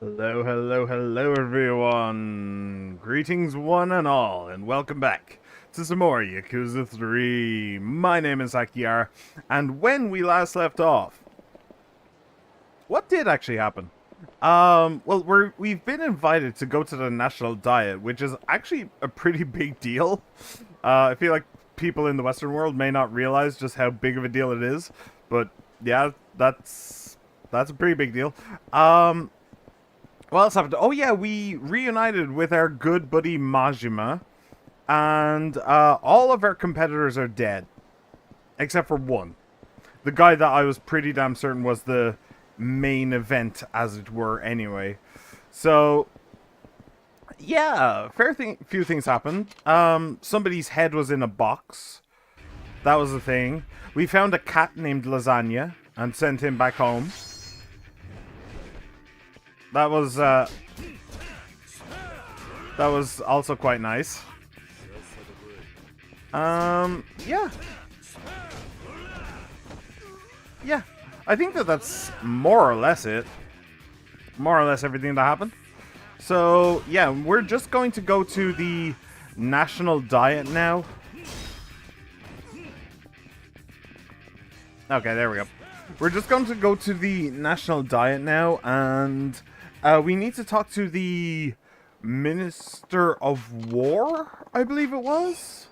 Hello, hello, hello, everyone. Greetings, one and all, and welcome back to some more Yakuza 3. My name is Akiyara, and when we last left off, what did actually happen? Well, we've been invited to go to the National Diet, which is actually a pretty big deal. I feel like people in the Western world may not realize just how big of a deal it is, but yeah, that's a pretty big deal. What else happened? Oh yeah, we reunited with our good buddy Majima, and all of our competitors are dead, except for one. The guy that I was pretty damn certain was the main event, as it were, anyway. So, yeah, few things happened. Somebody's head was in a box. That was the thing. We found a cat named Lasagna and sent him back home. That was also quite nice. Yeah. Yeah. I think that's more or less it. More or less everything that happened. So, yeah, we're just going to go to the National Diet now. Okay, there we go. We're just going to go to the National Diet now, and we need to talk to the Minister of War, I believe it was.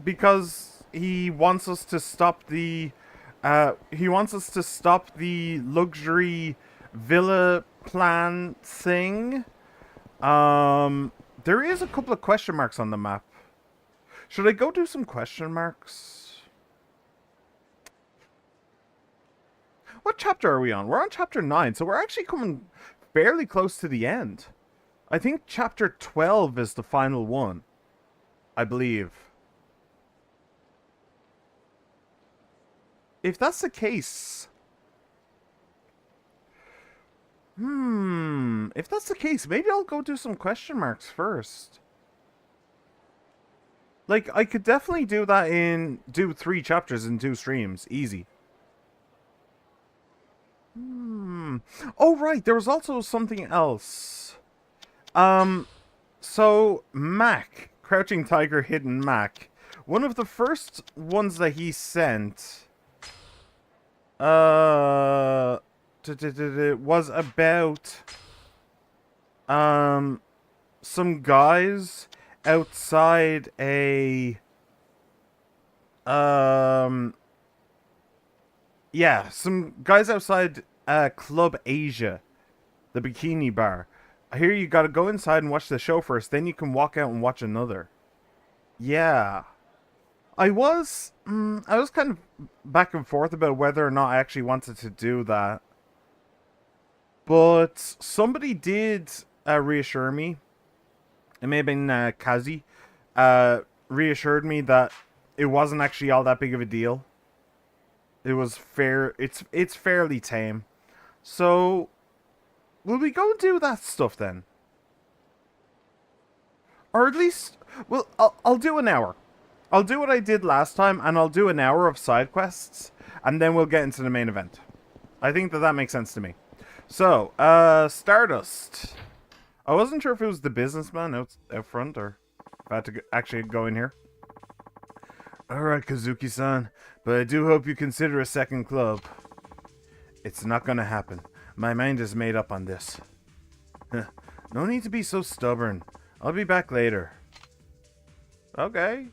Because he wants us to stop the luxury villa plan thing. There is a couple of question marks on the map. Should I go do some question marks? What chapter are we on? We're on chapter 9, so we're actually coming fairly close to the end. I think chapter 12 is the final one. I believe. If that's the case... If that's the case, maybe I'll go do some question marks first. Like, I could definitely do that do 3 chapters in 2 streams. Easy. Oh, right, there was also something else. So, Mac, Crouching Tiger, Hidden Mac, one of the first ones that he sent, was about, some guys outside a, yeah, some guys outside Club Asia, the bikini bar. Here you gotta go inside and watch the show first, then you can walk out and watch another. Yeah. I was kind of back and forth about whether or not I actually wanted to do that. But somebody did reassure me. It may have been Kazi. Reassured me that it wasn't actually all that big of a deal. It was fair. It's fairly tame. So, will we go and do that stuff then? Or at least, well, I'll do an hour. I'll do what I did last time, and I'll do an hour of side quests, and then we'll get into the main event. I think that makes sense to me. So, Stardust. I wasn't sure if it was the businessman out front, or if I had to actually go in here. Alright, Kazuki-san, but I do hope you consider a second club. It's not gonna happen. My mind is made up on this. No need to be so stubborn. I'll be back later. Okay.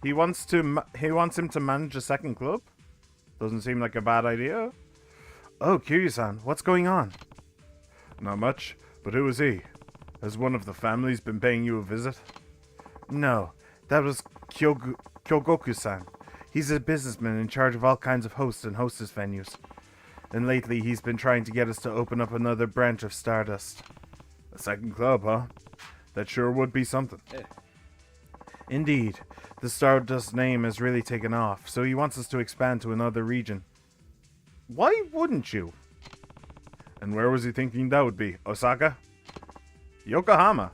He wants him to manage a second club? Doesn't seem like a bad idea. Oh, Kiryu-san, what's going on? Not much, but who is he? Has one of the families been paying you a visit? No, that was Kyogoku-san. He's a businessman in charge of all kinds of host and hostess venues. And lately he's been trying to get us to open up another branch of Stardust. A second club, huh? That sure would be something. Indeed, the Stardust name has really taken off, so he wants us to expand to another region. Why wouldn't you? And where was he thinking that would be? Osaka? Yokohama?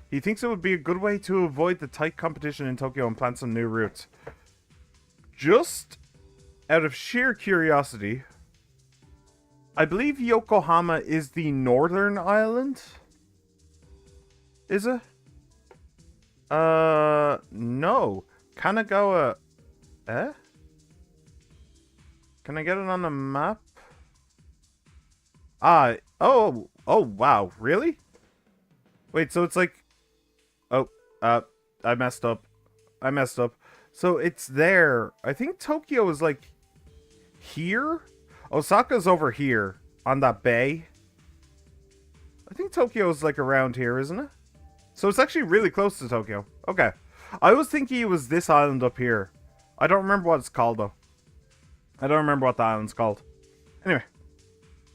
He thinks it would be a good way to avoid the tight competition in Tokyo and plant some new routes. Just out of sheer curiosity, I believe Yokohama is the northern island. Is it? No. Kanagawa... Eh? Can I get it on the map? Oh, wow, really? Wait, so it's like... Oh, I messed up. So it's there. I think Tokyo is like... here? Osaka's over here, on that bay. I think Tokyo is like around here, isn't it? So it's actually really close to Tokyo. Okay. I was thinking it was this island up here. I don't remember what it's called, though. I don't remember what the island's called. Anyway.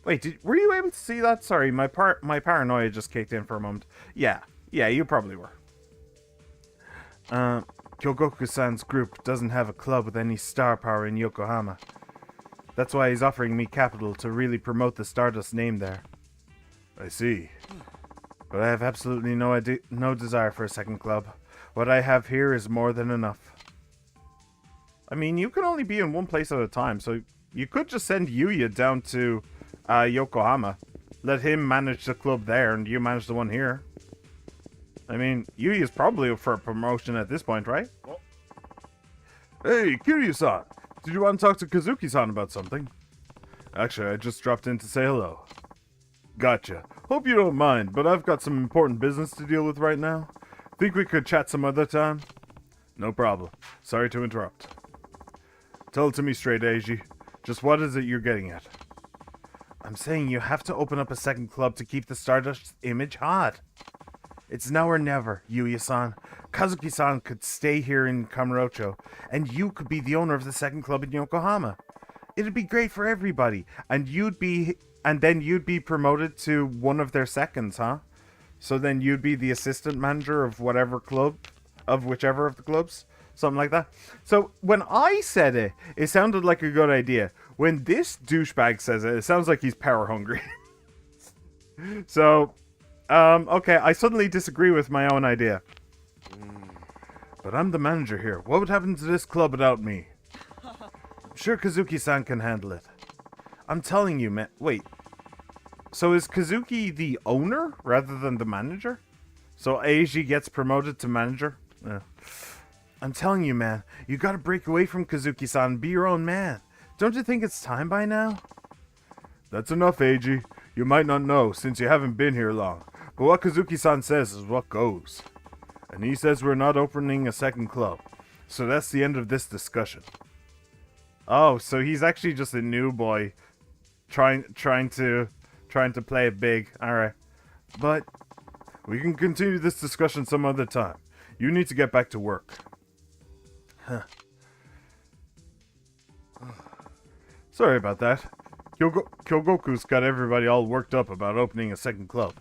Wait, were you able to see that? Sorry, my paranoia just kicked in for a moment. Yeah, you probably were. Kyogoku-san's group doesn't have a club with any star power in Yokohama. That's why he's offering me capital to really promote the Stardust name there. I see. But I have absolutely no desire for a second club. What I have here is more than enough. I mean, you can only be in one place at a time, so you could just send Yuya down to Yokohama. Let him manage the club there, and you manage the one here. I mean, Yuya's probably up for a promotion at this point, right? Hey, Kiryu-san! Did you want to talk to Kazuki-san about something? Actually, I just dropped in to say hello. Gotcha. Hope you don't mind, but I've got some important business to deal with right now. Think we could chat some other time? No problem. Sorry to interrupt. Tell it to me straight, Eiji. Just what is it you're getting at? I'm saying you have to open up a second club to keep the Stardust image hot. It's now or never, Yuya-san. Kazuki-san could stay here in Kamurocho, and you could be the owner of the second club in Yokohama. It'd be great for everybody, and then you'd be promoted to one of their seconds, huh? So then you'd be the assistant manager of whatever club, of whichever of the clubs, something like that. So when I said it, it sounded like a good idea. When this douchebag says it, it sounds like he's power hungry. So, okay, I suddenly disagree with my own idea. But I'm the manager here. What would happen to this club without me? I'm sure Kazuki-san can handle it. I'm telling you, man. Wait. So is Kazuki the owner rather than the manager? So Eiji gets promoted to manager? Yeah. I'm telling you, man. You gotta break away from Kazuki-san and be your own man. Don't you think it's time by now? That's enough, Eiji. You might not know, since you haven't been here long. But what Kazuki-san says is what goes. And he says we're not opening a second club. So that's the end of this discussion. Oh, so he's actually just a new boy trying to play it big. Alright. But we can continue this discussion some other time. You need to get back to work. Huh. Sorry about that. Kyogoku's got everybody all worked up about opening a second club.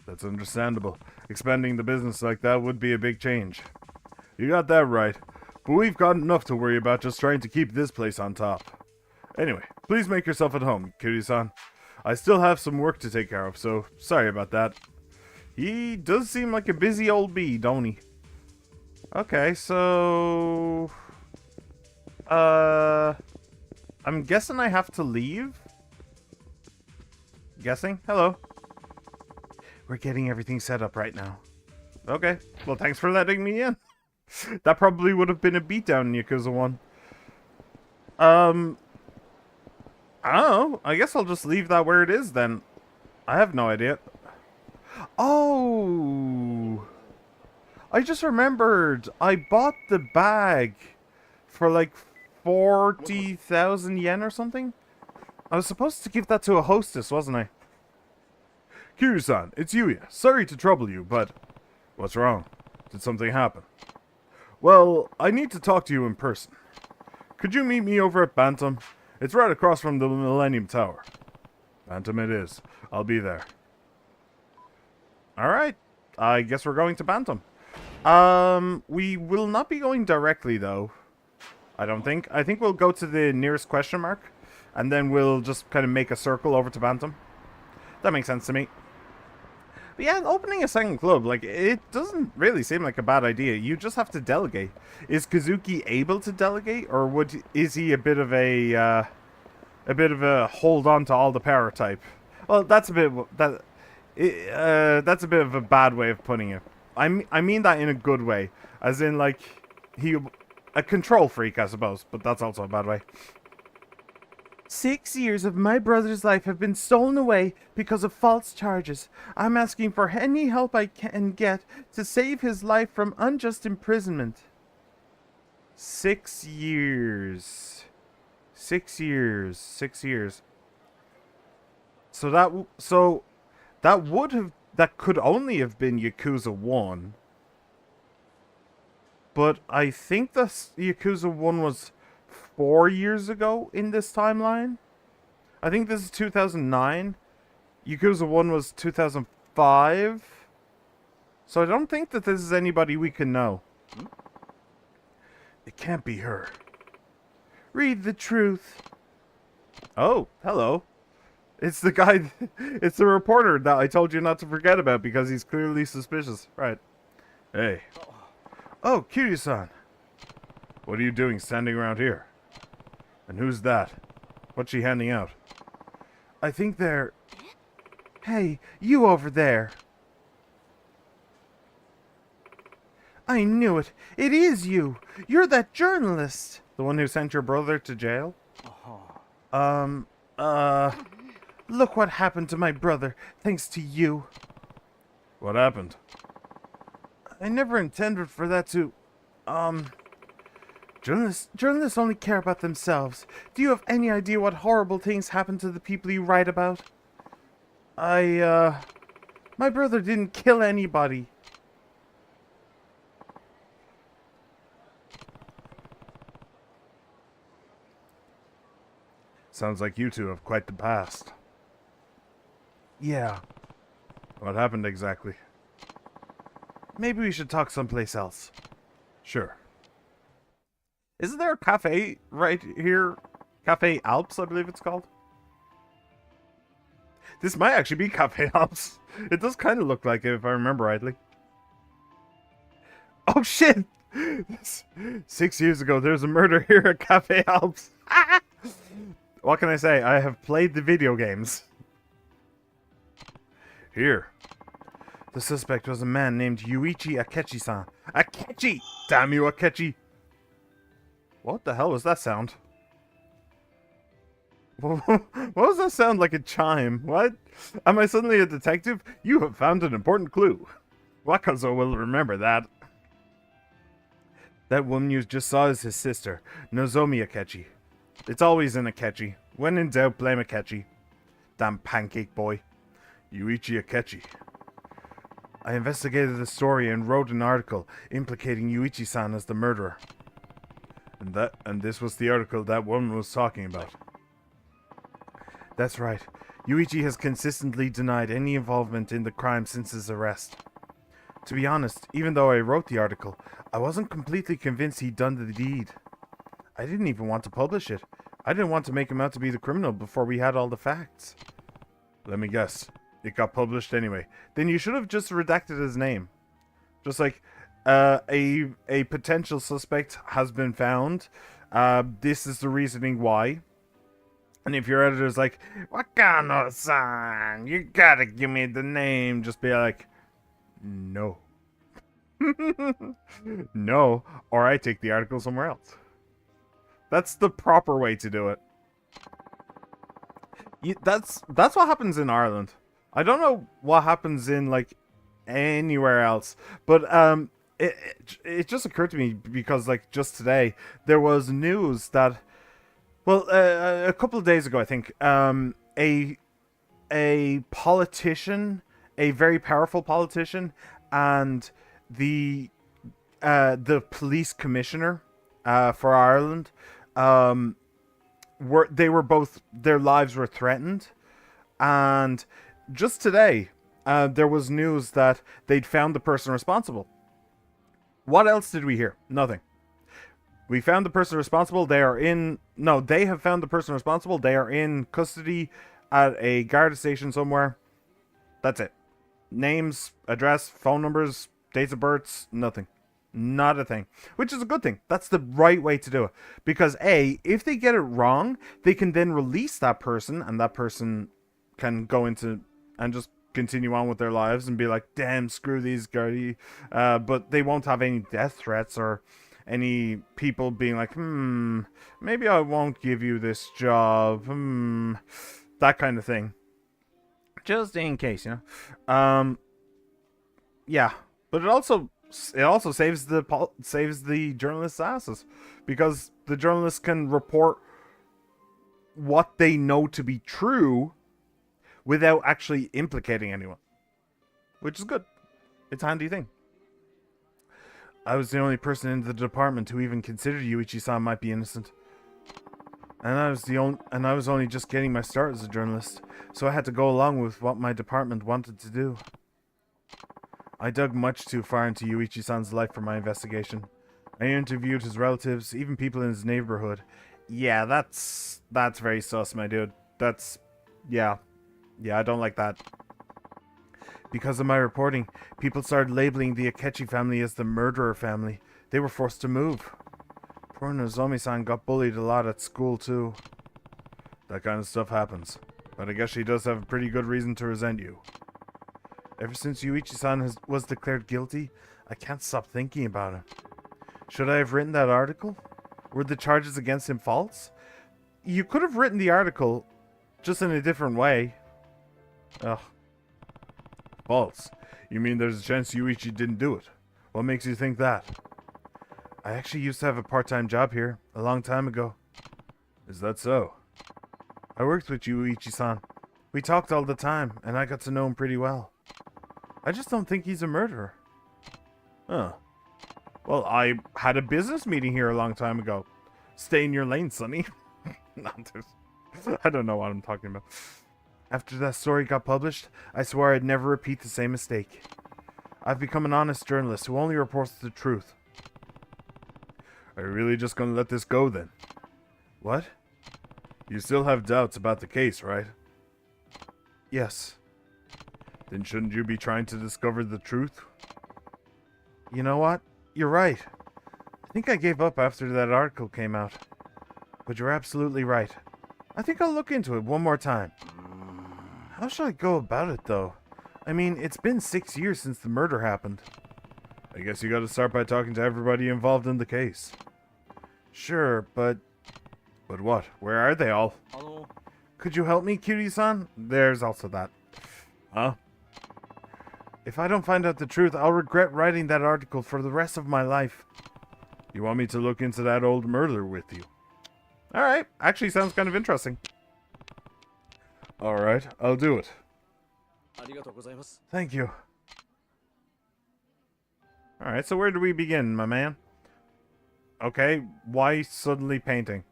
That's understandable. Expanding the business like that would be a big change. You got that right. But we've got enough to worry about just trying to keep this place on top. Anyway, please make yourself at home, Kiryu-san. I still have some work to take care of, so sorry about that. He does seem like a busy old bee, don't he? Okay, so... I'm guessing I have to leave? Guessing? Hello. We're getting everything set up right now. Okay, well thanks for letting me in. That probably would have been a beatdown in Yakuza 1. I don't know. I guess I'll just leave that where it is then. I have no idea. Oh! I just remembered. I bought the bag for like 40,000 yen or something. I was supposed to give that to a hostess, wasn't I? Kiryu-san, it's Yuya. Sorry to trouble you, but... What's wrong? Did something happen? Well, I need to talk to you in person. Could you meet me over at Bantam? It's right across from the Millennium Tower. Bantam it is. I'll be there. Alright. I guess we're going to Bantam. We will not be going directly, though. I don't think. I think we'll go to the nearest question mark, and then we'll just kind of make a circle over to Bantam. That makes sense to me. But yeah, opening a second club, like, it doesn't really seem like a bad idea. You just have to delegate. Is Kazuki able to delegate, or is he a bit of a, a bit of a hold on to all the power type. Well, that's a bit that's a bit of a bad way of putting it. I mean that in a good way, as in like a control freak, I suppose, but that's also a bad way. 6 years of my brother's life have been stolen away because of false charges. I'm asking for any help I can get to save his life from unjust imprisonment. 6 years. 6 years. 6 years. So that could only have been Yakuza 1. But I think the Yakuza 1 was 4 years ago in this timeline. I think this is 2009. Yakuza 1 was 2005. So I don't think that this is anybody we can know. It can't be her. Read the truth. Oh, hello. It's the guy, it's the reporter that I told you not to forget about because he's clearly suspicious. Right. Hey. Oh, Kiryu-san. What are you doing standing around here? And who's that? What's she handing out? I think they're... Hey, you over there. I knew it. It is you. You're that journalist. The one who sent your brother to jail? Look what happened to my brother, thanks to you. What happened? I never intended for that to... Journalists only care about themselves. Do you have any idea what horrible things happen to the people you write about? My brother didn't kill anybody. Sounds like you two have quite the past. Yeah. What happened exactly? Maybe we should talk someplace else. Sure. Isn't there a cafe right here? Cafe Alps, I believe it's called. This might actually be Cafe Alps. It does kind of look like it, if I remember rightly. Oh shit! 6 years ago, there was a murder here at Cafe Alps. What can I say? I have played the video games. Here. The suspect was a man named Yuichi Akechi-san. Akechi! Damn you, Akechi! What the hell was that sound? What does that sound like a chime? What? Am I suddenly a detective? You have found an important clue. Wakazo will remember that. That woman you just saw is his sister, Nozomi Akechi. It's always an Akechi. When in doubt, blame Akechi. Damn pancake boy. Yuichi Akechi. I investigated the story and wrote an article implicating Yuichi-san as the murderer. And this was the article that woman was talking about. That's right. Yuichi has consistently denied any involvement in the crime since his arrest. To be honest, even though I wrote the article, I wasn't completely convinced he'd done the deed. I didn't even want to publish it. I didn't want to make him out to be the criminal before we had all the facts. Let me guess. It got published anyway. Then you should have just redacted his name. Just like, a potential suspect has been found. This is the reasoning why. And if your editor's like, Wakano-san, you gotta give me the name. Just be like, no. No, or I take the article somewhere else. That's the proper way to do it. That's what happens in Ireland. I don't know what happens in, like, anywhere else. But, it just occurred to me because, like, just today, there was news that, well, a couple of days ago, I think, a politician, a very powerful politician, and the police commissioner, for Ireland, their lives were threatened. And just today, there was news that they'd found the person responsible. What else did we hear? Nothing. We found the person responsible. They have found the person responsible. They are in custody at a guard station somewhere. That's it. Names, address, phone numbers, dates of births, nothing. Not a thing. Which is a good thing. That's the right way to do it. Because A, if they get it wrong, they can then release that person, and that person can go into and just continue on with their lives and be like, damn, screw these guys. But they won't have any death threats or any people being like, maybe I won't give you this job. That kind of thing. Just in case, you know. Yeah. But it also saves the journalists' asses, because the journalists can report what they know to be true without actually implicating anyone, which is good. It's a handy thing. I was the only person in the department who even considered Yuichi-san might be innocent, and I was only just getting my start as a journalist, so I had to go along with what my department wanted to do. I dug much too far into Yuichi-san's life for my investigation. I interviewed his relatives, even people in his neighborhood. Yeah, that's very sus, my dude. Yeah, I don't like that. Because of my reporting, people started labeling the Akechi family as the murderer family. They were forced to move. Poor Nozomi-san got bullied a lot at school, too. That kind of stuff happens. But I guess she does have a pretty good reason to resent you. Ever since Yuichi-san was declared guilty, I can't stop thinking about him. Should I have written that article? Were the charges against him false? You could have written the article, just in a different way. Ugh. False? You mean there's a chance Yuichi didn't do it? What makes you think that? I actually used to have a part-time job here, a long time ago. Is that so? I worked with Yuichi-san. We talked all the time, and I got to know him pretty well. I just don't think he's a murderer. Huh. Well, I had a business meeting here a long time ago. Stay in your lane, Sonny. I don't know what I'm talking about. After that story got published, I swore I'd never repeat the same mistake. I've become an honest journalist who only reports the truth. Are you really just gonna let this go, then? What? You still have doubts about the case, right? Yes. Then shouldn't you be trying to discover the truth? You know what? You're right. I think I gave up after that article came out. But you're absolutely right. I think I'll look into it one more time. How should I go about it, though? I mean, it's been 6 years since the murder happened. I guess you gotta start by talking to everybody involved in the case. Sure, but... But what? Where are they all? Hello? Could you help me, Cutie-san? There's also that. Huh? If I don't find out the truth, I'll regret writing that article for the rest of my life. You want me to look into that old murder with you? Alright, actually sounds kind of interesting. Alright, I'll do it. Thank you. Alright, so where do we begin, my man? Okay, why suddenly painting?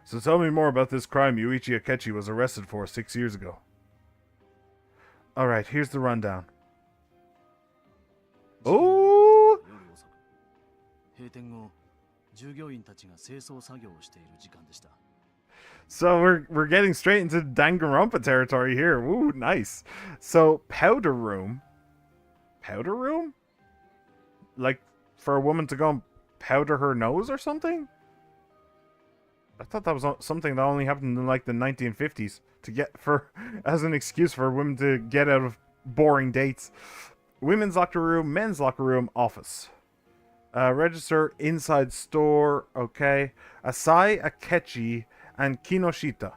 So tell me more about this crime Yuichi Akechi was arrested for 6 years ago. Alright, here's the rundown. Oh! So we're getting straight into Danganronpa territory here. Ooh, nice. So powder room? Powder room? Like for a woman to go and powder her nose or something? I thought that was something that only happened in like the 1950s as an excuse for women to get out of boring dates. Women's locker room, men's locker room, office. Register, inside store, okay. Asai, Akechi, and Kinoshita.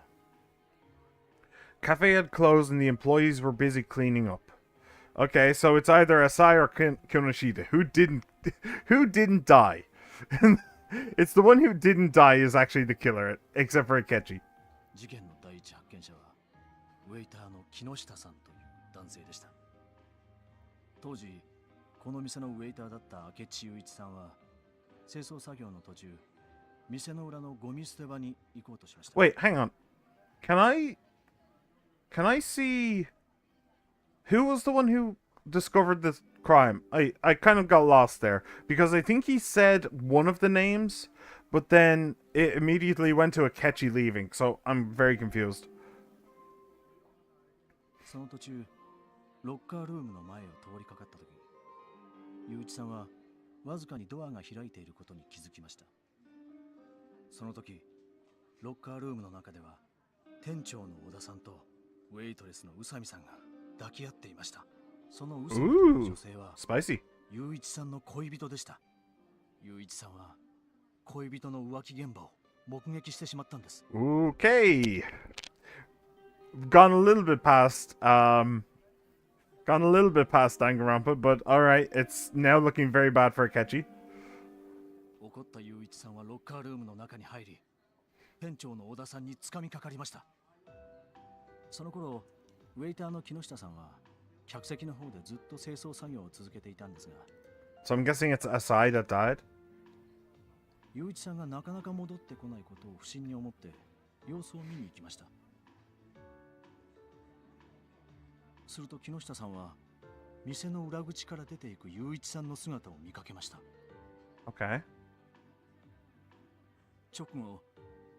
Cafe had closed and the employees were busy cleaning up. Okay, so it's either Asai or Kinoshita. Who didn't die? It's the one who didn't die is actually the killer, except for Akechi. Wait, hang on. Can I see who was the one who discovered this crime? I kind of got lost there because I think he said one of the names, but then it immediately went to Akechi leaving, so I'm very confused. わずかにドアが開いていることに気づきました。その時、ロッカールームの中では店長の小田さんとウェイトレスの宇佐美さんが抱き合っていました。その宇佐美という女性は雄一さんの恋人でした。雄一さんは恋人の浮気現場を目撃してしまったんです。Okay. Gone a little bit past Danganronpa, but alright, it's now looking very bad for Akechi. 怒った雄一さんはロッカールームの中に入り、店長の小田さんに掴みかかりました。その頃、ウェイターの木下さんは客席の方でずっと清掃作業を続けていたんですが、 So I'm guessing it's Asai that died? 雄一さんがなかなか戻ってこないことを不審に思って様子を見に行きました。すると木下さんは店の裏口から出ていく雄一さんの姿を見かけました。 Okay. 直後、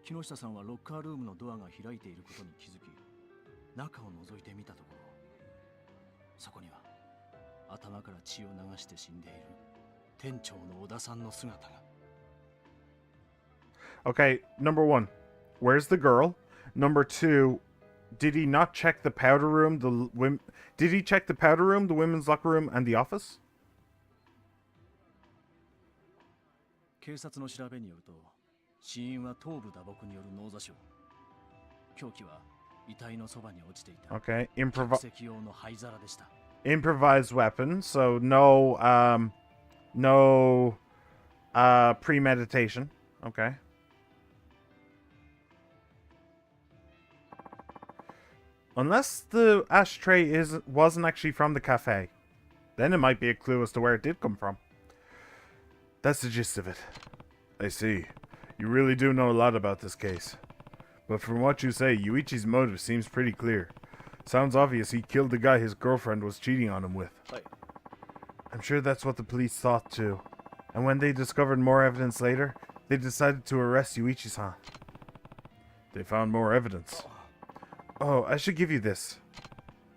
木下さんはロッカールームのドアが開いていることに気づき、中を覗いてみたところ、そこには頭から血を流して死んでいる店長の小田さんの姿が。 Okay, number 1, where's the girl? Number 2, did he not check the powder room, did he check the powder room, the women's locker room, and the office? 警察の調べによると、死因は頭部打撲による脳挫傷。凶器は遺体のそばに落ちていた。 Okay, 客席用の灰皿でした。 improvised weapon, so no premeditation. Okay. Unless the ashtray wasn't actually from the cafe, then it might be a clue as to where it did come from. That's the gist of it. I see. You really do know a lot about this case. But from what you say, Yuichi's motive seems pretty clear. Sounds obvious he killed the guy his girlfriend was cheating on him with. I'm sure that's what the police thought too. And when they discovered more evidence later, they decided to arrest Yuichi-san. They found more evidence. Oh, I should give you this.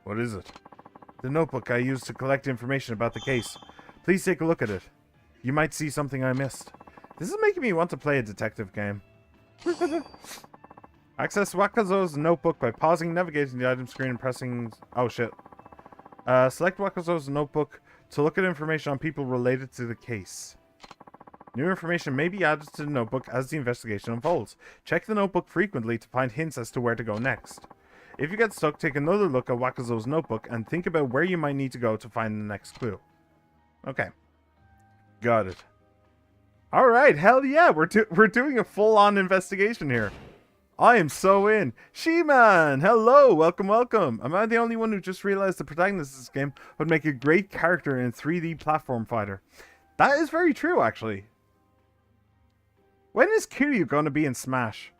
What is it? The notebook I used to collect information about the case. Please take a look at it. You might see something I missed. This is making me want to play a detective game. Access Wakazo's notebook by pausing, navigating the item screen, and pressing... Oh, shit. Select Wakazo's notebook to look at information on people related to the case. New information may be added to the notebook as the investigation unfolds. Check the notebook frequently to find hints as to where to go next. If you get stuck, take another look at Wakazo's notebook and think about where you might need to go to find the next clue. Okay. Got it. Alright, hell yeah, we're doing a full-on investigation here. I am so in. She-Man, hello, welcome, welcome. Am I the only one who just realized the protagonist of this game would make a great character in a 3D platform fighter? That is very true, actually. When is Kiryu going to be in Smash?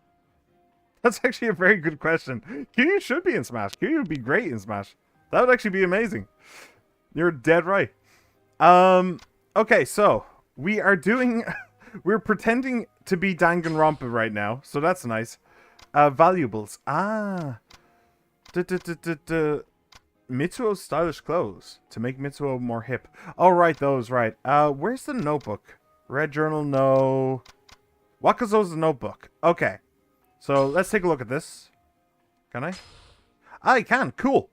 That's actually a very good question. Kiryu should be in Smash. Kiryu would be great in Smash. That would actually be amazing. You're dead right. Okay, so we are doing... we're pretending to be Danganronpa right now, so that's nice. Valuables. Ah. Mitsuo's stylish clothes. To make Mitsuo more hip. Oh, right, those, right. Where's the notebook? Red journal, no. Wakazo's notebook. Okay. So, let's take a look at this. Can I? I can. Cool.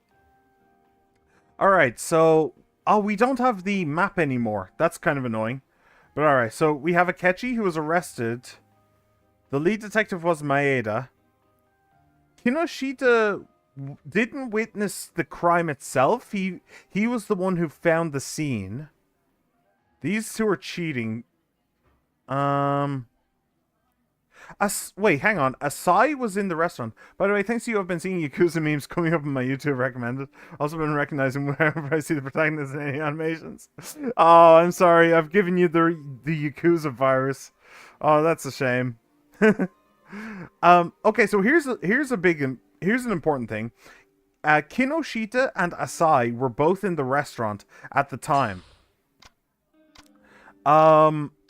Alright, so... Oh, we don't have the map anymore. That's kind of annoying. But alright, so we have Akechi who was arrested. The lead detective was Maeda. Kinoshita didn't witness the crime itself. He was the one who found the scene. These two are cheating. Wait, hang on. Asai was in the restaurant. By the way, thanks to you, I've been seeing Yakuza memes coming up in my YouTube recommended. Also been recognizing whenever I see the protagonist in any animations. Oh, I'm sorry. I've given you the Yakuza virus. Oh, that's a shame. Okay, so here's an important thing. Kinoshita and Asai were both in the restaurant at the time. But...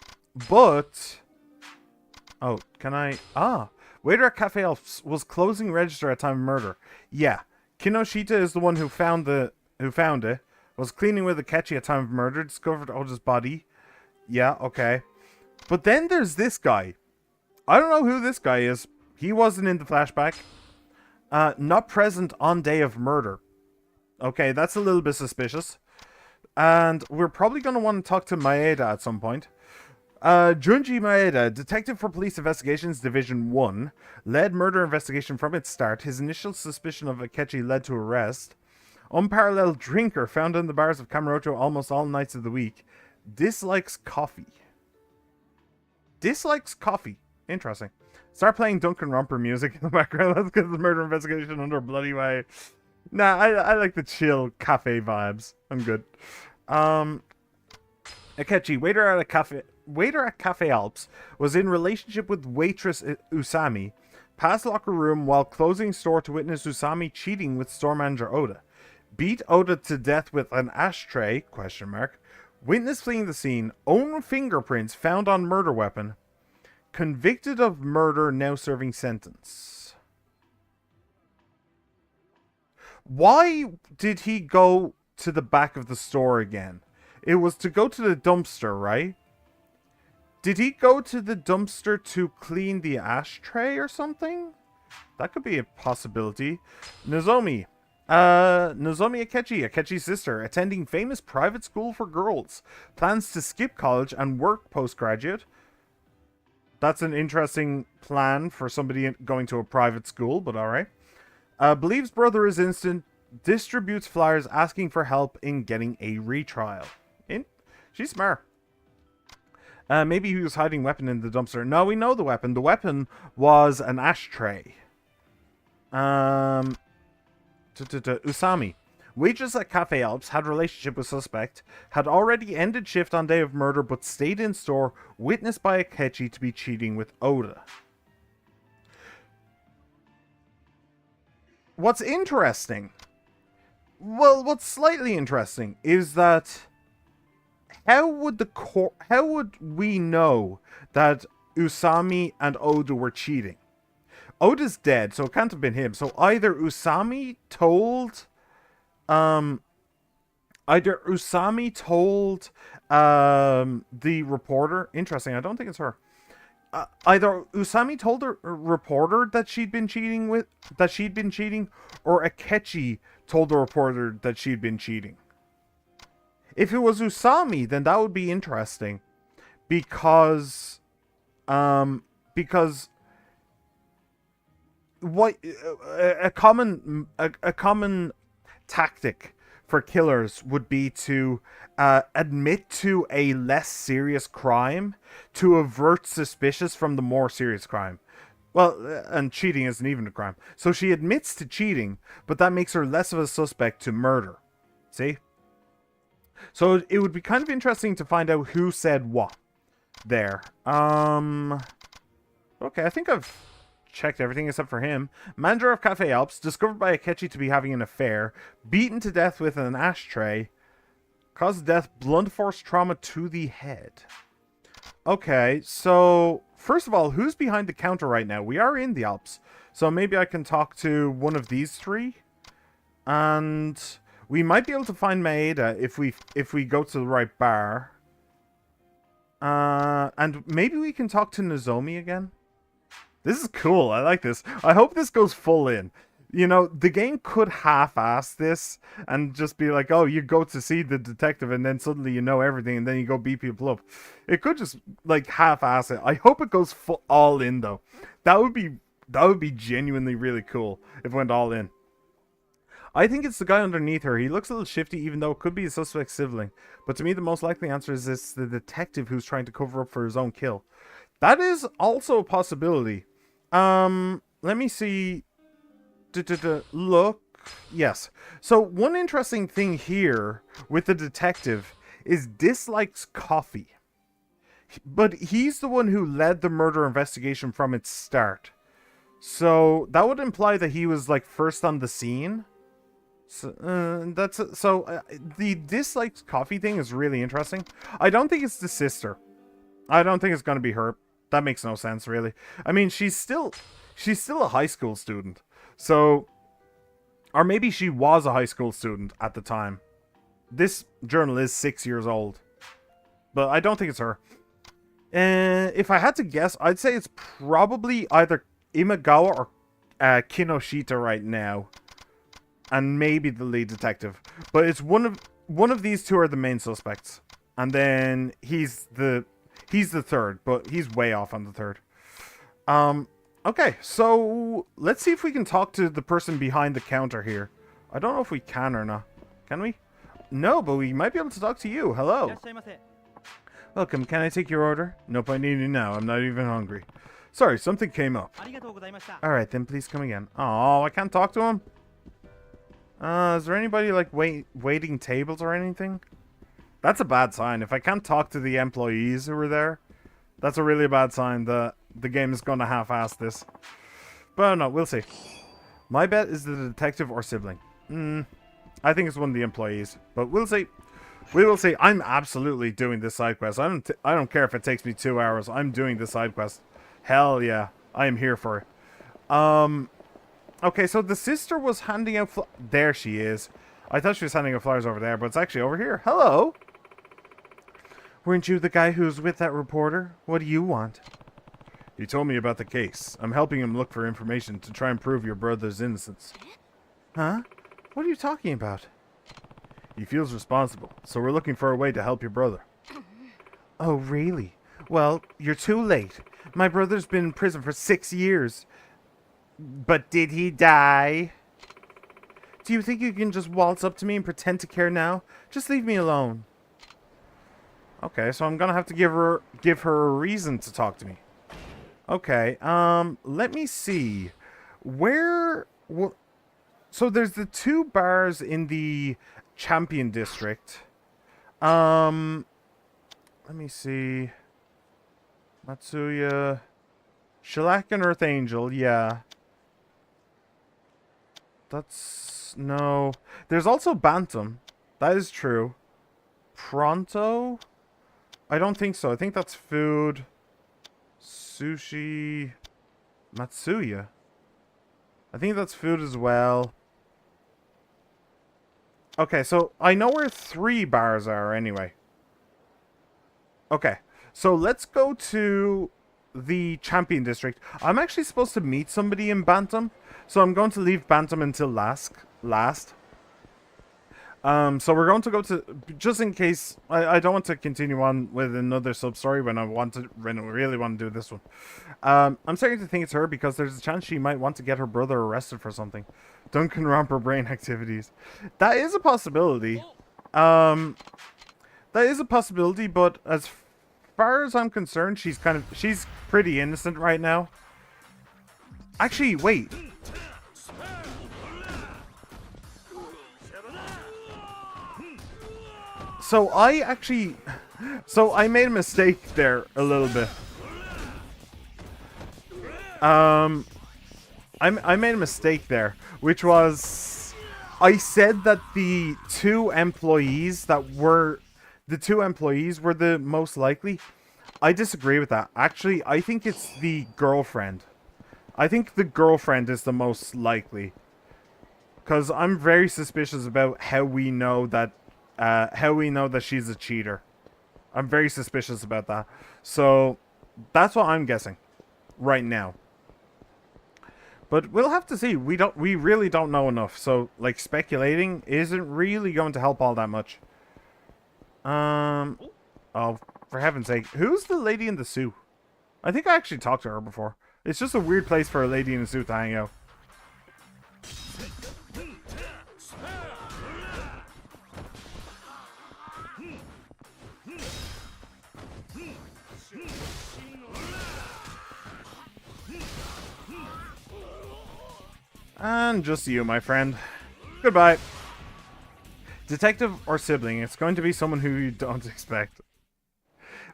Oh, can I... Ah, waiter at Cafe Elf was closing register at time of murder. Yeah, Kinoshita is the one who found it. Was cleaning with Akechi at time of murder. Discovered Oda's body. Yeah, okay. But then there's this guy. I don't know who this guy is. He wasn't in the flashback. Not present on day of murder. Okay, that's a little bit suspicious. And we're probably going to want to talk to Maeda at some point. Junji Maeda, Detective for Police Investigations Division 1, led murder investigation from its start. His initial suspicion of Akechi led to arrest. Unparalleled drinker, found in the bars of Kamurocho almost all nights of the week. Dislikes coffee. Dislikes coffee. Interesting. Start playing Duncan Romper music in the background. Let's get the murder investigation under a bloody way. Nah, I like the chill cafe vibes. I'm good. Akechi, waiter at Cafe Alps, was in relationship with waitress Usami. Passed locker room while closing store to witness Usami cheating with store manager Oda. Beat Oda to death with an ashtray, ? Witness fleeing the scene. Own fingerprints found on murder weapon. Convicted of murder, now serving sentence. Why did he go to the back of the store again? It was to go to the dumpster, right? Did he go to the dumpster to clean the ashtray or something? That could be a possibility. Nozomi. Nozomi Akechi, Akechi's sister, attending famous private school for girls. Plans to skip college and work postgraduate. That's an interesting plan for somebody going to a private school, but alright. Believes brother is innocent. Distributes flyers asking for help in getting a retrial. She's smart. Maybe he was hiding weapon in the dumpster. No, we know the weapon. The weapon was an ashtray. Usami. Waitress at Cafe Alps, had relationship with suspect, had already ended shift on day of murder but stayed in store, witnessed by Akechi to be cheating with Oda. What's interesting, well, what's slightly interesting is that how would we know that Usami and Oda were cheating? Oda's dead, so it can't have been him. So either Usami told the reporter. Interesting. I don't think it's her. Either Usami told the reporter that she'd been cheating, or Akechi told the reporter that she'd been cheating. If it was Usami, then that would be interesting, because what a common tactic for killers would be to admit to a less serious crime to avert suspicious from the more serious crime. Well, and cheating isn't even a crime. So she admits to cheating, but that makes her less of a suspect to murder. See? So it would be kind of interesting to find out who said what there. Okay, I think I've checked everything except for him. Manager of Cafe Alps, discovered by Akechi to be having an affair, beaten to death with an ashtray, cause of death, blunt force trauma to the head. Okay, so first of all, who's behind the counter right now? We are in the Alps, so maybe I can talk to one of these three, and we might be able to find Maeda if we go to the right bar. And maybe we can talk to Nozomi again. This is cool. I like this. I hope this goes full in. You know, the game could half-ass this and just be like, oh, you go to see the detective and then suddenly you know everything and then you go beat people up. It could just, like, half-ass it. I hope it goes all in, though. That would be genuinely really cool if it went all in. I think it's the guy underneath her. He looks a little shifty, even though it could be a suspect's sibling. But to me, the most likely answer is it's the detective who's trying to cover up for his own kill. That is also a possibility. Let me see. Look. Yes. So one interesting thing here with the detective is dislikes coffee. But he's the one who led the murder investigation from its start. So that would imply that he was like first on the scene. So, the dislikes coffee thing is really interesting. I don't think it's the sister. I don't think it's going to be her. That makes no sense, really. I mean, she's still a high school student. So, or maybe she was a high school student at the time. This journal is 6 years old. but I don't think it's her. If I had to guess, I'd say it's probably either Imagawa or Kinoshita right now, and maybe the lead detective. But it's one of these two are the main suspects, and then he's the third, but he's way off on the third. Okay, so let's see if we can talk to the person behind the counter here. I don't know if we can or not. Can we? No, but we might be able to talk to you. Hello. Welcome, can I take your order? Nope, I need it now. I'm not even hungry. Sorry, something came up. Alright, then please come again. Oh, I can't talk to him? Is there anybody, like, waiting tables or anything? That's a bad sign. If I can't talk to the employees who were there, that's a really bad sign that the game is going to half-ass this. But no, we'll see. My bet is the detective or sibling. I think it's one of the employees, but we'll see. We will see. I'm absolutely doing this side quest. I don't care if it takes me 2 hours. I'm doing this side quest. Hell yeah, I am here for it. Okay, so the sister was handing out there she is. I thought she was handing out flyers over there, but it's actually over here. Hello. Weren't you the guy who was with that reporter? What do you want? He told me about the case. I'm helping him look for information to try and prove your brother's innocence. Huh? What are you talking about? He feels responsible, so we're looking for a way to help your brother. Oh, really? Well, you're too late. My brother's been in prison for 6 years. But did he die? Do you think you can just waltz up to me and pretend to care now? Just leave me alone. Okay, so I'm gonna have to give her a reason to talk to me. Okay, let me see. Where... So there's the 2 bars in the Champion District. Let me see. Matsuya. Shellac and Earth Angel, yeah. That's... no. There's also Bantam. That is true. Pronto? I don't think so. I think that's food. Sushi. Matsuya. I think that's food as well. Okay, so I know where 3 bars are anyway. Okay, so let's go to the Champion District. I'm actually supposed to meet somebody in Bantam, so I'm going to leave Bantam until last. So we're going to go to, just in case, I don't want to continue on with another sub-story when I really want to do this one. I'm starting to think it's her because there's a chance she might want to get her brother arrested for something. Duncan Romper brain activities. That is a possibility. That is a possibility, but as far as I'm concerned, she's pretty innocent right now. Actually, wait. So I made a mistake there a little bit. I made a mistake there, which was I said that the 2 employees were the most likely. I disagree with that. Actually, I think it's the girlfriend. I think the girlfriend is the most likely. Because I'm very suspicious about how we know that she's a cheater. I'm very suspicious about that. So, that's what I'm guessing. Right now. But we'll have to see. We really don't know enough. So, like, speculating isn't really going to help all that much. Oh, for heaven's sake. Who's the lady in the suit? I think I actually talked to her before. It's just a weird place for a lady in a suit to hang out. And just you, my friend. Goodbye. Detective or sibling, it's going to be someone who you don't expect.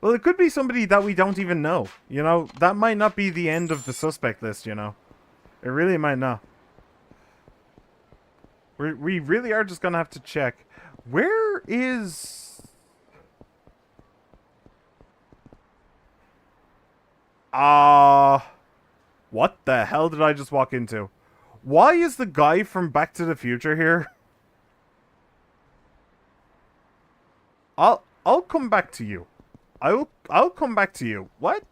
Well, it could be somebody that we don't even know. You know, that might not be the end of the suspect list, you know. It really might not. We really are just going to have to check. Where is... what the hell did I just walk into? Why is the guy from Back to the Future here? I'll come back to you. I'll come back to you. What?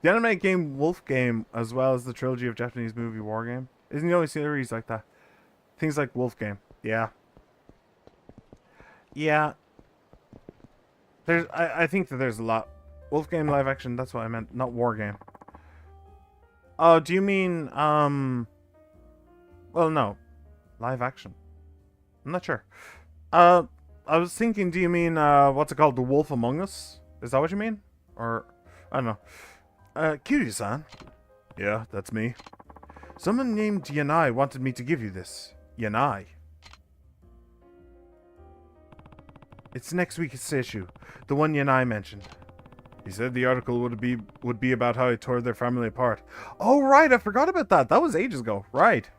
The anime game Wolf Game, as well as the trilogy of Japanese movie War Game, isn't the only series like that. Things like Wolf Game. Yeah. Yeah. I think that there's a lot. Wolf Game live action, that's what I meant, not War Game. Oh, do you mean, well, no. Live action. I'm not sure. I was thinking, do you mean, what's it called? The Wolf Among Us? Is that what you mean? Or, I don't know. Kiryu-san? Yeah, that's me. Someone named Yanai wanted me to give you this. Yanai. It's next week's issue. The one Yanai mentioned. He said the article would be about how he tore their family apart. Oh, right, I forgot about that. That was ages ago. Right.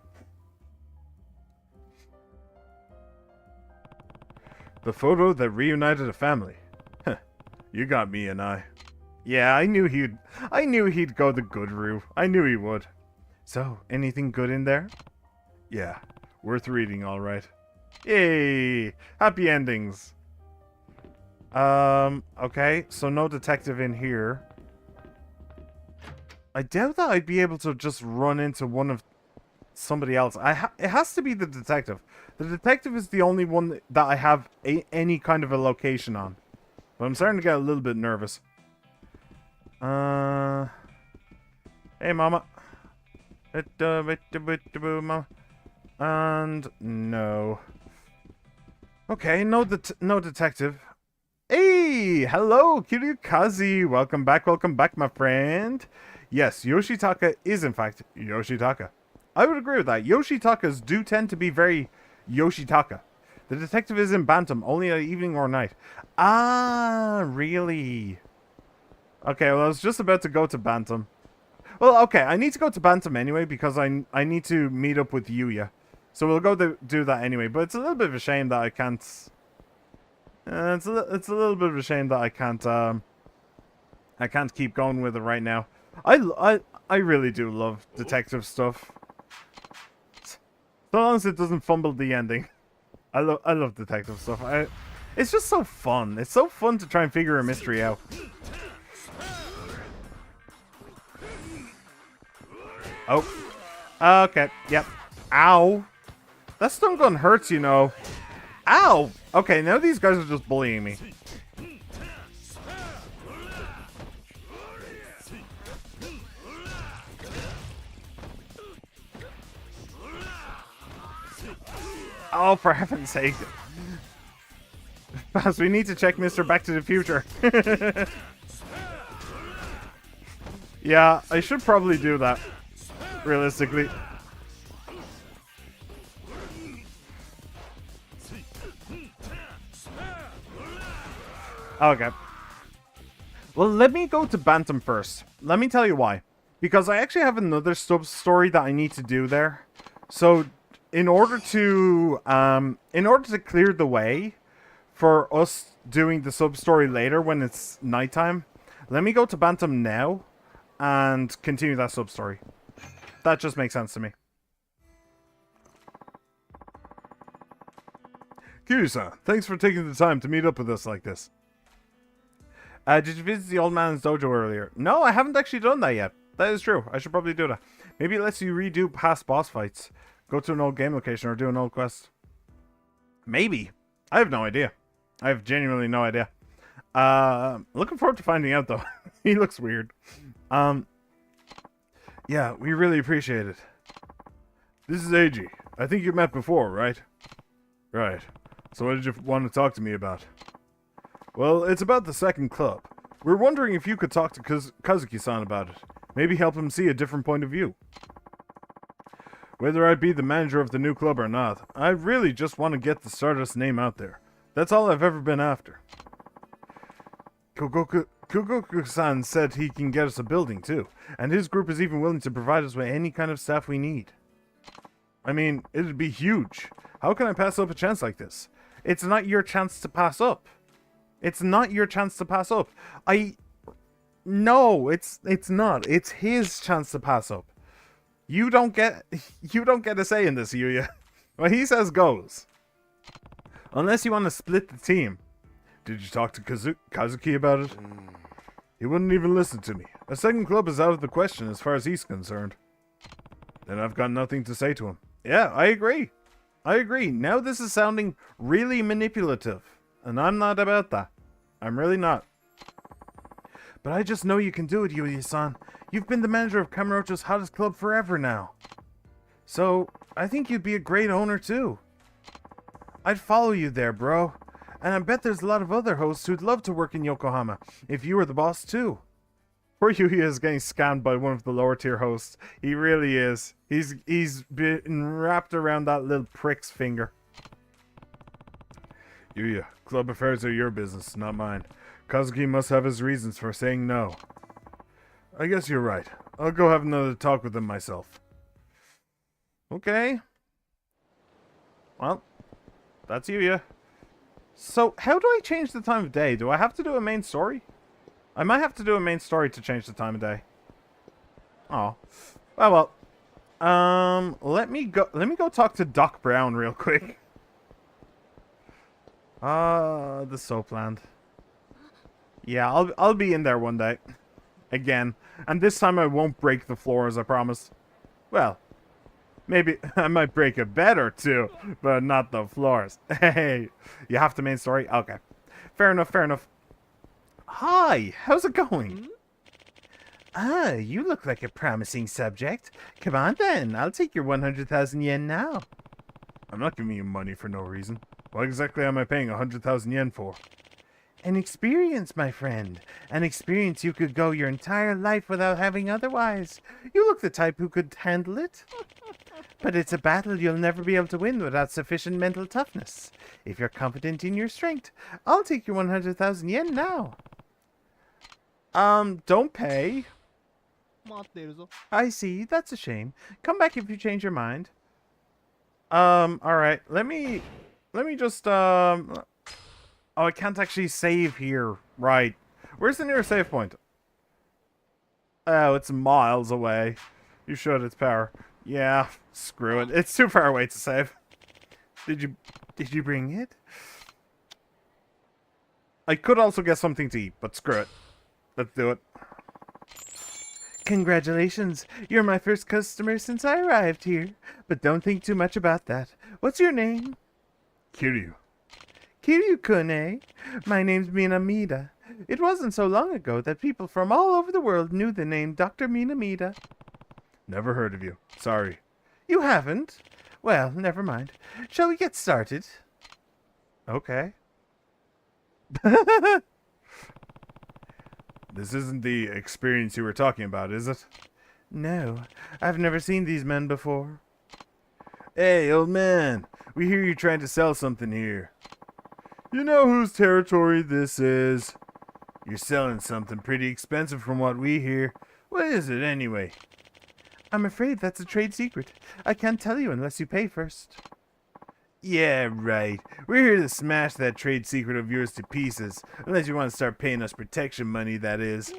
The photo that reunited a family. You got me, Yanai. Yeah, I knew he'd go the good route. I knew he would. So, anything good in there? Yeah, worth reading, all right. Yay! Happy endings. Okay, so no detective in here. I doubt that I'd be able to just run into one of somebody else. It has to be the detective. The detective is the only one that I have any kind of a location on. But I'm starting to get a little bit nervous. Hey, mama. And no. Okay, no detective. Hey, hello, Kiryukaze. Welcome back, my friend. Yes, Yoshitaka is in fact Yoshitaka. I would agree with that. Yoshitakas do tend to be very Yoshitaka. The detective is in Bantam, only at evening or night. Ah, really? Okay, well, I was just about to go to Bantam. Well, okay, I need to go to Bantam anyway because I need to meet up with Yuya. So we'll go do that anyway, but it's a little bit of a shame that I can't... it's a little bit of a shame that I can't keep going with it right now. I really do love detective stuff. So long as it doesn't fumble the ending. I love detective stuff. It's just so fun. It's so fun to try and figure a mystery out. Oh. Okay. Yep. Ow. That stun gun hurts, you know. Ow! Okay, now these guys are just bullying me. Oh, for heaven's sake. Baz, we need to check Mr. Back to the Future. Yeah, I should probably do that. Realistically. Okay. Well, let me go to Bantam first. Let me tell you why. Because I actually have another sub-story that I need to do there. So, in order to clear the way for us doing the sub-story later when it's nighttime, let me go to Bantam now and continue that sub-story. That just makes sense to me. Kiryu-san, thanks for taking the time to meet up with us like this. Did you visit the old man's dojo earlier? No, I haven't actually done that yet. That is true. I should probably do that. Maybe it lets you redo past boss fights. Go to an old game location or do an old quest. Maybe. I have no idea. I have genuinely no idea. Looking forward to finding out, though. He looks weird. Yeah, we really appreciate it. This is Eiji. I think you met before, right? Right. So what did you want to talk to me about? Well, it's about the second club. We're wondering if you could talk to Kazuki-san about it. Maybe help him see a different point of view. Whether I'd be the manager of the new club or not, I really just want to get the Stardust name out there. That's all I've ever been after. Kugoku-san said he can get us a building, too. And his group is even willing to provide us with any kind of staff we need. I mean, it'd be huge. How can I pass up a chance like this? It's not your chance to pass up. It's not your chance to pass up. No, it's not. It's his chance to pass up. You don't get a say in this, Yuya. What he says goes. Unless you want to split the team. Did you talk to Kazuki about it? He wouldn't even listen to me. A second club is out of the question as far as he's concerned. Then I've got nothing to say to him. Yeah, I agree. I agree. Now this is sounding really manipulative. And I'm not about that. I'm really not. But I just know you can do it, Yuya-san. You've been the manager of Kamurocho's hottest club forever now. So, I think you'd be a great owner too. I'd follow you there, bro. And I bet there's a lot of other hosts who'd love to work in Yokohama, if you were the boss too. Poor Yuya is getting scammed by one of the lower tier hosts. He really is. He's been wrapped around that little prick's finger. Yuya, club affairs are your business, not mine. Kazuki must have his reasons for saying no. I guess you're right. I'll go have another talk with him myself. Okay. Well, that's Yuya. So, how do I change the time of day? Do I have to do a main story? I might have to do a main story to change the time of day. Oh. Well. Let me go talk to Doc Brown real quick. The Soapland. Yeah, I'll be in there one day. Again. And this time I won't break the floors, I promise. Well, maybe I might break a bed or two, but not the floors. Hey, you have the main story? Okay. Fair enough, fair enough. Hi, how's it going? Ah, you look like a promising subject. Come on then, I'll take your 100,000 yen now. I'm not giving you money for no reason. What exactly am I paying 100,000 yen for? An experience, my friend. An experience you could go your entire life without having otherwise. You look the type who could handle it. But it's a battle you'll never be able to win without sufficient mental toughness. If you're confident in your strength, I'll take your 100,000 yen now. Don't pay. I see, that's a shame. Come back if you change your mind. Alright, let me just, oh, I can't actually save here. Right. Where's the nearest save point? Oh, it's miles away. You should, it's power. Yeah, screw it. It's too far away to save. Did you bring it? I could also get something to eat, but screw it. Let's do it. Congratulations. You're my first customer since I arrived here. But don't think too much about that. What's your name? Kiryu. Kiryu-kun, eh? My name's Minamida. It wasn't so long ago that people from all over the world knew the name Dr. Minamida. Never heard of you. Sorry. You haven't? Well, never mind. Shall we get started? Okay. This isn't the experience you were talking about, is it? No. I've never seen these men before. Hey, old man. We hear you trying to sell something here. You know whose territory this is? You're selling something pretty expensive from what we hear. What is it, anyway? I'm afraid that's a trade secret. I can't tell you unless you pay first. Yeah, right. We're here to smash that trade secret of yours to pieces. Unless you want to start paying us protection money, that is.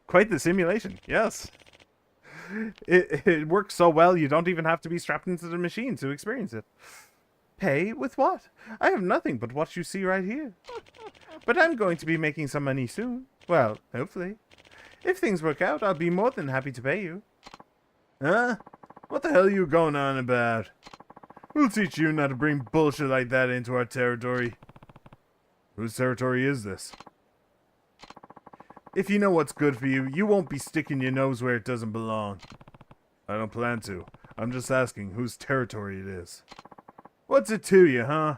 Quite the simulation, yes. It works so well you don't even have to be strapped into the machine to experience it. Pay? With what? I have nothing but what you see right here. But I'm going to be making some money soon. Well, hopefully. If things work out, I'll be more than happy to pay you. Huh? What the hell are you going on about? We'll teach you not to bring bullshit like that into our territory. Whose territory is this? If you know what's good for you, you won't be sticking your nose where it doesn't belong. I don't plan to. I'm just asking whose territory it is. What's it to you, huh?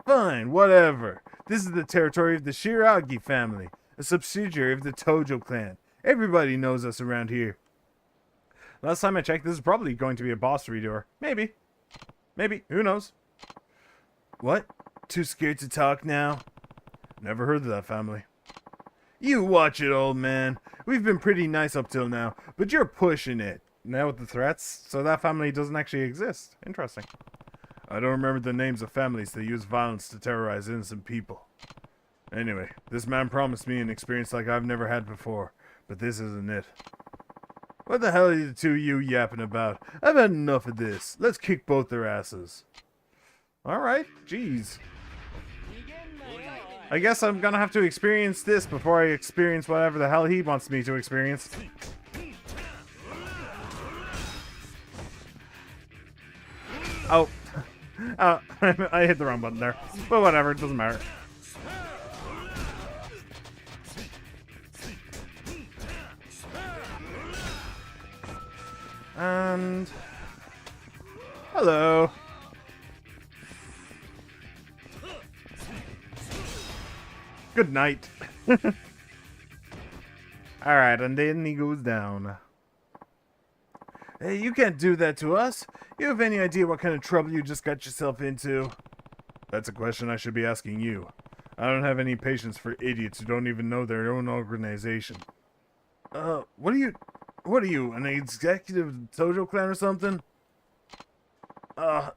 Fine, whatever. This is the territory of the Shiragi family, a subsidiary of the Tojo clan. Everybody knows us around here. Last time I checked, this is probably going to be a boss redoer. Maybe. Maybe. Who knows? What? Too scared to talk now? Never heard of that family. You watch it, old man. We've been pretty nice up till now, but you're pushing it. Now with the threats, so that family doesn't actually exist. Interesting. I don't remember the names of families that use violence to terrorize innocent people. Anyway, this man promised me an experience like I've never had before, but this isn't it. What the hell are the two of you yapping about? I've had enough of this. Let's kick both their asses. Alright, jeez. I guess I'm gonna have to experience this before I experience whatever the hell he wants me to experience. Oh. I hit the wrong button there. But whatever, it doesn't matter. And... hello. Good night. Alright, and then he goes down. Hey, you can't do that to us. You have any idea what kind of trouble you just got yourself into? That's a question I should be asking you. I don't have any patience for idiots who don't even know their own organization. What are you, an executive of the Tojo clan or something?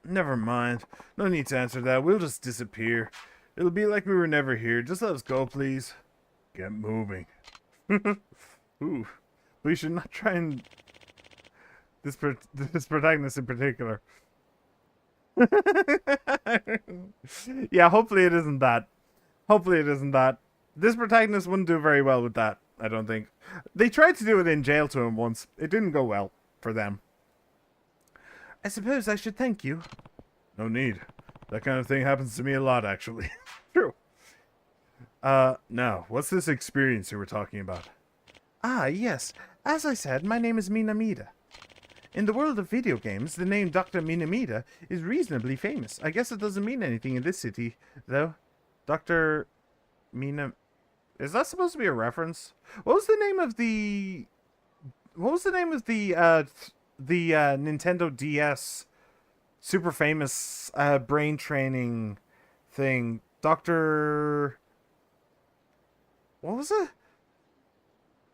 Never mind. No need to answer that. We'll just disappear. It'll be like we were never here. Just let us go, please. Get moving. Ooh. We should not try and... This protagonist in particular. Yeah, hopefully it isn't that. Hopefully it isn't that. This protagonist wouldn't do very well with that, I don't think. They tried to do it in jail to him once. It didn't go well for them. I suppose I should thank you. No need. That kind of thing happens to me a lot, actually. True. Now, what's this experience you were talking about? Ah, yes. As I said, my name is Minamida. In the world of video games, the name Dr. Minamida is reasonably famous. I guess it doesn't mean anything in this city, though. Dr. Mina... Is that supposed to be a reference? What was the name of the... Nintendo DS super famous brain training thing? Dr... What was it?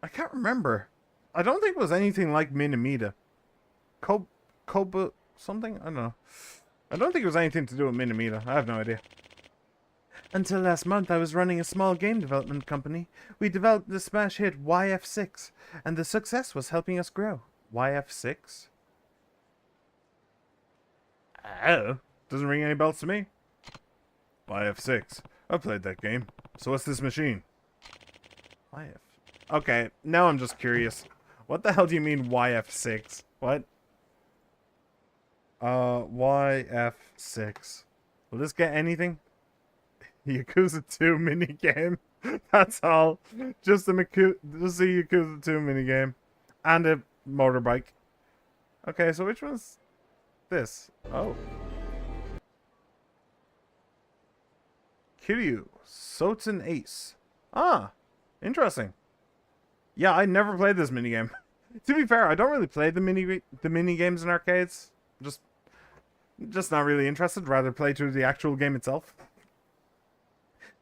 I can't remember. I don't think it was anything like Minamida. Koba something? I don't know. I don't think it was anything to do with Minamida. I have no idea. Until last month, I was running a small game development company. We developed the smash hit YF6, and the success was helping us grow. YF6? Oh, doesn't ring any bells to me. YF6. I played that game. So what's this machine? YF. Okay, now I'm just curious. What the hell do you mean YF6? What? YF6. Will this get anything? Yakuza 2 minigame. That's all. Just a Yakuza 2 minigame. And a motorbike. Okay, so which one's this? Oh. Kiryu. Soten Ace. Ah. Interesting. Yeah, I never played this minigame. To be fair, I don't really play the mini games in arcades. Just not really interested. Rather play through the actual game itself.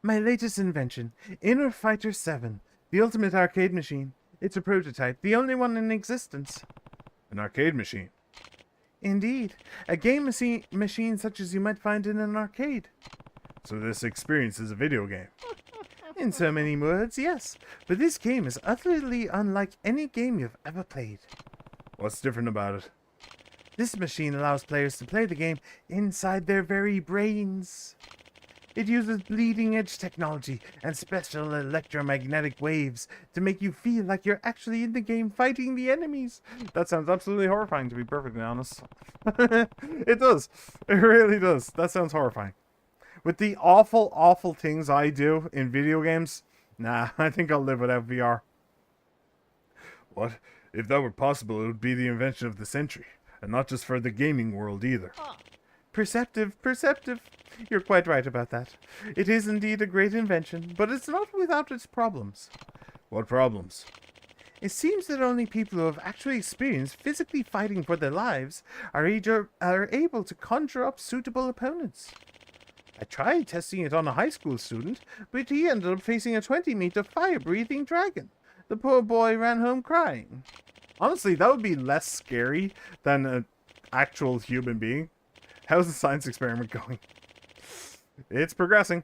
My latest invention, Inner Fighter 7, the ultimate arcade machine. It's a prototype, the only one in existence. An arcade machine? Indeed, a game machine such as you might find in an arcade. So this experience is a video game? In so many words, yes. But this game is utterly unlike any game you've ever played. What's different about it? This machine allows players to play the game inside their very brains. It uses bleeding-edge technology and special electromagnetic waves to make you feel like you're actually in the game fighting the enemies. That sounds absolutely horrifying, to be perfectly honest. It does. It really does. That sounds horrifying. With the awful, awful things I do in video games, nah, I think I'll live without VR. What? If that were possible, it would be the invention of the century, and not just for the gaming world either. Perceptive, perceptive. You're quite right about that. It is indeed a great invention, but it's not without its problems. What problems? It seems that only people who have actually experienced physically fighting for their lives are able to conjure up suitable opponents. I tried testing it on a high school student, but he ended up facing a 20-meter fire-breathing dragon. The poor boy ran home crying. Honestly, that would be less scary than an actual human being. How's the science experiment going? It's progressing.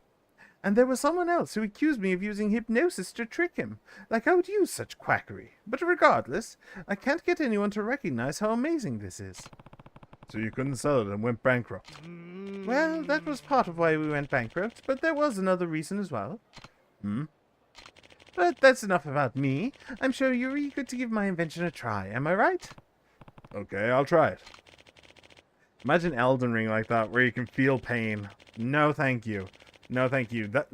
And there was someone else who accused me of using hypnosis to trick him. Like I would use such quackery. But regardless, I can't get anyone to recognize how amazing this is. So you couldn't sell it and went bankrupt? Well, that was part of why we went bankrupt, but there was another reason as well. Hmm? But that's enough about me. I'm sure you're eager to give my invention a try, am I right? Okay, I'll try it. Imagine Elden Ring like that, where you can feel pain. No, thank you. No, thank you. That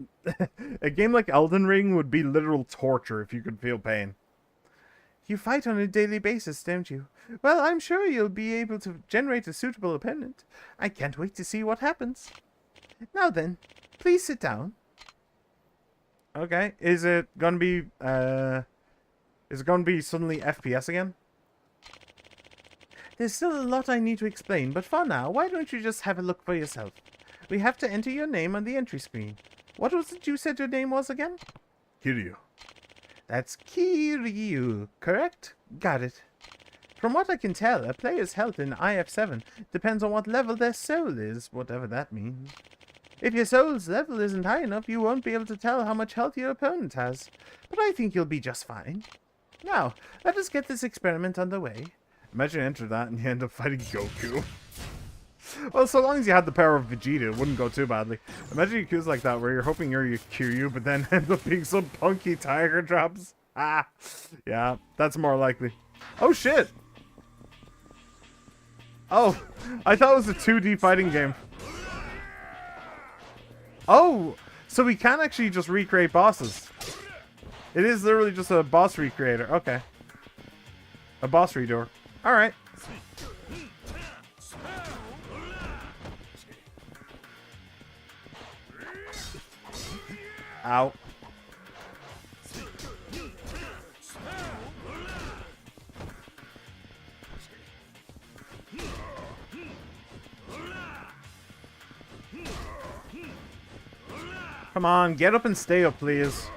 a game like Elden Ring would be literal torture if you could feel pain. You fight on a daily basis, don't you? Well, I'm sure you'll be able to generate a suitable opponent. I can't wait to see what happens. Now then, please sit down. Okay, is it gonna be suddenly FPS again? There's still a lot I need to explain, but for now, why don't you just have a look for yourself? We have to enter your name on the entry screen. What was it you said your name was again? Kiryu. That's Kiryu, correct? Got it. From what I can tell, a player's health in IF7 depends on what level their soul is, whatever that means. If your soul's level isn't high enough, you won't be able to tell how much health your opponent has. But I think you'll be just fine. Now, let us get this experiment underway. Imagine you enter that and you end up fighting Goku. Well, so long as you had the power of Vegeta, it wouldn't go too badly. Imagine Yakuza like that, where you're hoping you're Kiryu, but then end up being some punky tiger drops. Ah, yeah, that's more likely. Oh, shit! Oh, I thought it was a 2D fighting game. Oh, so we can actually just recreate bosses. It is literally just a boss recreator. Okay. A boss redoer. Alright. Ow. Come on, get up and stay up, please.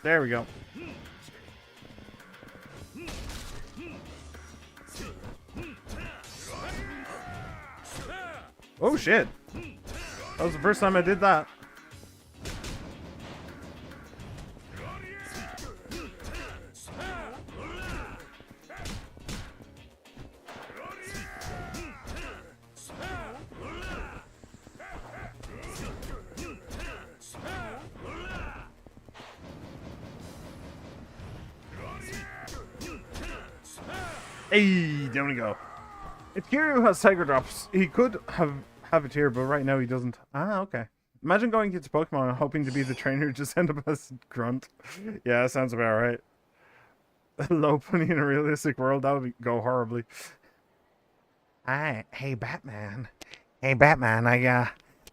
There we go. Oh shit. That was the first time I did that. Hey, down we go. If Kiryu has Tiger Drops, he could have it here, but right now he doesn't. Ah, okay. Imagine going into Pokemon and hoping to be the trainer, just end up as Grunt. Yeah, that sounds about right. Low pony in a realistic world, that would go horribly. Hey Batman. Hey Batman, I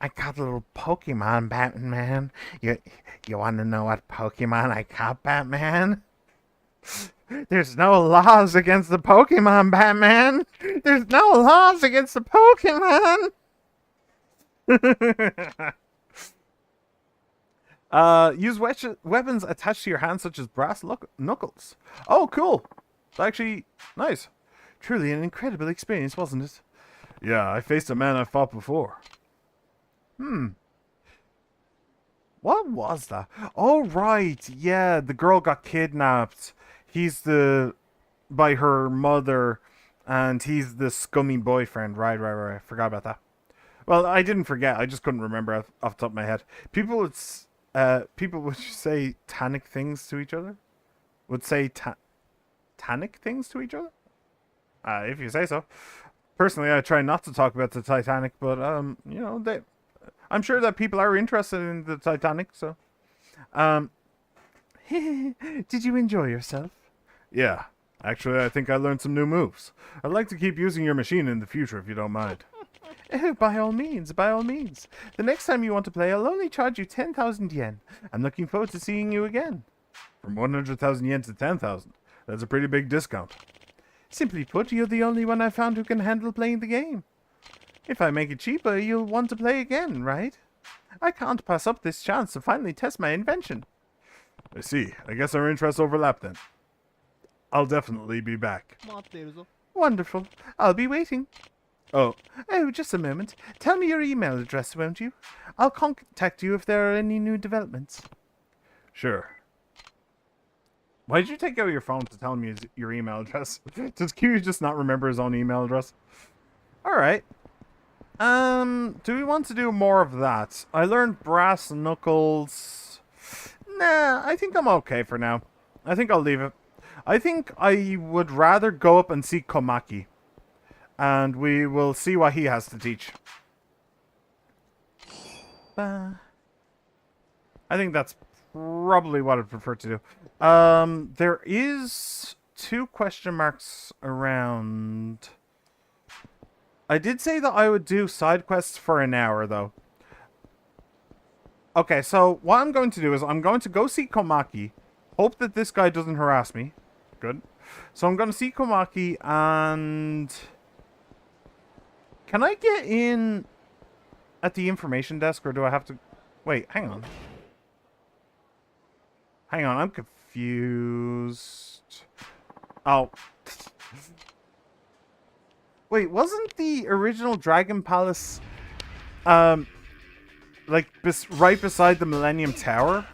caught a little Pokemon, Batman. You want to know what Pokemon I caught, Batman? There's no laws against the Pokemon, Batman. There's no laws against the Pokemon. Use weapons attached to your hands, such as brass knuckles. Oh, cool. It's actually nice. Truly an incredible experience, wasn't it? Yeah, I faced a man I fought before. What was that? Oh, right. Yeah, the girl got kidnapped. He's by her mother, and he's the scummy boyfriend. Right. Forgot about that. Well, I didn't forget. I just couldn't remember off the top of my head. People would say tannic things to each other. Would say tannic things to each other. If you say so. Personally, I try not to talk about the Titanic, but you know, I'm sure that people are interested in the Titanic. So, did you enjoy yourself? Yeah. Actually, I think I learned some new moves. I'd like to keep using your machine in the future, if you don't mind. Oh, by all means, by all means. The next time you want to play, I'll only charge you 10,000 yen. I'm looking forward to seeing you again. From 100,000 yen to 10,000. That's a pretty big discount. Simply put, you're the only one I've found who can handle playing the game. If I make it cheaper, you'll want to play again, right? I can't pass up this chance to finally test my invention. I see. I guess our interests overlap then. I'll definitely be back. Wonderful. I'll be waiting. Oh, just a moment. Tell me your email address, won't you? I'll contact you if there are any new developments. Sure. Why did you take out your phone to tell me your email address? Does Q just not remember his own email address? Alright. Do we want to do more of that? I learned brass knuckles. Nah, I think I'm okay for now. I think I'll leave it. I think I would rather go up and see Komaki. And we will see what he has to teach. I think that's probably what I'd prefer to do. There is 2 question marks around. I did say that I would do side quests for an hour, though. Okay, so what I'm going to do is I'm going to go see Komaki. Hope that this guy doesn't harass me. Good. So I'm going to see Komaki and... Can I get in at the information desk, or do I have to... Wait, hang on. Hang on, I'm confused. Oh. Wait, wasn't the original Dragon Palace, like, right beside the Millennium Tower?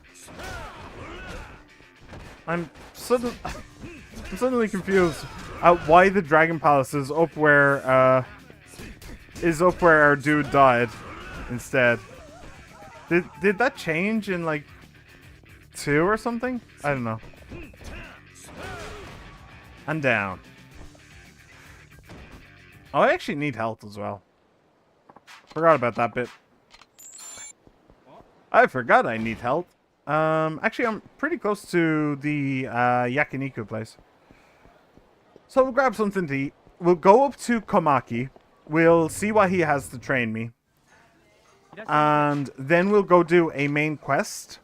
I'm suddenly confused at why the Dragon Palace is up where, our dude died instead. Did that change in, like, 2 or something? I don't know. And down. Oh, I actually need health as well. Forgot about that bit. I forgot I need health. Actually, I'm pretty close to the yakiniku place. So we'll grab something to eat. We'll go up to Komaki. We'll see what he has to train me. And then we'll go do a main quest.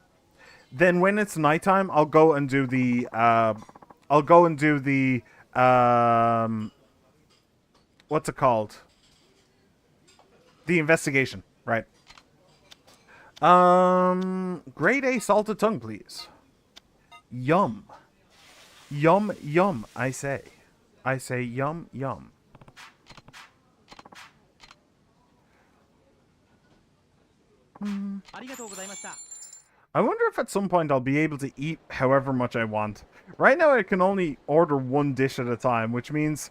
Then when it's nighttime, I'll go and do the... what's it called? The investigation, right. Grade A salted tongue, please. Yum. Yum, yum, I say. I say yum, yum. I wonder if at some point I'll be able to eat however much I want. Right now I can only order 1 dish at a time, which means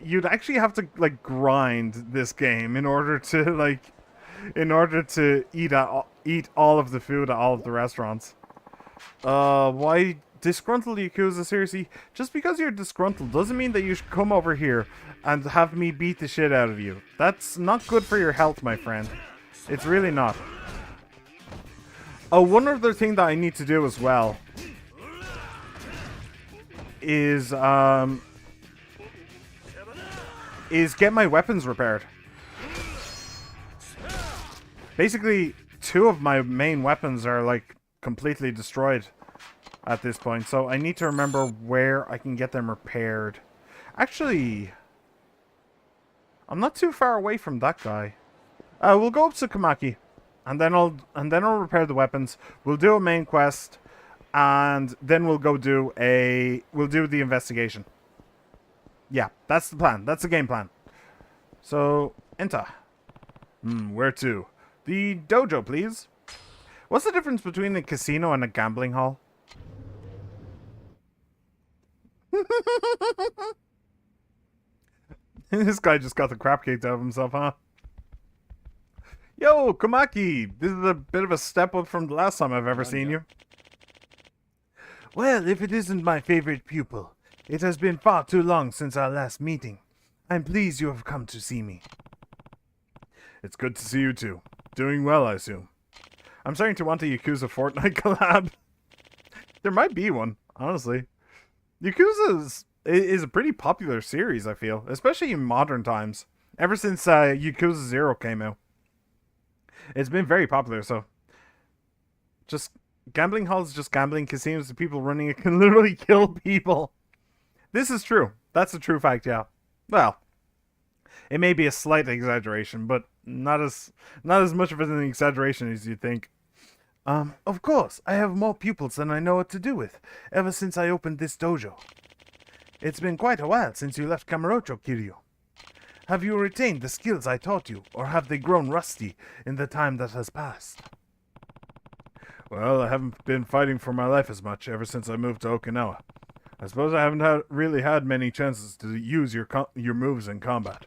you'd actually have to, like, grind this game in order to eat all of the food at all of the restaurants. Why disgruntled Yakuza? Seriously, just because you're disgruntled doesn't mean that you should come over here and have me beat the shit out of you. That's not good for your health, my friend. It's really not. Oh, one other thing that I need to do as well is get my weapons repaired. Basically, 2 of my main weapons are, like, completely destroyed at this point, so I need to remember where I can get them repaired. Actually, I'm not too far away from that guy. We'll go up to Komaki, and then I'll repair the weapons. We'll do a main quest, and then we'll do the investigation. Yeah, that's the plan. That's the game plan. So, enter. Where to? The dojo, please. What's the difference between a casino and a gambling hall? This guy just got the crap kicked out of himself, huh? Yo, Komaki! This is a bit of a step up from the last time I've ever seen you. Well, if it isn't my favorite pupil, it has been far too long since our last meeting. I'm pleased you have come to see me. It's good to see you too. Doing well, I assume. I'm starting to want a Yakuza Fortnite collab. There might be one, honestly. Yakuza is a pretty popular series, I feel, especially in modern times. Ever since Yakuza 0 came out. It's been very popular, so... Just... Gambling halls, just gambling casinos, the people running it can literally kill people. This is true. That's a true fact, yeah. Well, it may be a slight exaggeration, but not as much of an exaggeration as you think. Of course, I have more pupils than I know what to do with, ever since I opened this dojo. It's been quite a while since you left Kamurocho, Kiryu. Have you retained the skills I taught you, or have they grown rusty in the time that has passed? Well, I haven't been fighting for my life as much ever since I moved to Okinawa. I suppose I haven't really had many chances to use your moves in combat.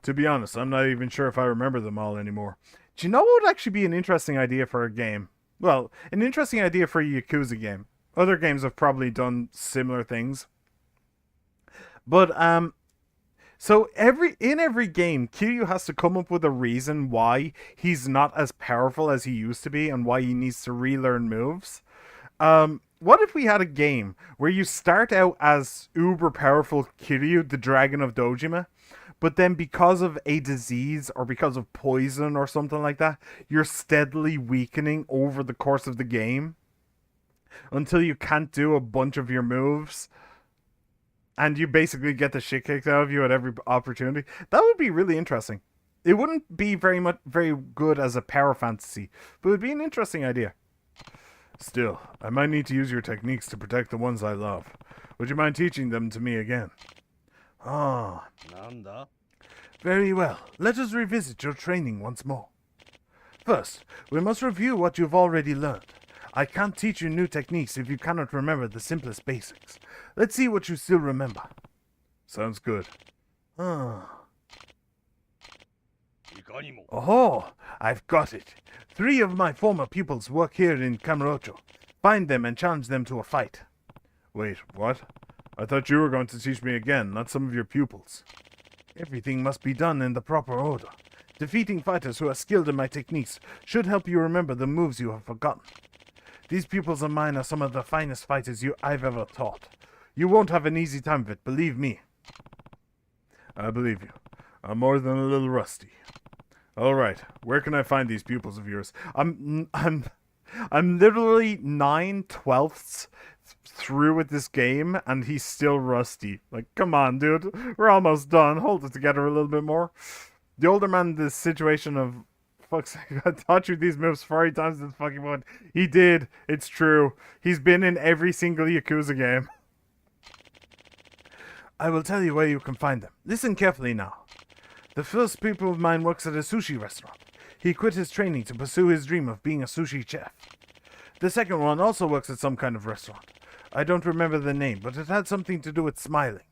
To be honest, I'm not even sure if I remember them all anymore. Do you know what would actually be an interesting idea for a game? Well, an interesting idea for a Yakuza game. Other games have probably done similar things. But, so in every game, Kiryu has to come up with a reason why he's not as powerful as he used to be and why he needs to relearn moves. What if we had a game where you start out as uber powerful Kiryu, the Dragon of Dojima, but then because of a disease or because of poison or something like that, you're steadily weakening over the course of the game until you can't do a bunch of your moves and you basically get the shit kicked out of you at every opportunity. That would be really interesting. It wouldn't be very good as a power fantasy, but it would be an interesting idea. Still, I might need to use your techniques to protect the ones I love. Would you mind teaching them to me again? Ah. Very well. Let us revisit your training once more. First, we must review what you've already learned. I can't teach you new techniques if you cannot remember the simplest basics. Let's see what you still remember. Sounds good. Ah. Oh, I've got it. 3 of my former pupils work here in Kamurocho. Find them and challenge them to a fight. Wait, what? I thought you were going to teach me again, not some of your pupils. Everything must be done in the proper order. Defeating fighters who are skilled in my techniques should help you remember the moves you have forgotten. These pupils of mine are some of the finest fighters I've ever taught. You won't have an easy time of it, believe me. I believe you. I'm more than a little rusty. All right, where can I find these pupils of yours? I'm literally 9/12 through with this game, and he's still rusty. Like, come on, dude. We're almost done. Hold it together a little bit more. The older man in this situation of, fuck's sake, I taught you these moves 40 times this fucking one. He did. It's true. He's been in every single Yakuza game. I will tell you where you can find them. Listen carefully now. The first pupil of mine works at a sushi restaurant. He quit his training to pursue his dream of being a sushi chef. The second one also works at some kind of restaurant. I don't remember the name, but it had something to do with smiling.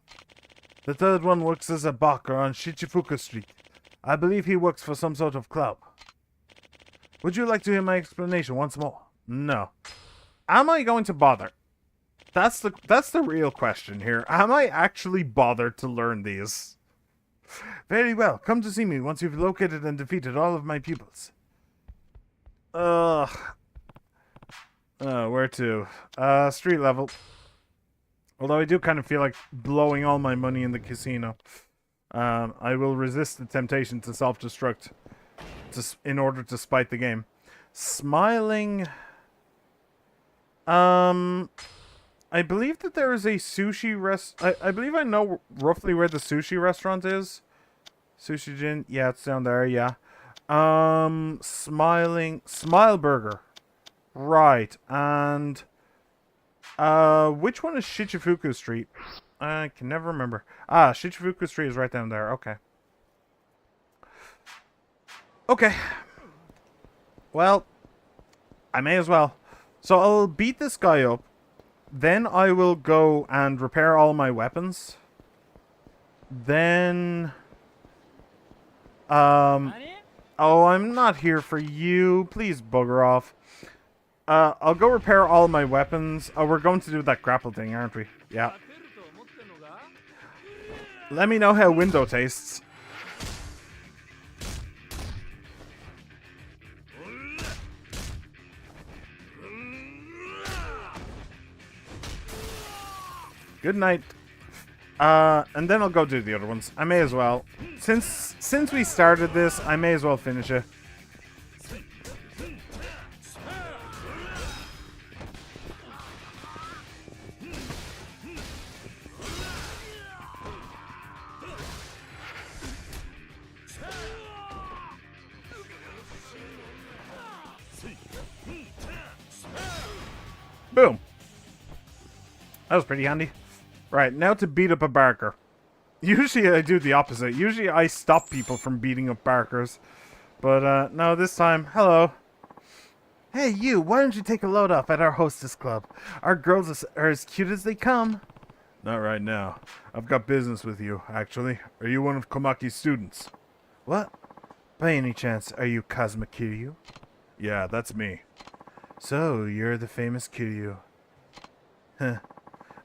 The third one works as a barker on Shichifuku Street. I believe he works for some sort of club. Would you like to hear my explanation once more? No. Am I going to bother? That's the real question here. Am I actually bothered to learn these? Very well. Come to see me once you've located and defeated all of my pupils. Where to? Street level. Although I do kind of feel like blowing all my money in the casino. I will resist the temptation to self-destruct in order to spite the game. Smiling. I believe that there is a sushi I believe I know roughly where the sushi restaurant is. Sushi Jin. Yeah, it's down there, yeah. Smiling. Smile Burger. Right, and which one is Shichifuku Street? I can never remember. Ah, Shichifuku Street is right down there. Okay. Okay. Well, I may as well. So I'll beat this guy up. Then I will go and repair all my weapons. Then... oh, I'm not here for you. Please bugger off. I'll go repair all my weapons. Oh, we're going to do that grapple thing, aren't we? Yeah. Let me know how window tastes. Good night. And then I'll go do the other ones. I may as well. Since we started this, I may as well finish it. Boom. That was pretty handy. Right, now to beat up a barker. Usually I do the opposite. Usually I stop people from beating up barkers. But, no, this time, hello. Hey, you, why don't you take a load off at our hostess club? Our girls are as cute as they come. Not right now. I've got business with you, actually. Are you one of Komaki's students? What? By any chance, are you Kazuma Kiryu? Yeah, that's me. So, you're the famous Kiryu. Huh.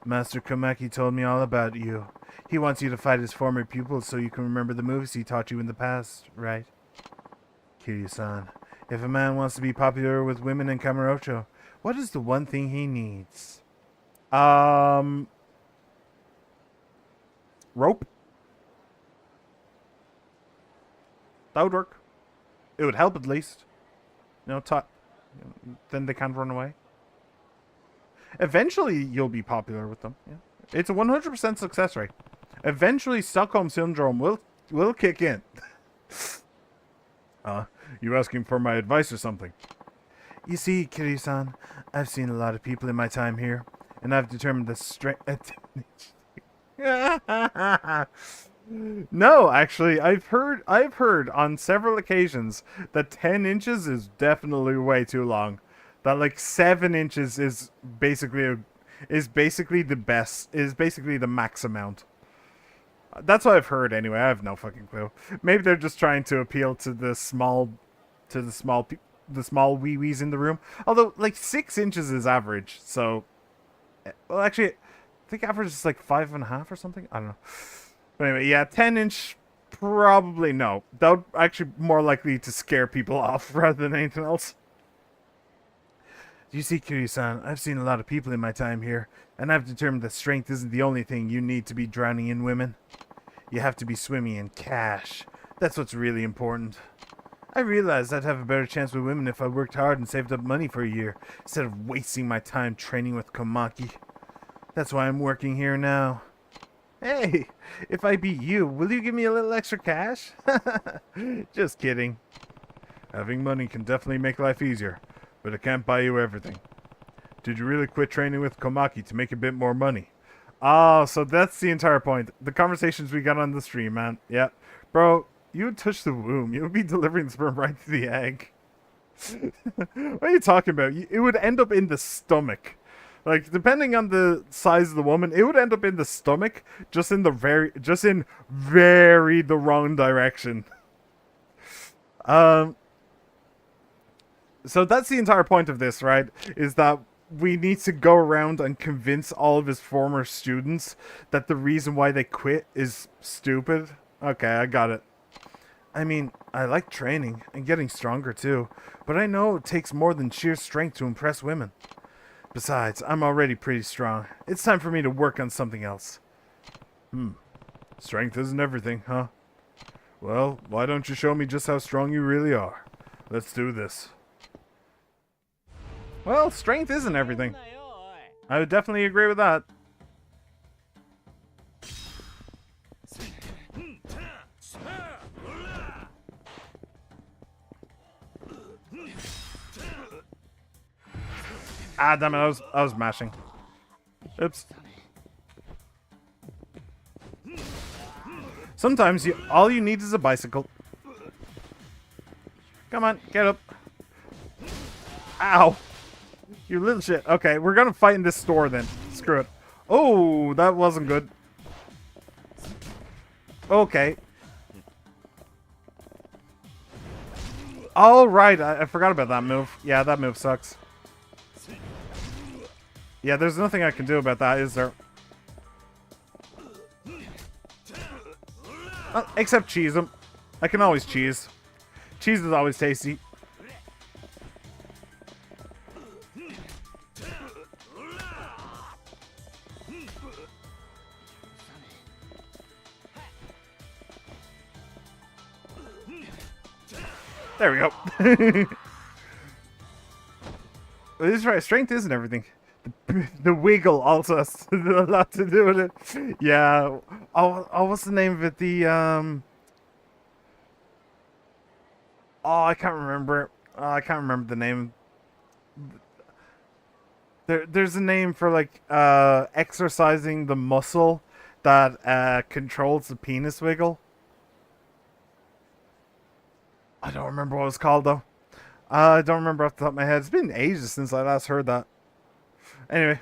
Master Komaki told me all about you. He wants you to fight his former pupils so you can remember the moves he taught you in the past, right? Kiryu-san, if a man wants to be popular with women in Kamurocho, what is the one thing he needs? Rope? That would work. It would help at least. You know, then they can't run away. Eventually, you'll be popular with them. Yeah. It's a 100% success rate. Eventually, Stockholm Syndrome will kick in. You asking for my advice or something? You see, Kiryu-san, I've seen a lot of people in my time here, and I've determined the strength... No, actually, I've heard on several occasions that 10 inches is definitely way too long. That like 7 inches is basically the best, is basically the max amount. That's what I've heard anyway. I have no fucking clue. Maybe they're just trying to appeal to the small wee wees in the room. Although like 6 inches is average, so well actually I think average is like 5.5 or something. I don't know. But anyway, yeah, 10-inch probably no. That would actually more likely to scare people off rather than anything else. You see, Kiryu-san, I've seen a lot of people in my time here, and I've determined that strength isn't the only thing you need to be drowning in women. You have to be swimming in cash. That's what's really important. I realized I'd have a better chance with women if I worked hard and saved up money for a year, instead of wasting my time training with Komaki. That's why I'm working here now. Hey, if I beat you, will you give me a little extra cash? Just kidding. Having money can definitely make life easier, but it can't buy you everything. Did you really quit training with Komaki to make a bit more money? Oh, so that's the entire point. The conversations we got on the stream, man. Yeah. Bro, you would touch the womb. You would be delivering the sperm right to the egg. What are you talking about? It would end up in the stomach. Like, depending on the size of the woman, it would end up in the stomach, just in very the wrong direction. So that's the entire point of this, right? Is that we need to go around and convince all of his former students that the reason why they quit is stupid. Okay, I got it. I mean, I like training and getting stronger too, but I know it takes more than sheer strength to impress women. Besides, I'm already pretty strong. It's time for me to work on something else. Strength isn't everything, huh? Well, why don't you show me just how strong you really are? Let's do this. Well, strength isn't everything. I would definitely agree with that. Ah, damn it, I was mashing. Oops. Sometimes all you need is a bicycle. Come on, get up. Ow. You little shit. Okay, we're gonna fight in this store then. Screw it. Oh, that wasn't good. Okay. Alright, I forgot about that move. Yeah, that move sucks. Yeah, there's nothing I can do about that, is there? Except cheese them. I can always cheese. Cheese is always tasty. There we go. This is right. Strength isn't everything. The wiggle also has a lot to do with it. Yeah. Oh, what's the name of it? Oh, I can't remember. I can't remember the name. There's a name for like exercising the muscle that controls the penis wiggle. I don't remember what it's called though. I don't remember off the top of my head. It's been ages since I last heard that. Anyway.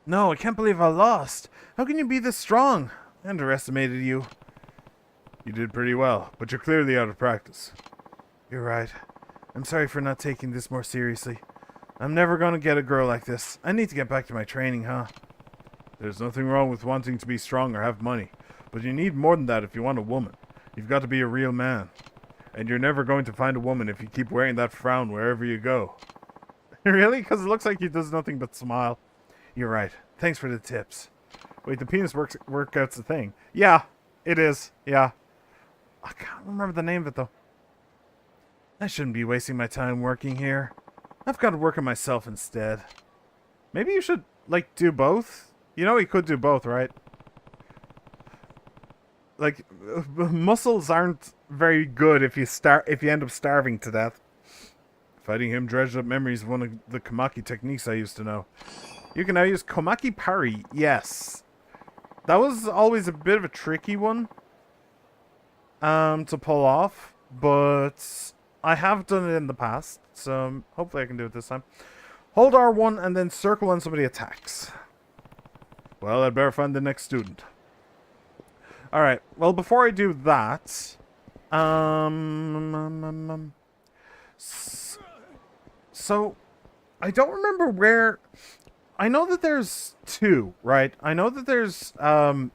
No, I can't believe I lost. How can you be this strong? I underestimated you. You did pretty well, but you're clearly out of practice. You're right. I'm sorry for not taking this more seriously. I'm never gonna get a girl like this. I need to get back to my training, huh? There's nothing wrong with wanting to be strong or have money, but you need more than that if you want a woman. You've got to be a real man. And you're never going to find a woman if you keep wearing that frown wherever you go. Really? Because it looks like he does nothing but smile. You're right. Thanks for the tips. Wait, the penis workout's a thing. Yeah, it is. Yeah. I can't remember the name of it, though. I shouldn't be wasting my time working here. I've got to work on myself instead. Maybe you should, like, do both? You know he could do both, right? Like, muscles aren't very good if you end up starving to death. Fighting him dredged up memories of one of the Komaki techniques I used to know. You can now use Komaki Parry. Yes. That was always a bit of a tricky one to pull off, but I have done it in the past, so hopefully I can do it this time. Hold R1 and then circle when somebody attacks. Well, I'd better find the next student. Alright, well, before I do that, so, I don't remember where, I know that there's two, right? I know that there's, I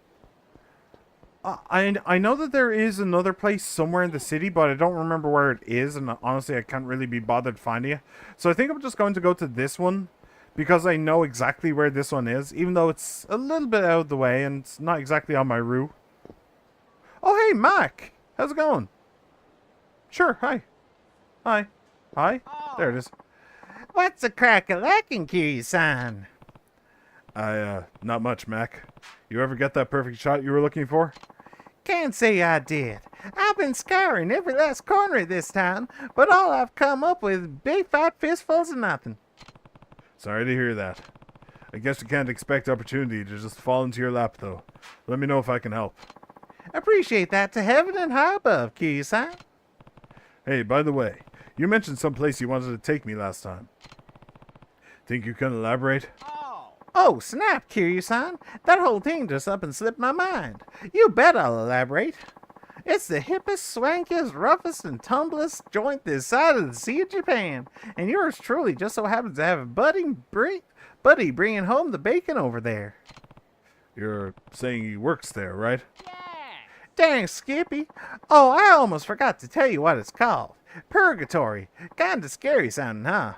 know that there is another place somewhere in the city, but I don't remember where it is, and honestly, I can't really be bothered finding it. So I think I'm just going to go to this one, because I know exactly where this one is, even though it's a little bit out of the way, and it's not exactly on my route. Oh, hey, Mac! How's it going? Sure, hi. Hi. Hi? Oh. There it is. What's a crack-a-lackin', Kiryu-san? Not much, Mac. You ever get that perfect shot you were looking for? Can't say I did. I've been scouring every last corner of this town, but all I've come up with is big fat fistfuls of nothing. Sorry to hear that. I guess you can't expect opportunity to just fall into your lap, though. Let me know if I can help. Appreciate that to heaven and high above, Kiryu-san. Hey, by the way, you mentioned some place you wanted to take me last time. Think you can elaborate? Oh, snap, Kiryu-san. That whole thing just up and slipped my mind. You bet I'll elaborate. It's the hippest, swankiest, roughest, and tumblest joint this side of the Sea of Japan. And yours truly just so happens to have a buddy bringing home the bacon over there. You're saying he works there, right? Yeah. Dang, Skippy. Oh, I almost forgot to tell you what it's called. Purgatory. Kinda scary sounding, huh?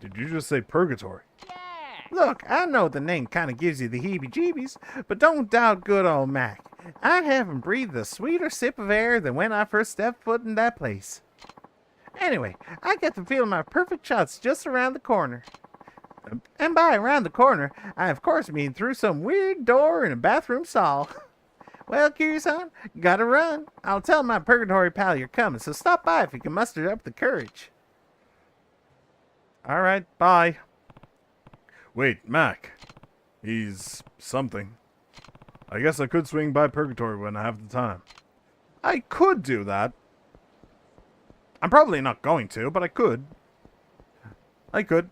Did you just say purgatory? Look, I know the name kind of gives you the heebie-jeebies, but don't doubt good old Mac. I haven't breathed a sweeter sip of air than when I first stepped foot in that place. Anyway, I get the feeling my perfect shot's just around the corner. And by around the corner, I of course mean through some weird door in a bathroom stall. Well, Kiryu-san, gotta run. I'll tell my purgatory pal you're coming, so stop by if you can muster up the courage. Alright, bye. Wait, Mac. He's something. I guess I could swing by Purgatory when I have the time. I could do that. I'm probably not going to, but I could. I could.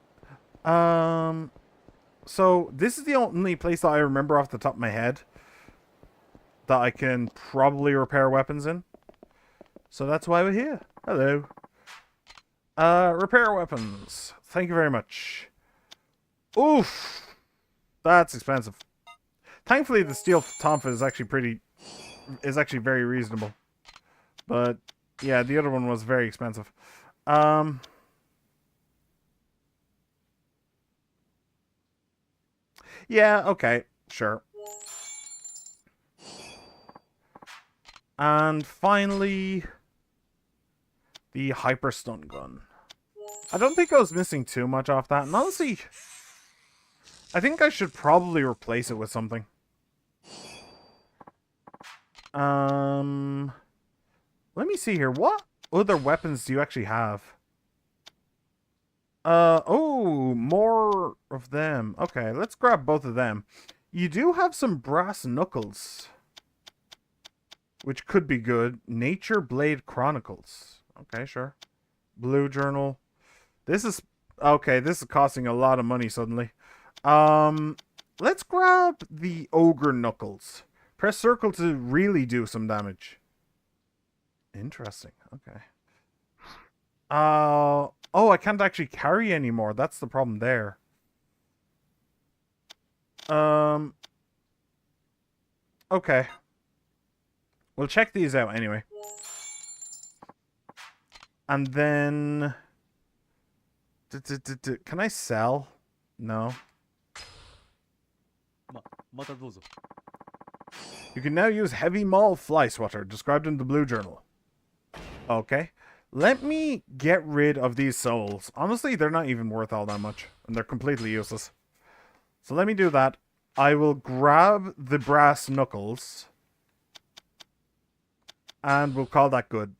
So, this is the only place that I remember off the top of my head that I can probably repair weapons in. So that's why we're here. Hello. Repair weapons. Thank you very much. Oof. That's expensive. Thankfully, the steel tonfa is actually very reasonable. But, yeah, the other one was very expensive. Yeah, okay, sure. And finally, the hyper stun gun. I don't think I was missing too much off that. And honestly, I think I should probably replace it with something. Let me see here. What other weapons do you actually have? Oh, more of them. Okay, let's grab both of them. You do have some brass knuckles, which could be good. Nature Blade Chronicles. Okay, sure. Blue Journal. This is... Okay, this is costing a lot of money suddenly. Let's grab the Ogre Knuckles. Press circle to really do some damage. Interesting. Okay. Oh, I can't actually carry anymore. That's the problem there. Okay. We'll check these out anyway. And then... Can I sell? No. またどうぞ。 You can now use heavy maul fly swatter, described in the blue journal. Okay. Let me get rid of these souls. Honestly, they're not even worth all that much. And they're completely useless. So let me do that. I will grab the brass knuckles. And we'll call that good.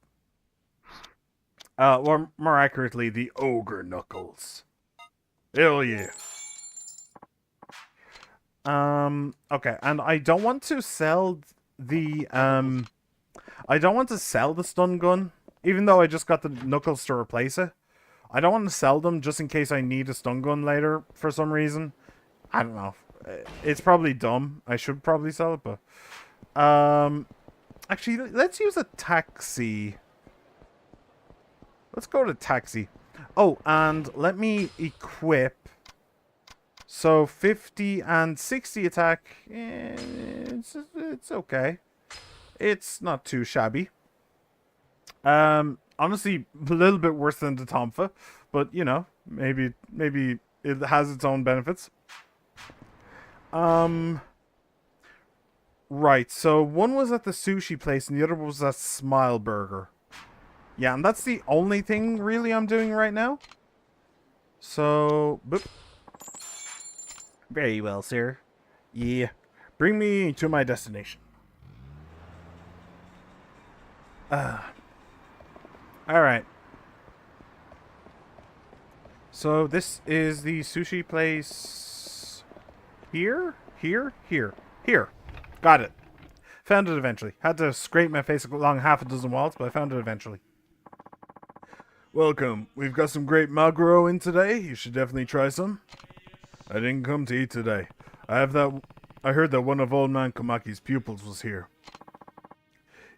Or more accurately, the ogre knuckles. Hell yeah. Okay, and I don't want to sell the, I don't want to sell the stun gun, even though I just got the knuckles to replace it. I don't want to sell them just in case I need a stun gun later for some reason. I don't know. It's probably dumb. I should probably sell it, but, actually, let's use a taxi. Let's go to taxi. Oh, and let me equip. So 50 and 60 attack. It's okay. It's not too shabby. Honestly, a little bit worse than the Tonfa, but you know, maybe it has its own benefits. Right. So one was at the sushi place, and the other was at Smile Burger. Yeah, and that's the only thing really I'm doing right now. So, boop. Very well, sir. Yeah. Bring me to my destination. Alright. So, this is the sushi place... Here? Here? Got it. Found it eventually. Had to scrape my face along half a dozen walls, but I found it eventually. Welcome. We've got some great maguro in today. You should definitely try some. I didn't come to eat today. I heard that one of old man Komaki's pupils was here.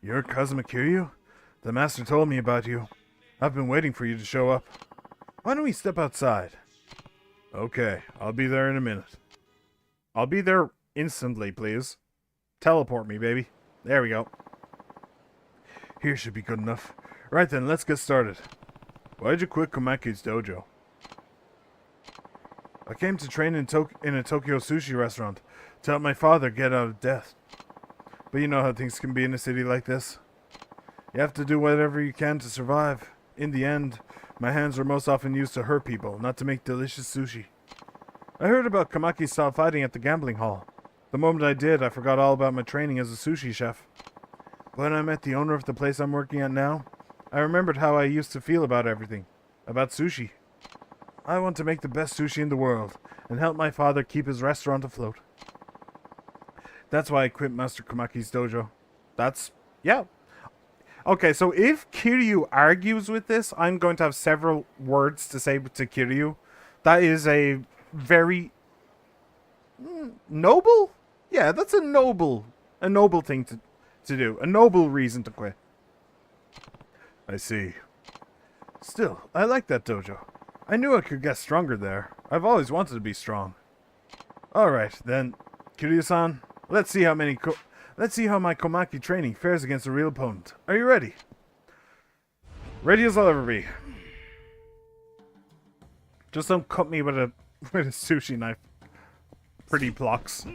You're Kazuma Kiryu? The master told me about you. I've been waiting for you to show up. Why don't we step outside? Okay, I'll be there in a minute. I'll be there instantly, please. Teleport me, baby. There we go. Here should be good enough. Right then, let's get started. Why'd you quit Komaki's dojo? I came to train in a Tokyo sushi restaurant to help my father get out of debt. But you know how things can be in a city like this. You have to do whatever you can to survive. In the end, my hands are most often used to hurt people, not to make delicious sushi. I heard about Komaki-style fighting at the gambling hall. The moment I did, I forgot all about my training as a sushi chef. When I met the owner of the place I'm working at now, I remembered how I used to feel about everything. About sushi. I want to make the best sushi in the world, and help my father keep his restaurant afloat. That's why I quit Master Komaki's dojo. Yeah. Okay, so if Kiryu argues with this, I'm going to have several words to say to Kiryu. That is a very... noble? Yeah, that's a noble thing to do. A noble reason to quit. I see. Still, I like that dojo. I knew I could get stronger there. I've always wanted to be strong. Alright, then, Kiryu-san, let's see how my Komaki training fares against a real opponent. Are you ready? Ready as I'll ever be. Just don't cut me with a sushi knife. Pretty blocks.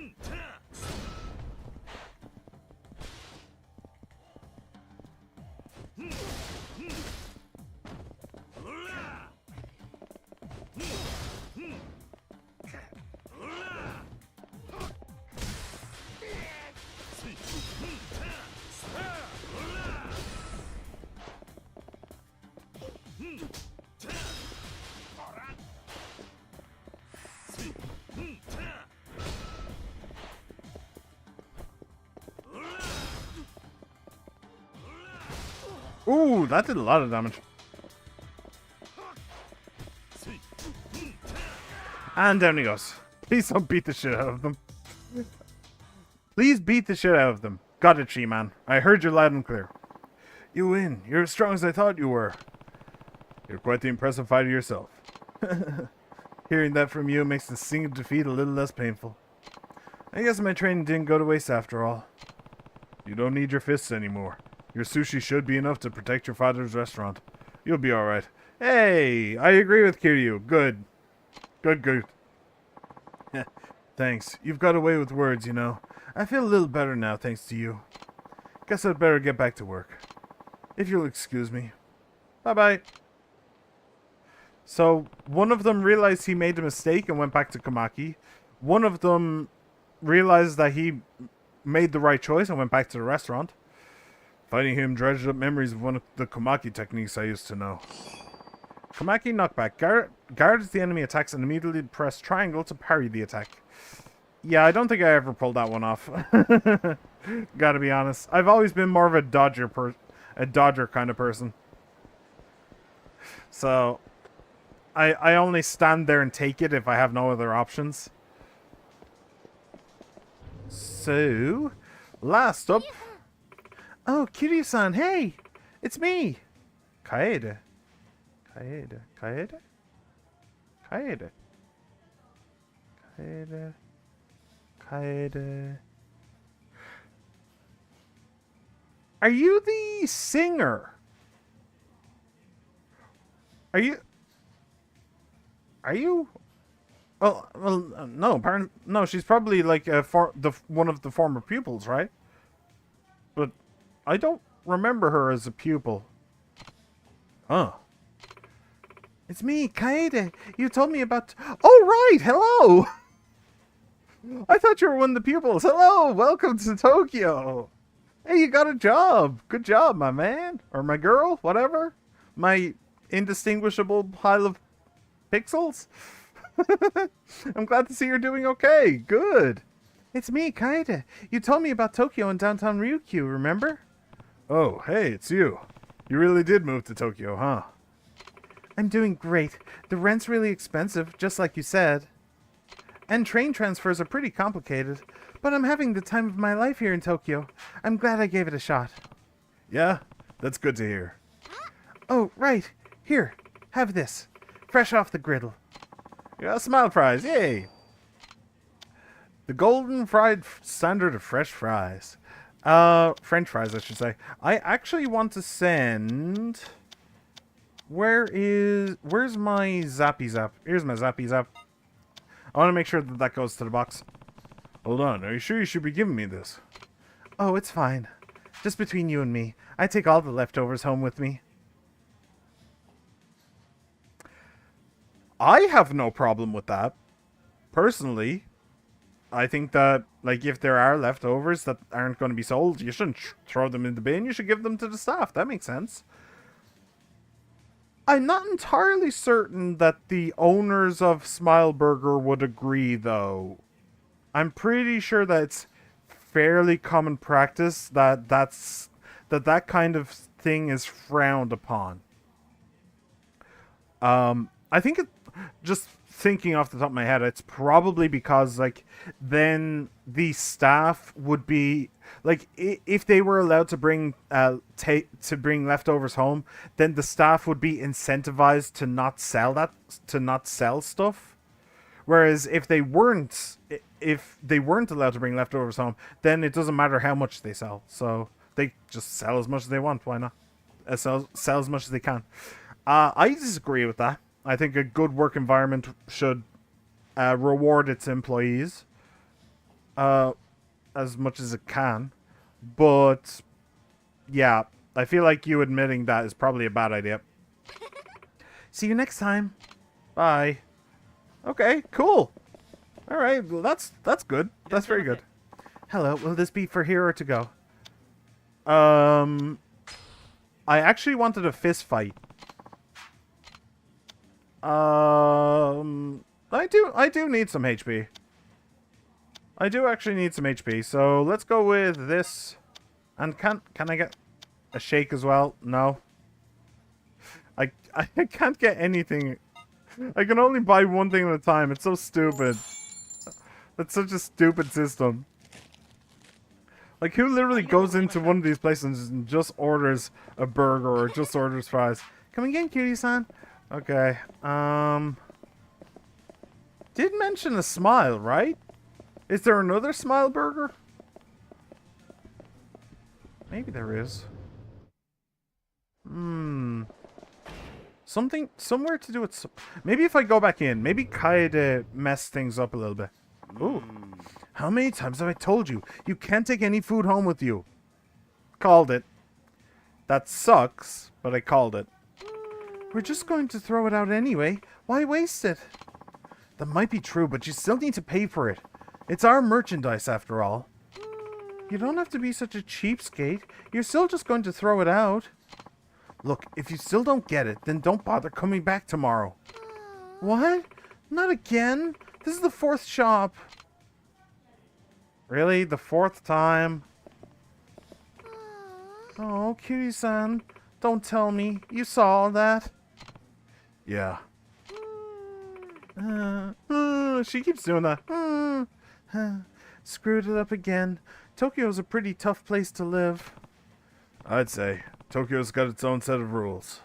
Ooh, that did a lot of damage. And down he goes. Please don't beat the shit out of them. Please beat the shit out of them. Got it, She-Man. I heard you loud and clear. You win. You're as strong as I thought you were. You're quite the impressive fighter yourself. Hearing that from you makes the sting of defeat a little less painful. I guess my training didn't go to waste after all. You don't need your fists anymore. Your sushi should be enough to protect your father's restaurant. You'll be alright. Hey, I agree with Kiryu. Good. Good. Thanks. You've got away with words, you know. I feel a little better now, thanks to you. Guess I'd better get back to work. If you'll excuse me. Bye-bye. So, one of them realized he made a mistake and went back to Komaki. One of them realized that he made the right choice and went back to the restaurant. Fighting him dredged up memories of one of the Komaki techniques I used to know. Komaki knockback. Guard as the enemy attacks and immediately press triangle to parry the attack. Yeah, I don't think I ever pulled that one off. Gotta be honest. I've always been more of a dodger kind of person. So, I only stand there and take it if I have no other options. So, last up. Oh, Kiryu-san, hey! It's me! Kaede. Are you the singer? Are you? Well, no. No, she's probably like one of the former pupils, right? But I don't remember her as a pupil. Huh? It's me, Kaede. You told me about. Oh right, hello. I thought you were one of the pupils. Hello, welcome to Tokyo. Hey, you got a job. Good job, my man or my girl, whatever. My indistinguishable pile of pixels. I'm glad to see you're doing okay. Good. It's me, Kaede. You told me about Tokyo and downtown Ryukyu, remember? Oh, hey, it's you. You really did move to Tokyo, huh? I'm doing great. The rent's really expensive, just like you said. And train transfers are pretty complicated. But I'm having the time of my life here in Tokyo. I'm glad I gave it a shot. Yeah? That's good to hear. Oh, right. Here, have this. Fresh off the griddle. Yeah, smile fries, yay! The golden fried standard of fresh fries. French fries, I should say. I actually want to send... Where's my Zappy Zap? Here's my Zappy Zap. I want to make sure that that goes to the box. Hold on, are you sure you should be giving me this? Oh, it's fine. Just between you and me. I take all the leftovers home with me. I have no problem with that. Personally, I think that, like, if there are leftovers that aren't going to be sold, you shouldn't throw them in the bin. You should give them to the staff. That makes sense. I'm not entirely certain that the owners of Smile Burger would agree, though. I'm pretty sure that it's fairly common practice that that kind of thing is frowned upon. I think just thinking off the top of my head, it's probably because, like, then the staff would be like, if they were allowed to bring leftovers home, then the staff would be incentivized to not sell stuff. Whereas if they weren't allowed to bring leftovers home, then it doesn't matter how much they sell. So they just sell as much as they want. Why not? Sell as much as they can. I disagree with that. I think a good work environment should reward its employees as much as it can. But, yeah, I feel like you admitting that is probably a bad idea. See you next time. Bye. Okay, cool. All right, well, that's good. That's very good. Hello, will this be for here or to go? I actually wanted a fist fight. I do need some HP. I do actually need some HP, so let's go with this. And can I get a shake as well? No. I can't get anything. I can only buy one thing at a time. It's so stupid. That's such a stupid system. Like, who literally goes into one of these places and just orders a burger or just orders fries? Come again, cutie-san. Okay. Did mention a smile, right? Is there another smile burger? Maybe there is. Somewhere to do with... Maybe if I go back in, maybe Kaede mess things up a little bit. Ooh. How many times have I told you? You can't take any food home with you. Called it. That sucks, but I called it. We're just going to throw it out anyway. Why waste it? That might be true, but you still need to pay for it. It's our merchandise, after all. You don't have to be such a cheapskate. You're still just going to throw it out. Look, if you still don't get it, then don't bother coming back tomorrow. What? Not again? This is the 4th shop. Really? The 4th time? Oh, cutie-san. Don't tell me. You saw all that? Yeah. She keeps doing that. Screwed it up again. Tokyo's a pretty tough place to live. I'd say. Tokyo's got its own set of rules.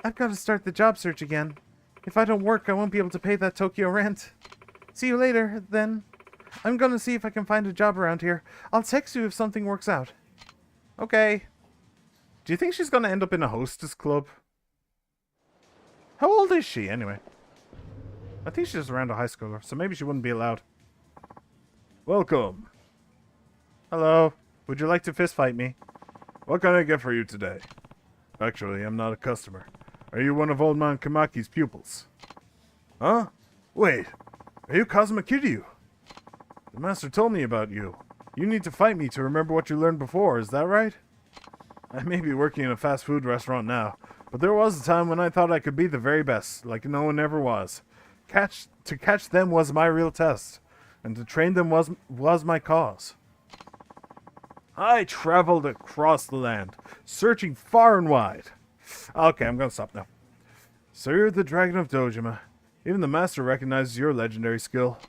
I've got to start the job search again. If I don't work, I won't be able to pay that Tokyo rent. See you later, then. I'm gonna see if I can find a job around here. I'll text you if something works out. Okay. Do you think she's gonna end up in a hostess club? How old is she, anyway? I think she's around a high schooler, so maybe she wouldn't be allowed. Welcome. Hello. Would you like to fist fight me? What can I get for you today? Actually, I'm not a customer. Are you one of Old Man Kamaki's pupils? Huh? Wait. Are you Kazuma Kiryu? The master told me about you. You need to fight me to remember what you learned before, is that right? I may be working in a fast food restaurant now, but there was a time when I thought I could be the very best, like no one ever was. To catch them was my real test, and to train them was my cause. I traveled across the land, searching far and wide. Okay, I'm gonna stop now. So you're the Dragon of Dojima. Even the master recognizes your legendary skill.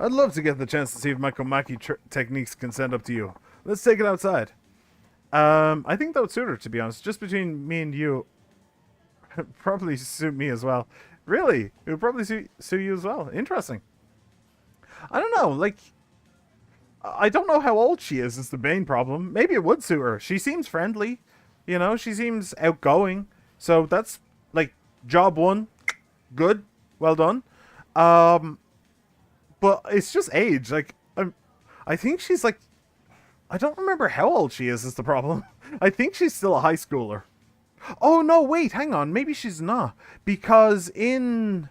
I'd love to get the chance to see if my Komaki techniques can stand up to you. Let's take it outside. I think that would suit her, to be honest. Just between me and you. Probably suit me as well. Really? It would probably suit you as well. Interesting. I don't know, like... I don't know how old she is the main problem. Maybe it would suit her. She seems friendly. You know, she seems outgoing. So that's, like, job 1. Good. Well done. But it's just age. Like, I think she's, like... I don't remember how old she is the problem. I think she's still a high schooler. Oh, no, wait, hang on. Maybe she's not. Because in...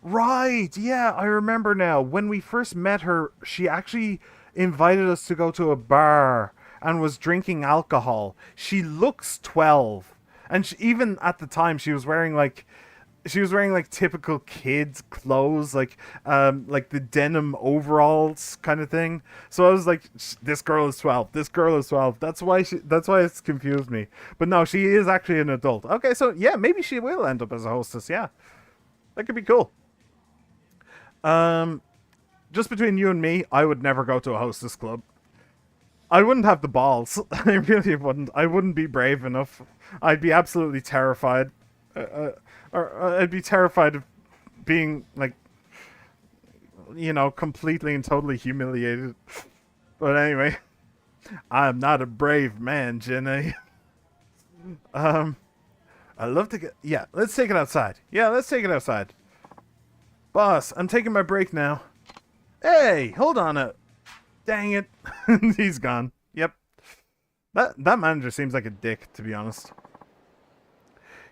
Right, yeah, I remember now. When we first met her, she actually invited us to go to a bar and was drinking alcohol. She looks 12. And even at the time, she was wearing, like... typical kids clothes, like the denim overalls kind of thing. So I was like, this girl is 12. This girl is 12. That's why it's confused me. But no, she is actually an adult. Okay, so yeah, maybe she will end up as a hostess. Yeah, that could be cool. Just between you and me, I would never go to a hostess club. I wouldn't have the balls. I really wouldn't. I wouldn't be brave enough. I'd be absolutely terrified. Or I'd be terrified of being, like, you know, completely and totally humiliated. But anyway, I'm not a brave man, Jenny. I'd love to get... Yeah, let's take it outside. Yeah, let's take it outside. Boss, I'm taking my break now. Hey, hold on a... Dang it. He's gone. Yep. That manager seems like a dick, to be honest.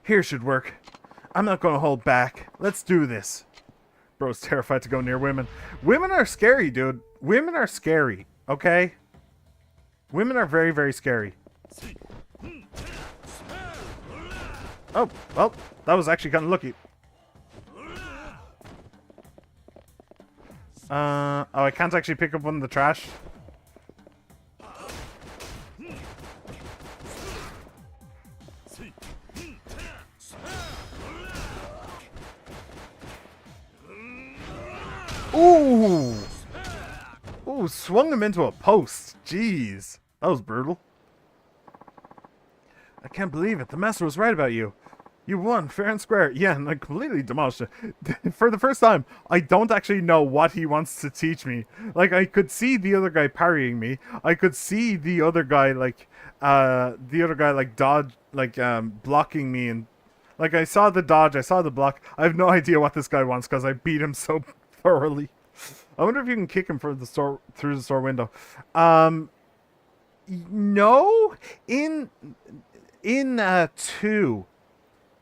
Here should work. I'm not going to hold back. Let's do this. Bro's terrified to go near women. Women are scary, dude. Women are scary, okay? Women are very, very scary. Oh, well, that was actually kind of lucky. Oh, I can't actually pick up one of the trash. Ooh! Ooh, Ooh, swung him into a post. Jeez. That was brutal. I can't believe it. The master was right about you. You won, fair and square. Yeah, and I completely demolished it. For the first time, I don't actually know what he wants to teach me. Like, I could see the other guy parrying me. I could see the other guy, dodge, blocking me. And, like, I saw the dodge, I saw the block. I have no idea what this guy wants because I beat him so thoroughly. I wonder if you can kick him through the store window. No. In 2.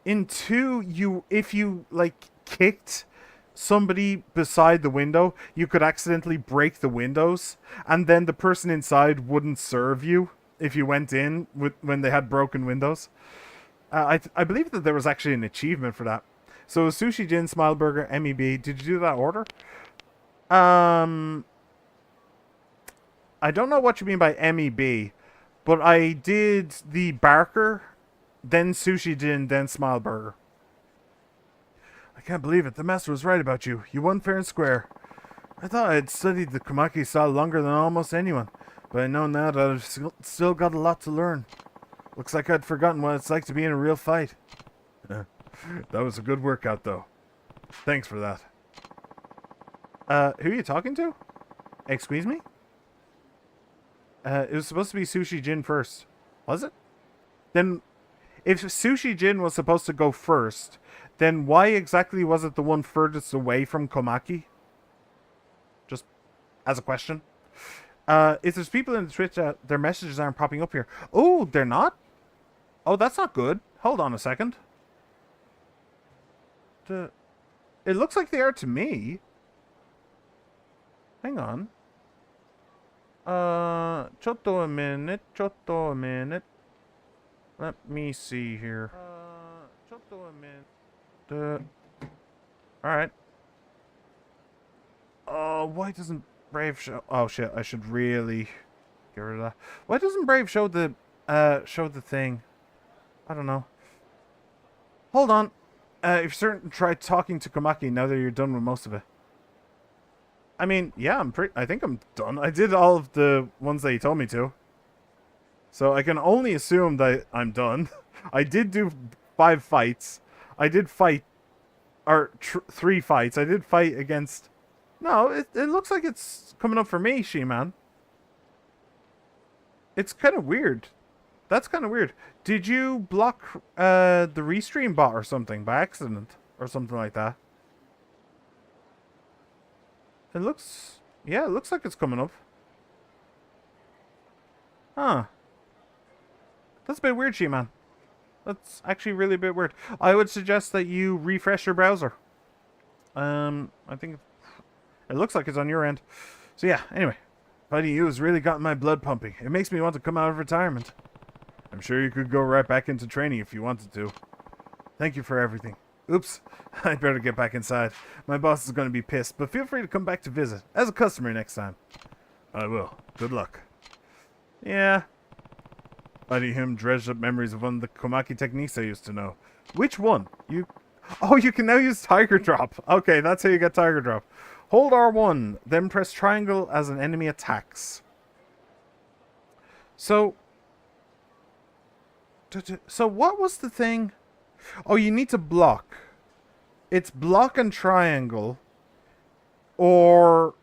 In 2, if you like kicked somebody beside the window, you could accidentally break the windows, and then the person inside wouldn't serve you if you went in when they had broken windows. I believe that there was actually an achievement for that. So Sushi Jin, Smile Burger, MEB. Did you do that order? I don't know what you mean by MEB, but I did the Barker, then Sushi Jin, then Smile Burger. I can't believe it. The master was right about you. You won fair and square. I thought I had studied the Komaki style longer than almost anyone, but I know now that I've still got a lot to learn. Looks like I'd forgotten what it's like to be in a real fight. That was a good workout, though. Thanks for that. Who are you talking to? Excuse me? It was supposed to be Sushi Jin first. Was it? Then, if Sushi Jin was supposed to go first, then why exactly was it the one furthest away from Komaki? Just as a question. If there's people in the Twitch, their messages aren't popping up here. Oh, they're not? Oh, that's not good. Hold on a second. It looks like they are to me. Hang on. Chotto a minute. Let me see here. Chotto a minute. Alright. Why doesn't Brave show... Oh, shit. I should really get rid of that. Why doesn't Brave show the thing? I don't know. Hold on. If certain, try talking to Komaki now that you're done with most of it. I mean, yeah, I think I'm done. I did all of the ones that he told me to. So I can only assume that I'm done. I did do 5 fights. I did fight... Or 3 fights. I did fight against... No, it looks like it's coming up for me, She-Man. It's kind of weird. That's kind of weird. Did you block the restream bot or something by accident? Or something like that? It looks... Yeah, it looks like it's coming up. Huh. That's a bit weird, She-Man. That's actually really a bit weird. I would suggest that you refresh your browser. I think... It looks like it's on your end. So yeah, anyway. Fighting you has really gotten my blood pumping. It makes me want to come out of retirement. I'm sure you could go right back into training if you wanted to. Thank you for everything. Oops, I'd better get back inside. My boss is going to be pissed, but feel free to come back to visit, as a customer next time. I will. Good luck. Yeah. Fighting him dredged up memories of one of the Komaki techniques I used to know. Which one? Oh, you can now use Tiger Drop. Okay, that's how you get Tiger Drop. Hold R1, then press triangle as an enemy attacks. So what was the thing? Oh, you need to block. It's block and triangle, or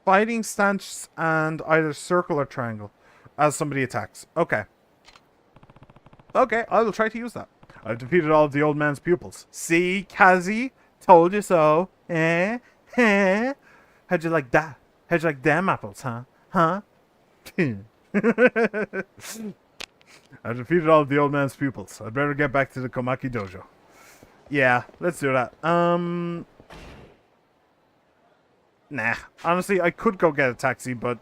fighting stance and either circle or triangle as somebody attacks. Okay. Okay, I will try to use that. I've defeated all of the old man's pupils. See, Kazi? Told you so. Eh? Eh? How'd you like that? How'd you like them apples, huh? Huh? I've defeated all of the old man's pupils. I'd better get back to the Komaki dojo. Yeah, let's do that. Nah. Honestly, I could go get a taxi, but...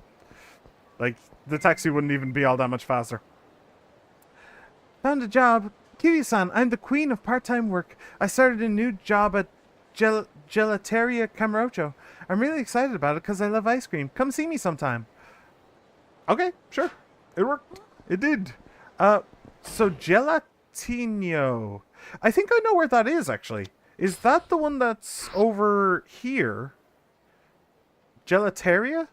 Like, the taxi wouldn't even be all that much faster. Found a job. Kiryu-san, I'm the queen of part-time work. I started a new job at Gelateria Camarocho. I'm really excited about it because I love ice cream. Come see me sometime. Okay, sure. It worked. It did. So Gelatino. I think I know where that is, actually. Is that the one that's over here? Gelateria?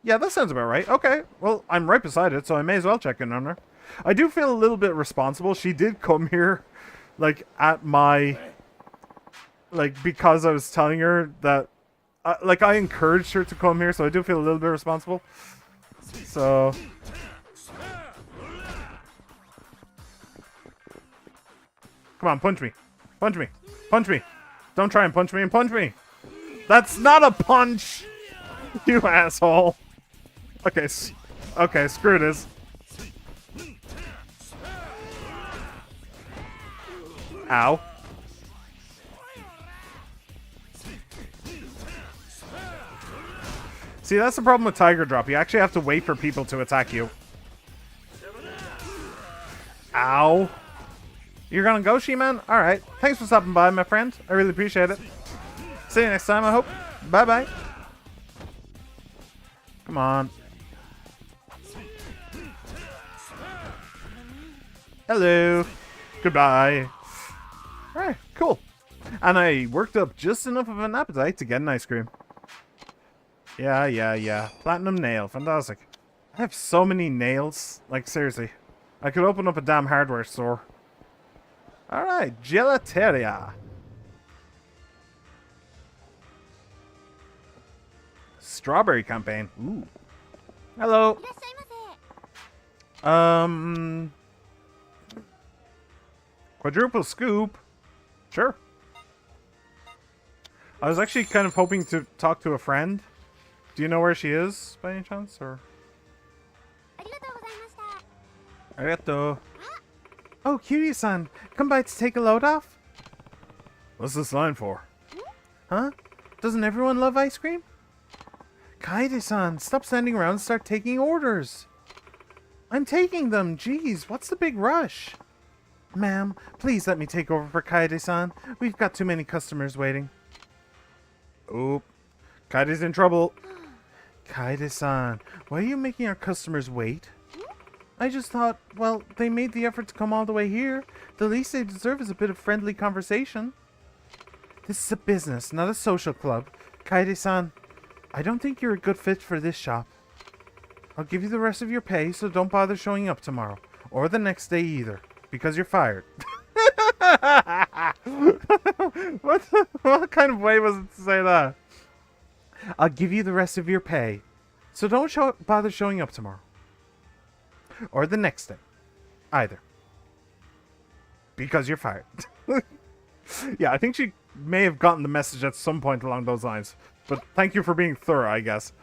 Yeah, that sounds about right. Okay, well, I'm right beside it, so I may as well check in on her. I do feel a little bit responsible. She did come here, like, at my... Like, because I was telling her that... like, I encouraged her to come here, so I do feel a little bit responsible. So... Come on, punch me. Punch me. Punch me. Don't try and punch me and punch me. That's not a punch! You asshole. Okay, okay, screw this. Ow. See, that's the problem with Tiger Drop. You actually have to wait for people to attack you. Ow. You're gonna go, She-Man? Alright. Thanks for stopping by, my friend. I really appreciate it. See you next time, I hope. Bye-bye. Come on. Hello. Goodbye. Alright, cool. And I worked up just enough of an appetite to get an ice cream. Yeah. Platinum nail. Fantastic. I have so many nails. Like, seriously. I could open up a damn hardware store. Alright, gelateria. Strawberry campaign. Ooh. Hello. Quadruple scoop. Sure. I was actually kind of hoping to talk to a friend. Do you know where she is, by any chance, or? Arigato. Oh, Cutie-san, come by to take a load off? What's this line for? Huh? Doesn't everyone love ice cream? Kaede-san, stop standing around and start taking orders. I'm taking them, jeez, what's the big rush? Ma'am, please let me take over for Kaede-san. We've got too many customers waiting. Oop. Kaide's in trouble. Kaede-san, why are you making our customers wait? I just thought, well, they made the effort to come all the way here. The least they deserve is a bit of friendly conversation. This is a business, not a social club. Kaede-san, I don't think you're a good fit for this shop. I'll give you the rest of your pay, so don't bother showing up tomorrow. Or the next day either, because you're fired. What kind of way was it to say that? I'll give you the rest of your pay, so don't bother showing up tomorrow. Or the next day. Either. Because you're fired. Yeah, I think she may have gotten the message at some point along those lines. But thank you for being thorough, I guess.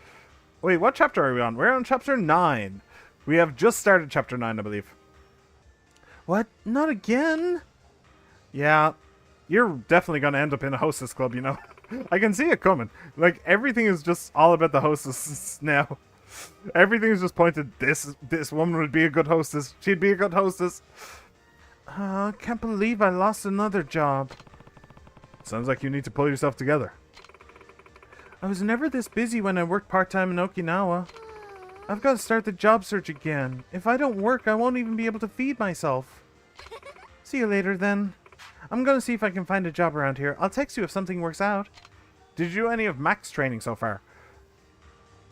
Wait, what chapter are we on? We're on chapter 9. We have just started chapter 9, I believe. What? Not again? Yeah, you're definitely going to end up in a hostess club, you know. I can see it coming. Like, everything is just all about the hostess now. Everything is just pointed, this woman would be a good hostess. She'd be a good hostess. I can't believe I lost another job. Sounds like you need to pull yourself together. I was never this busy when I worked part-time in Okinawa. I've got to start the job search again. If I don't work, I won't even be able to feed myself. See you later, then. I'm going to see if I can find a job around here. I'll text you if something works out. Did you do any of Mac's training so far?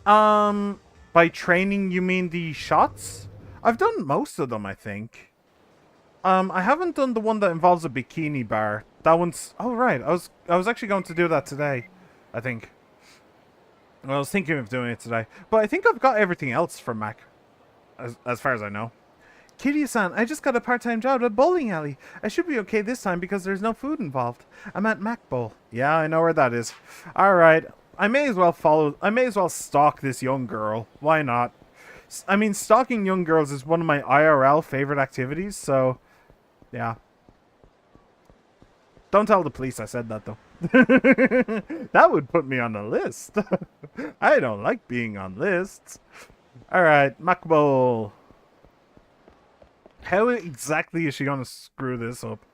By training, you mean the shots? I've done most of them, I think. I haven't done the one that involves a bikini bar. That one's... Oh, right. I was actually going to do that today, I think. I was thinking of doing it today. But I think I've got everything else for Mac. As far as I know. Kiryu-san, I just got a part-time job at a bowling alley. I should be okay this time because there's no food involved. I'm at Mac Bowl. Yeah, I know where that is. Alright. I may as well stalk this young girl. Why not? I mean, stalking young girls is one of my IRL favorite activities, so... Yeah. Don't tell the police I said that, though. That would put me on a list. I don't like being on lists. Alright, Mac Bowl. How exactly is she going to screw this up?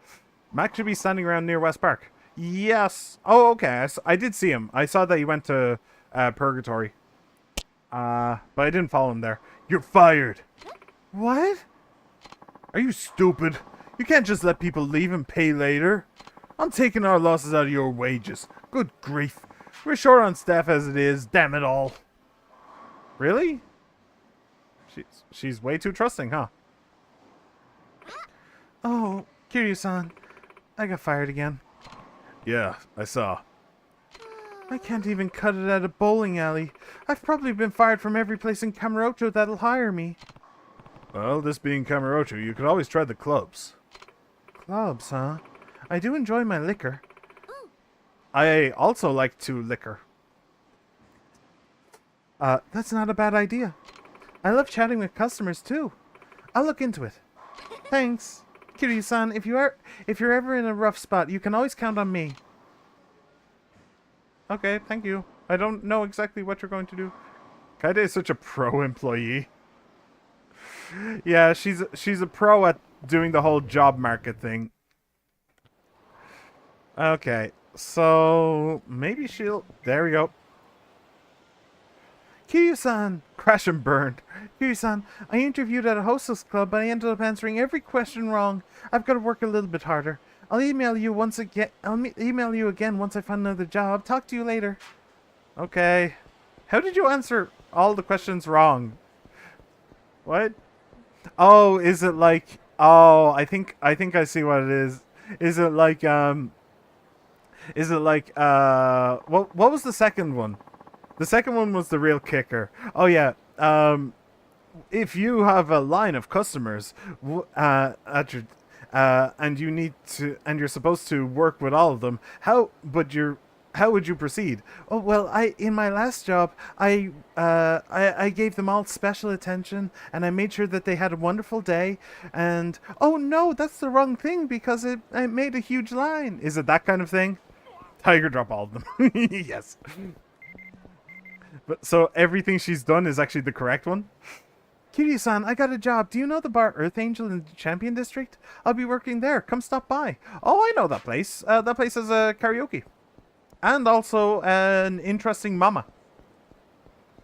Mac should be standing around near West Park. Yes. Oh, okay. I did see him. I saw that he went to Purgatory. But I didn't follow him there. You're fired. What? Are you stupid? You can't just let people leave and pay later. I'm taking our losses out of your wages. Good grief. We're short on staff as it is. Damn it all. Really? She's way too trusting, huh? Oh, Kiryu-san, I got fired again. Yeah, I saw. I can't even cut it at a bowling alley. I've probably been fired from every place in Kamurocho that'll hire me. Well, this being Kamurocho, you could always try the clubs. Clubs, huh? I do enjoy my liquor. I also like to liquor. That's not a bad idea. I love chatting with customers too. I'll look into it. Thanks. Kiryu-san, if you're ever in a rough spot, you can always count on me. Okay, thank you. I don't know exactly what you're going to do. Kaede is such a pro employee. Yeah, she's a pro at doing the whole job market thing. Okay, so maybe she'll... There we go. Kiryu-san! Crash and burned. Kiryu-san, I interviewed at a hostess club, but I ended up answering every question wrong. I've got to work a little bit harder. I'll email you email you again once I find another job. Talk to you later. Okay. How did you answer all the questions wrong? What? Oh, is it like... Oh, I think I see what it is. Is it like, what was the second one? The second one was the real kicker. Oh, yeah. If you have a line of customers at your... and you need to... And you're supposed to work with all of them, how would you proceed? Oh, well, in my last job, I gave them all special attention, and I made sure that they had a wonderful day, and... Oh, no, that's the wrong thing, because I made a huge line. Is it that kind of thing? Tiger drop all of them. Yes. But so everything she's done is actually the correct one? Kiryu-san, I got a job. Do you know the bar Earth Angel in the Champion District? I'll be working there. Come stop by. Oh, I know that place. That place is a karaoke. And also an interesting mama.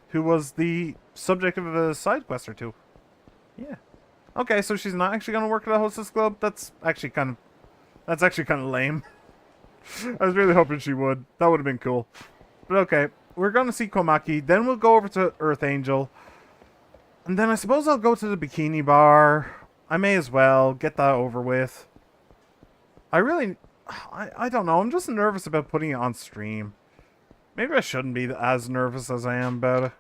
Who was the subject of a side quest or two. Yeah. Okay, so she's not actually going to work at a hostess club? That's actually kind of lame. I was really hoping she would. That would have been cool. But okay, we're going to see Komaki. Then we'll go over to Earth Angel. And then I suppose I'll go to the bikini bar. I may as well get that over with. I don't know. I'm just nervous about putting it on stream. Maybe I shouldn't be as nervous as I am about it.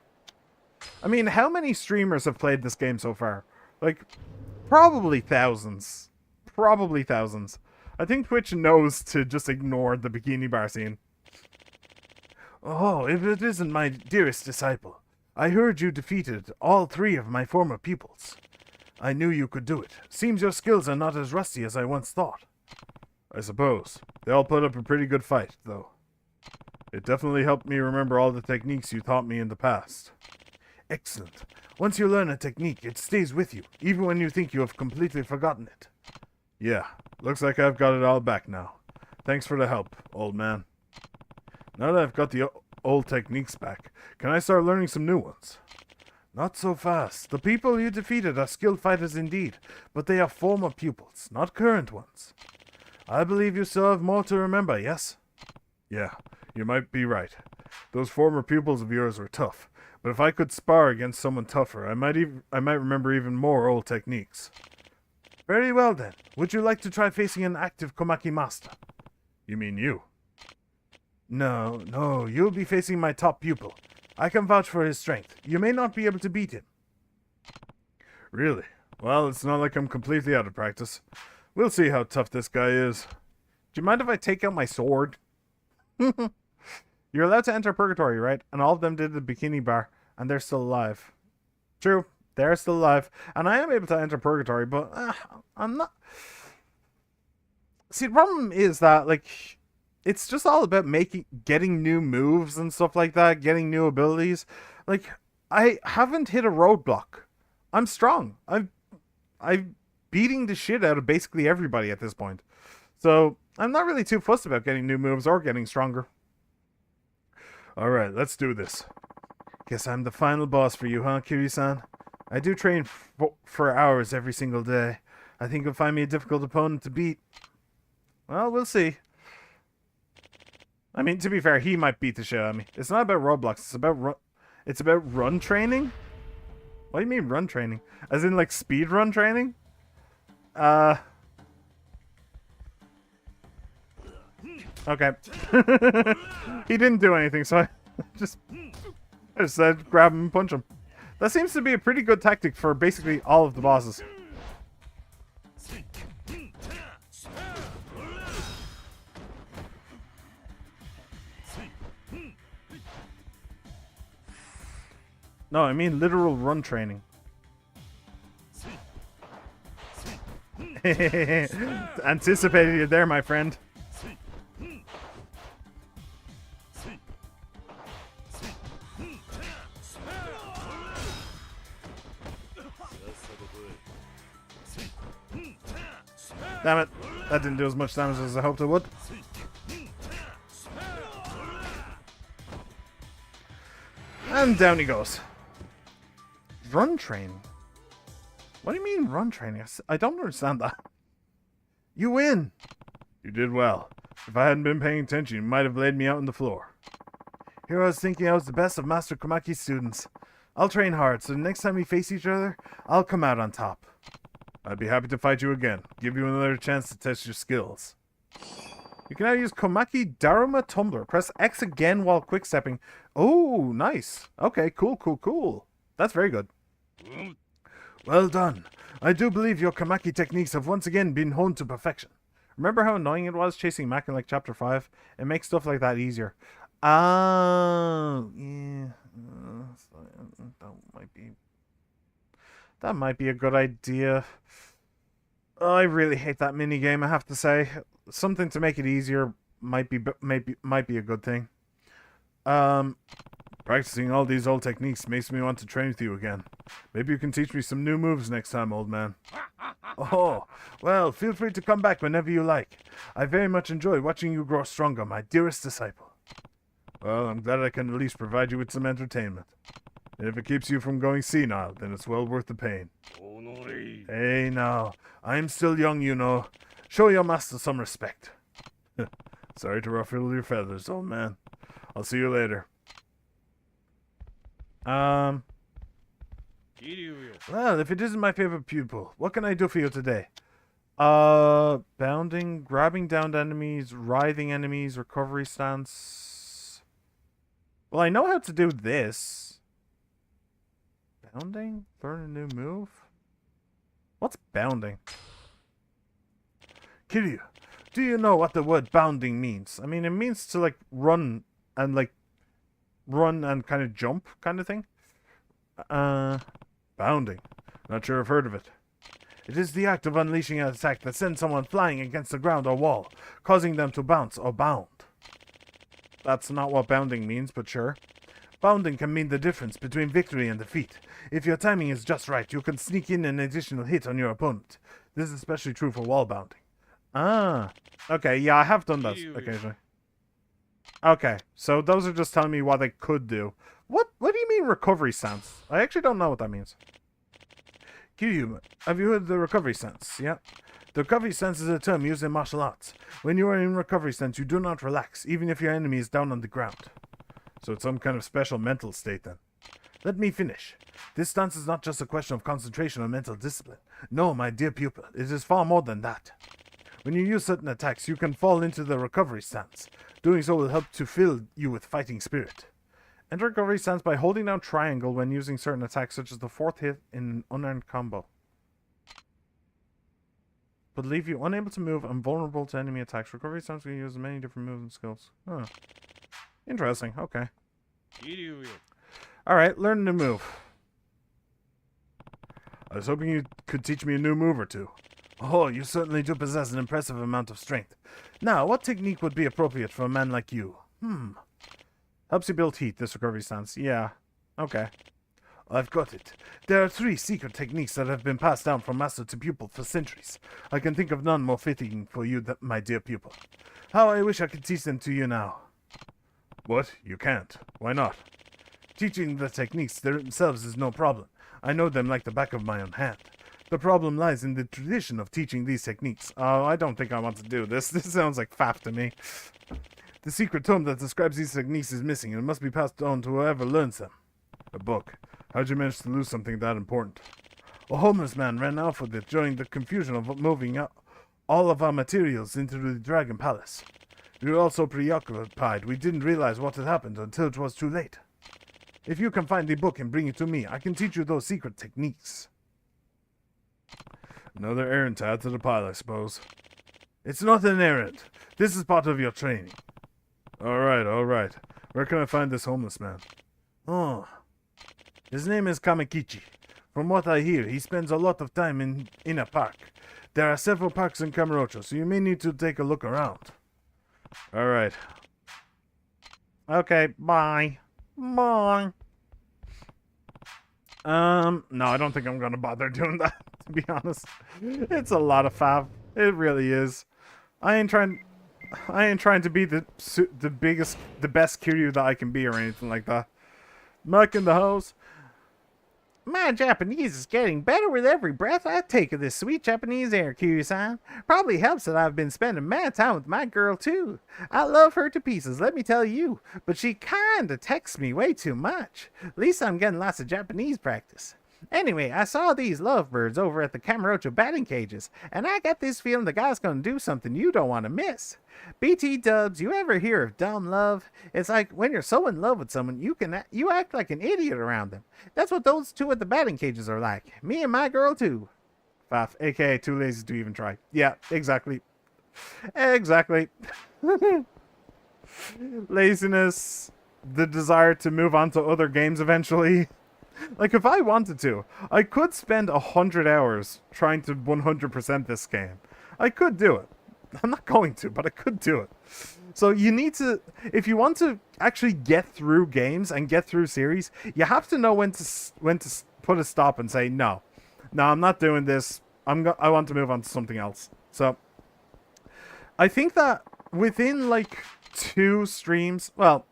I mean, how many streamers have played this game so far? Like, probably thousands. Probably thousands. I think Twitch knows to just ignore the bikini bar scene. Oh, if it isn't my dearest disciple. I heard you defeated all 3 of my former pupils. I knew you could do it. Seems your skills are not as rusty as I once thought. I suppose. They all put up a pretty good fight, though. It definitely helped me remember all the techniques you taught me in the past. Excellent. Once you learn a technique, it stays with you, even when you think you have completely forgotten it. Yeah, looks like I've got it all back now. Thanks for the help, old man. Now that I've got the old techniques back, can I start learning some new ones? Not so fast. The people you defeated are skilled fighters indeed, but they are former pupils, not current ones. I believe you still have more to remember, yes? Yeah, you might be right. Those former pupils of yours were tough, but if I could spar against someone tougher, I might remember even more old techniques. Very well then. Would you like to try facing an active Komaki master? You mean you? No, you'll be facing my top pupil. I can vouch for his strength. You may not be able to beat him. Really? Well, it's not like I'm completely out of practice. We'll see how tough this guy is. Do you mind if I take out my sword? You're allowed to enter Purgatory, right? And all of them did the bikini bar, and they're still alive. True, they're still alive. And I am able to enter Purgatory, but I'm not... See, the problem is that, like, it's just all about getting new moves and stuff like that, getting new abilities. Like, I haven't hit a roadblock. I'm strong. I'm beating the shit out of basically everybody at this point. So, I'm not really too fussed about getting new moves or getting stronger. Alright, let's do this. Guess I'm the final boss for you, huh, Kiryu-san? I do train for hours every single day. I think you'll find me a difficult opponent to beat. Well, we'll see. I mean, to be fair, he might beat the shit out of me. It's not about Roblox. It's about run training? What do you mean run training? As in like speed run training? Okay. He didn't do anything, so I just said grab him and punch him. That seems to be a pretty good tactic for basically all of the bosses. No, I mean literal run training. Anticipated you there, my friend. Damn it. That didn't do as much damage as I hoped it would. And down he goes. Run training? What do you mean run training? I don't understand that. You win! You did well. If I hadn't been paying attention, you might have laid me out on the floor. Here I was thinking I was the best of Master Komaki's students. I'll train hard, so the next time we face each other, I'll come out on top. I'd be happy to fight you again. Give you another chance to test your skills. You can now use Komaki Daruma Tumbler. Press X again while quick-stepping. Oh, nice. Okay, cool. That's very good. Well done. I do believe your Komaki techniques have once again been honed to perfection. Remember how annoying it was chasing Mac in like Chapter 5? It makes stuff like that easier. Yeah. That might be a good idea. I really hate that minigame, I have to say. Something to make it easier might be a good thing. Practicing all these old techniques makes me want to train with you again. Maybe you can teach me some new moves next time, old man. Oh, well, feel free to come back whenever you like. I very much enjoy watching you grow stronger, my dearest disciple. Well, I'm glad I can at least provide you with some entertainment. And if it keeps you from going senile, then it's well worth the pain. Hey, now, I'm still young, you know. Show your master some respect. Sorry to ruffle your feathers, old man. I'll see you later. Well, if it isn't my favorite pupil, what can I do for you today? Bounding, grabbing downed enemies, writhing enemies, recovery stance. Well, I know how to do this. Bounding? Learn a new move? What's bounding? Kiryu, do you know what the word bounding means? I mean, it means to, like, run and kind of jump kind of thing. Bounding. Not sure I've heard of it. It is the act of unleashing an attack that sends someone flying against the ground or wall, causing them to bounce or bound. That's not what bounding means, but sure. Bounding can mean the difference between victory and defeat. If your timing is just right, you can sneak in an additional hit on your opponent. This is especially true for wall bounding. Ah, okay, yeah, I have done that occasionally. Okay, so those are just telling me what I could do. What do you mean recovery stance? I actually don't know what that means. Kiryu, have you heard the recovery stance? Yeah. The recovery stance is a term used in martial arts. When you are in recovery stance, you do not relax, even if your enemy is down on the ground. So it's some kind of special mental state then. Let me finish. This stance is not just a question of concentration or mental discipline. No, my dear pupil, it is far more than that. When you use certain attacks, you can fall into the recovery stance. Doing so will help to fill you with fighting spirit. Enter recovery stance by holding down triangle when using certain attacks, such as the fourth hit in an unearned combo. But leave you unable to move and vulnerable to enemy attacks. Recovery stance can use many different moves and skills. Huh. Interesting, okay. Alright, learn a new move. I was hoping you could teach me a new move or two. Oh, you certainly do possess an impressive amount of strength. Now, what technique would be appropriate for a man like you? Helps you build heat, this recovery stance. Yeah. Okay. I've got it. There are 3 secret techniques that have been passed down from master to pupil for centuries. I can think of none more fitting for you, my dear pupil. How I wish I could teach them to you now. What? You can't. Why not? Teaching the techniques themselves is no problem. I know them like the back of my own hand. The problem lies in the tradition of teaching these techniques. Oh, I don't think I want to do this. This sounds like faff to me. The secret tome that describes these techniques is missing and must be passed on to whoever learns them. A book. How'd you manage to lose something that important? A homeless man ran off with it during the confusion of moving out all of our materials into the Dragon Palace. We were all so preoccupied we didn't realize what had happened until it was too late. If you can find the book and bring it to me, I can teach you those secret techniques. Another errand to add to the pile, I suppose. It's not an errand. This is part of your training. Alright, alright. Where can I find this homeless man? Oh. His name is Kamakichi. From what I hear, he spends a lot of time in a park. There are several parks in Kamurocho, so you may need to take a look around. Alright. Okay, bye. Bye. No, I don't think I'm gonna bother doing that, to be honest. It's a lot of fav. It really is. I ain't trying to be the best Kiryu that I can be or anything like that. Mac in the house. My Japanese is getting better with every breath I take of this sweet Japanese air, Kiryu-san. Probably helps that I've been spending mad time with my girl, too. I love her to pieces, let me tell you. But she kinda texts me way too much. At least I'm getting lots of Japanese practice. Anyway, I saw these lovebirds over at the Kamurocho batting cages, and I got this feeling the guy's gonna do something you don't want to miss. BT dubs, you ever hear of dumb love? It's like when you're so in love with someone, you act like an idiot around them. That's what those two at the batting cages are like. Me and my girl too. Faff, aka too lazy to even try. Yeah, exactly. Exactly. Laziness, the desire to move on to other games eventually. Like, if I wanted to, I could spend 100 hours trying to 100% this game. I could do it. I'm not going to, but I could do it. So you need to, if you want to actually get through games and get through series, you have to know when to put a stop and say, no, I'm not doing this. I want to move on to something else. So I think that within like 2 streams, well,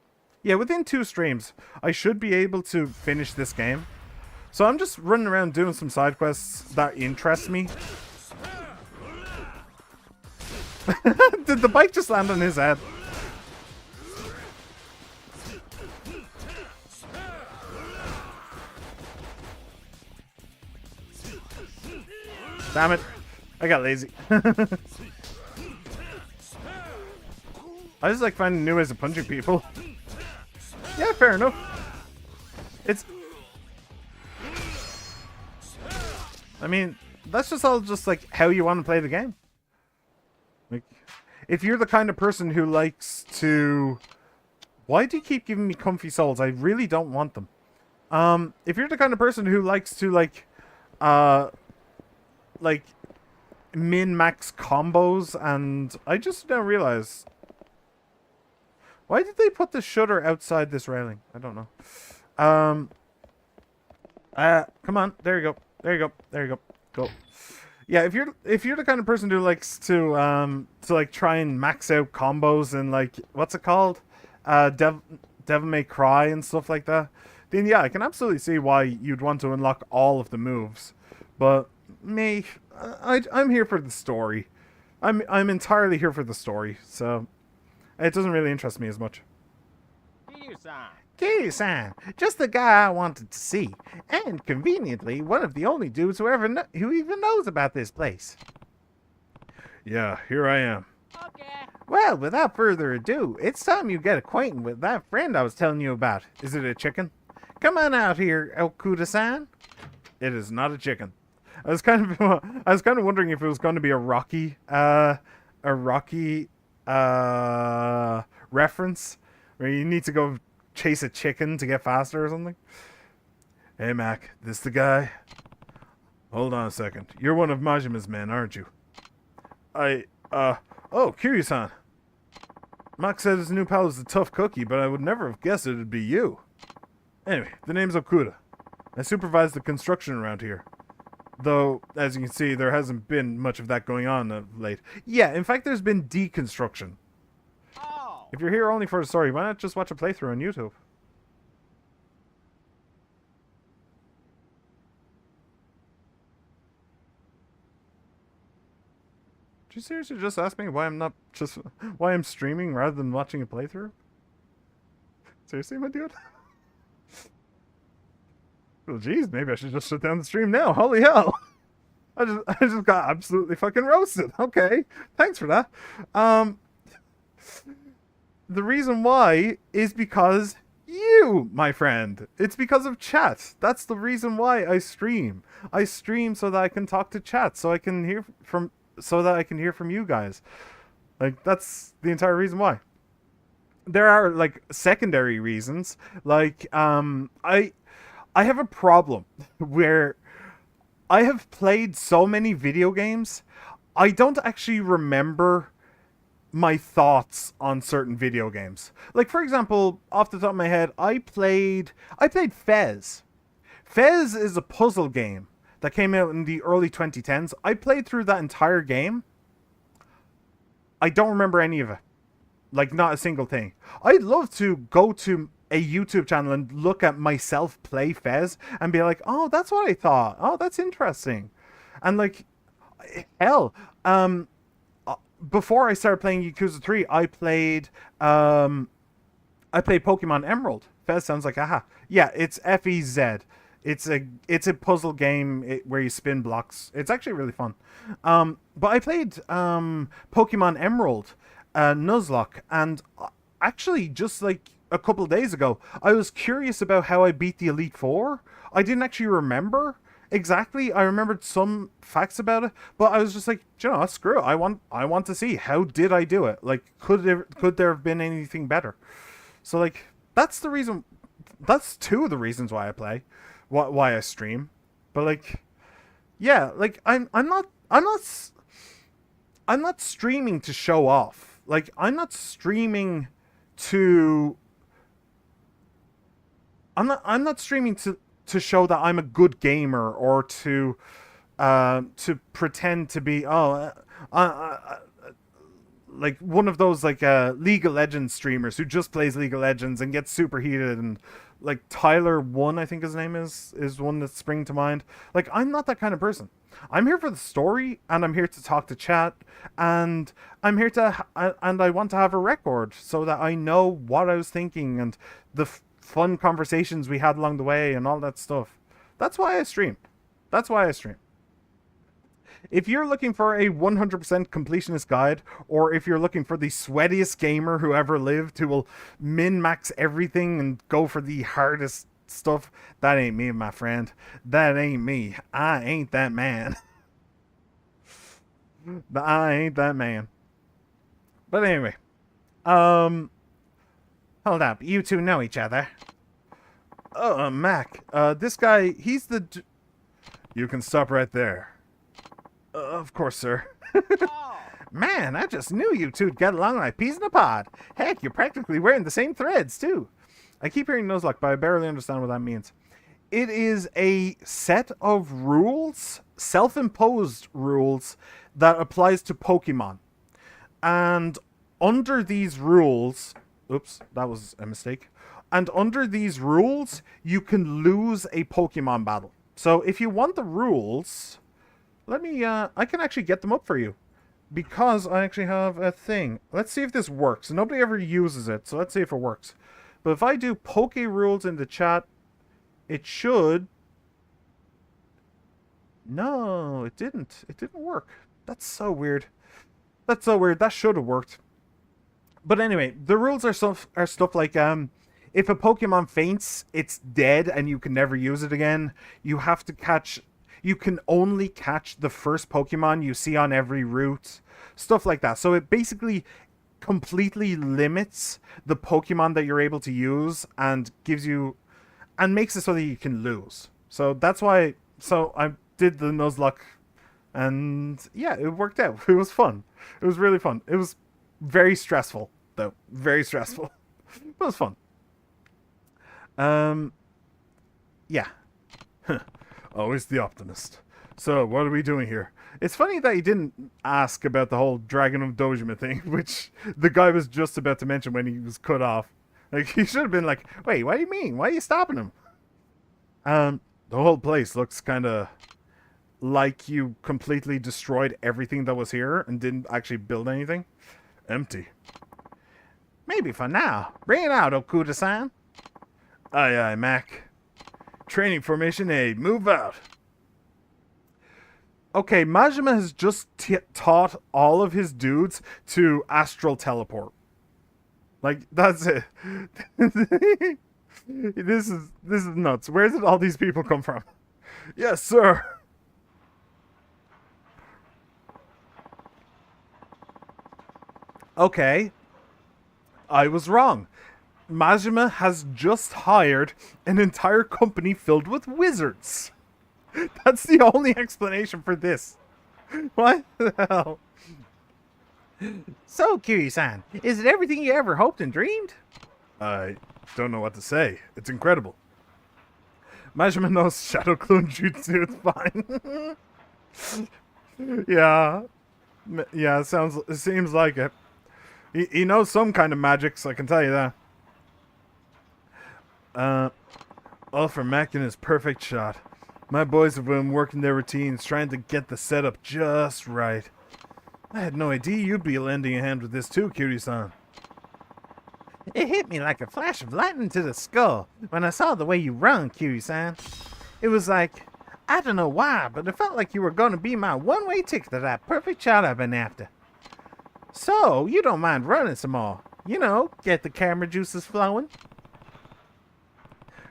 yeah, within 2 streams, I should be able to finish this game. So I'm just running around doing some side quests that interest me. Did the bike just land on his head? Damn it. I got lazy. I just like finding new ways of punching people. Yeah, fair enough. I mean, that's just all just like how you want to play the game. Like, if you're the kind of person who likes to... Why do you keep giving me comfy souls? I really don't want them. If you're the kind of person who likes to like min-max combos, and I just don't realize... Why did they put the shutter outside this railing? I don't know. Come on. There you go. There you go. There you go. Go. Yeah, if you're the kind of person who likes to like try and max out combos and like what's it called? Devil May Cry and stuff like that, then yeah, I can absolutely see why you'd want to unlock all of the moves. But me, I'm here for the story. I'm entirely here for the story, so it doesn't really interest me as much. Kiryu-san, just the guy I wanted to see, and conveniently, one of the only dudes who even knows about this place. Yeah, here I am. Okay. Well, without further ado, it's time you get acquainted with that friend I was telling you about. Is it a chicken? Come on out here, Okuda-san. It is not a chicken. I was kind of wondering if it was going to be a Rocky reference where you need to go chase a chicken to get faster or something. Hey Mac, this the guy? Hold on a second. You're one of Majima's men, aren't you? Oh, Kiryu-san. Mac said his new pal is a tough cookie, but I would never have guessed it'd be you. Anyway, the name's Okuda. I supervise the construction around here. Though, as you can see, there hasn't been much of that going on of late. Yeah, in fact, there's been deconstruction. If you're here only for the story, why not just watch a playthrough on YouTube? Did you seriously just ask me why I'm streaming rather than watching a playthrough? Seriously, my dude? Well, geez, maybe I should just shut down the stream now. Holy hell. I just got absolutely fucking roasted. Okay. Thanks for that. The reason why is because you, my friend. It's because of chat. That's the reason why I stream. I stream so that I can talk to chat, so that I can hear from you guys. Like, that's the entire reason why. There are, like, secondary reasons. Like, I have a problem where I have played so many video games, I don't actually remember my thoughts on certain video games. Like, for example, off the top of my head, I played Fez. Fez is a puzzle game that came out in the early 2010s. I played through that entire game. I don't remember any of it. Like, not a single thing. I'd love to go to a YouTube channel and look at myself play Fez and be like, oh, that's what I thought. Oh, that's interesting. And, like, hell, before I started playing Yakuza 3, I played Pokemon Emerald. Fez sounds like, aha. Yeah, it's FEZ. It's a puzzle game where you spin blocks. It's actually really fun. But I played Pokemon Emerald, Nuzlocke, and actually just like a couple days ago, I was curious about how I beat the Elite Four. I didn't actually remember exactly. I remembered some facts about it, but I was just like, you know, screw it. I want to see, how did I do it? Like, could there have been anything better? So, like, that's the reason. That's two of the reasons why I play, why I stream. But, like, yeah, like, I'm not streaming to show off. Like, I'm not streaming to. I'm not streaming to show that I'm a good gamer, or to pretend to be like one of those like League of Legends streamers who just plays League of Legends and gets super heated, and like Tyler One, I think his name is one that's springing to mind. Like, I'm not that kind of person. I'm here for the story, and I'm here to talk to chat, and I'm here to and I want to have a record so that I know what I was thinking and the fun conversations we had along the way and all that stuff. That's why I stream. That's why I stream. If you're looking for a 100% completionist guide, or if you're looking for the sweatiest gamer who ever lived, who will min-max everything and go for the hardest stuff, that ain't me, my friend. That ain't me. I ain't that man. I ain't that man. But anyway. Hold up. You two know each other. Oh, Mac. This guy, he's the... You can stop right there. Of course, sir. Man, I just knew you two'd get along like peas in a pod. Heck, you're practically wearing the same threads, too. I keep hearing Nuzlocke, but I barely understand what that means. It is a set of rules, self-imposed rules, that applies to Pokemon. And under these rules... Oops, that was a mistake. And under these rules, you can lose a Pokemon battle. So if you want the rules... Let me, I can actually get them up for you. Because I actually have a thing. Let's see if this works. Nobody ever uses it, so let's see if it works. But if I do Poke Rules in the chat, it should... No, it didn't. It didn't work. That's so weird. That's so weird. That should have worked. But anyway, the rules are stuff like, if a Pokemon faints, it's dead and you can never use it again. You have to catch... You can only catch the first Pokemon you see on every route. Stuff like that. So it basically completely limits the Pokemon that you're able to use and gives you... And makes it so that you can lose. So that's why... So I did the Nuzlocke. And yeah, it worked out. It was fun. It was really fun. It was very stressful, though. Very stressful. But it was fun. Yeah. Always the optimist. So, what are we doing here? It's funny that he didn't ask about the whole Dragon of Dojima thing, which the guy was just about to mention when he was cut off. Like, he should have been like, wait, what do you mean? Why are you stopping him? The whole place looks kind of like you completely destroyed everything that was here and didn't actually build anything. Empty. Maybe for now. Bring it out, Okuda-san. Aye, aye, Mac. Training Formation A, move out. Okay, Majima has just taught all of his dudes to astral teleport. Like, that's it. This is nuts. Where did all these people come from? Yes, sir. Okay. I was wrong. Majima has just hired an entire company filled with wizards. That's the only explanation for this. What the hell? So, Kiryu-san, is it everything you ever hoped and dreamed? I don't know what to say. It's incredible. Majima knows Shadow Clone Jutsu. It's fine. Yeah. Yeah, it seems like it. He knows some kind of magics, I can tell you that. All for Mac and his perfect shot. My boys have been working their routines, trying to get the setup just right. I had no idea you'd be lending a hand with this too, Kiryu-san. It hit me like a flash of lightning to the skull when I saw the way you run, Kiryu-san. It was like, I don't know why, but it felt like you were going to be my one-way ticket to that perfect shot I've been after. So, you don't mind running some more. You know, get the camera juices flowing.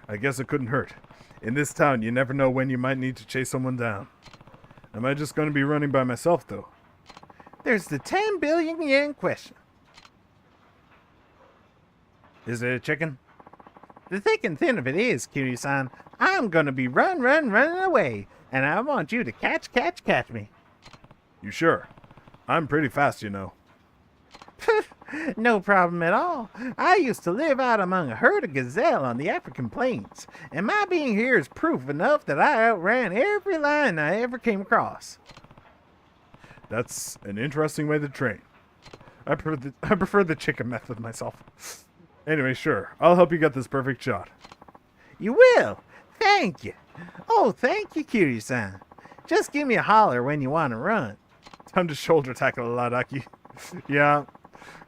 I guess it couldn't hurt. In this town, you never know when you might need to chase someone down. Am I just going to be running by myself, though? There's the 10 billion yen question. Is it a chicken? The thick and thin of it is, Kiryu-san, I'm going to be running away, and I want you to catch me. You sure? I'm pretty fast, you know. No problem at all. I used to live out among a herd of gazelle on the African plains, and my being here is proof enough that I outran every lion I ever came across. That's an interesting way to train. I prefer the chicken method myself. Anyway, sure. I'll help you get this perfect shot. You will? Thank you. Oh, thank you, Kiryu-san. Just give me a holler when you want to run. Time to shoulder tackle a lot, Aki. Yeah.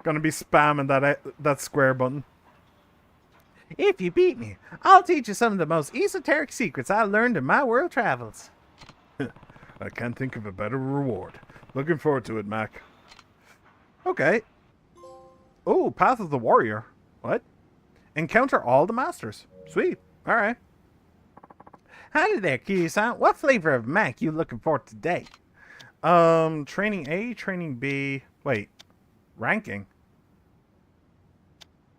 Gonna be spamming that square button. If you beat me, I'll teach you some of the most esoteric secrets I learned in my world travels. I can't think of a better reward. Looking forward to it, Mac. Okay. Oh, Path of the Warrior. What? Encounter all the masters. Sweet. Alright. Howdy there, Kiryu-san. What flavor of Mac you looking for today? Training A, training B. Wait. Ranking?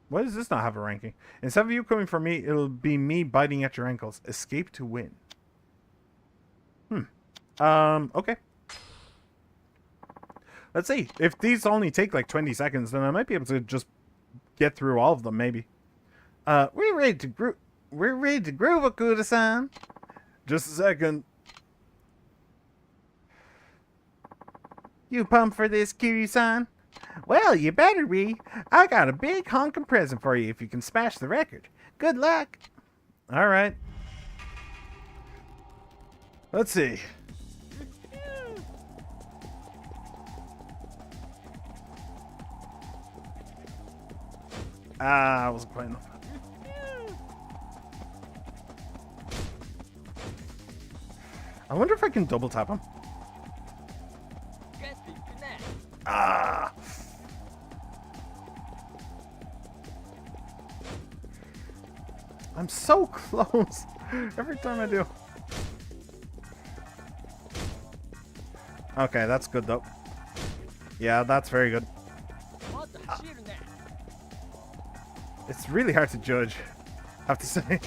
Why does this not have a ranking? Instead of you coming for me, it'll be me biting at your ankles. Escape to win. Okay. Let's see. If these only take like 20 seconds, then I might be able to just get through all of them, maybe. We're ready to groove, Okuda-san. Just a second. You pumped for this, Kiryu-san? Well, you better be. I got a big honking present for you if you can smash the record. Good luck. All right. Let's see. I wasn't quite enough. I wonder if I can double tap him. Ah. I'm so close every time I do. Okay, that's good though. Yeah, that's very good. It's really hard to judge, I have to say.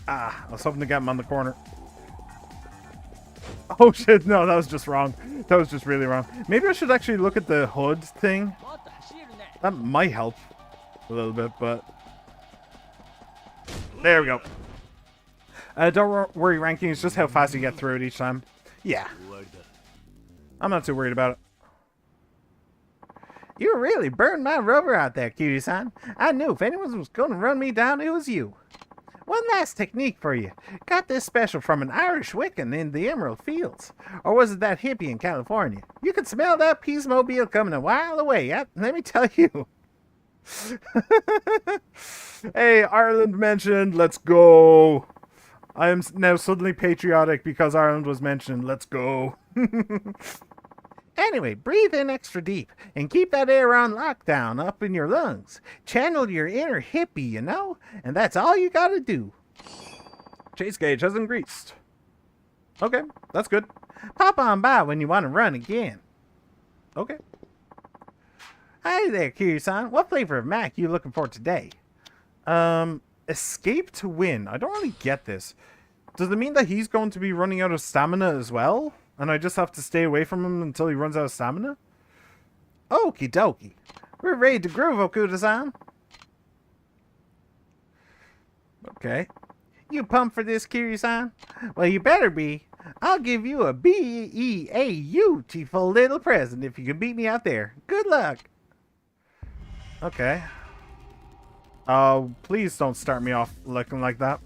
Ah, I was hoping to get him on the corner. Oh shit, no, that was just wrong. That was just really wrong. Maybe I should actually look at the HUD thing. That might help a little bit, but... There we go. Don't worry, ranking is just how fast you get through it each time. Yeah. I'm not too worried about it. You really burned my rubber out there, Kiryu-san. I knew if anyone was going to run me down, it was you. One last technique for you. Got this special from an Irish Wiccan in the Emerald Fields. Or was it that hippie in California? You could smell that Peace Mobile coming a while away. Let me tell you. Hey, Ireland mentioned. Let's go. I am now suddenly patriotic because Ireland was mentioned. Let's go. Anyway, breathe in extra deep and keep that air on lockdown up in your lungs. Channel your inner hippie, you know? And that's all you gotta do. Chase gauge has increased. Okay, that's good. Pop on by when you want to run again. Okay. Hi there, Kiryu-san. What flavor of Mac you looking for today? Escape to win. I don't really get this. Does it mean that he's going to be running out of stamina as well? And I just have to stay away from him until he runs out of stamina? Okie dokie. We're ready to groove, Okuda-san. Okay. You pumped for this, Kiryu-san? Well, you better be. I'll give you a beautiful little present if you can beat me out there. Good luck. Okay. Oh, please don't start me off looking like that.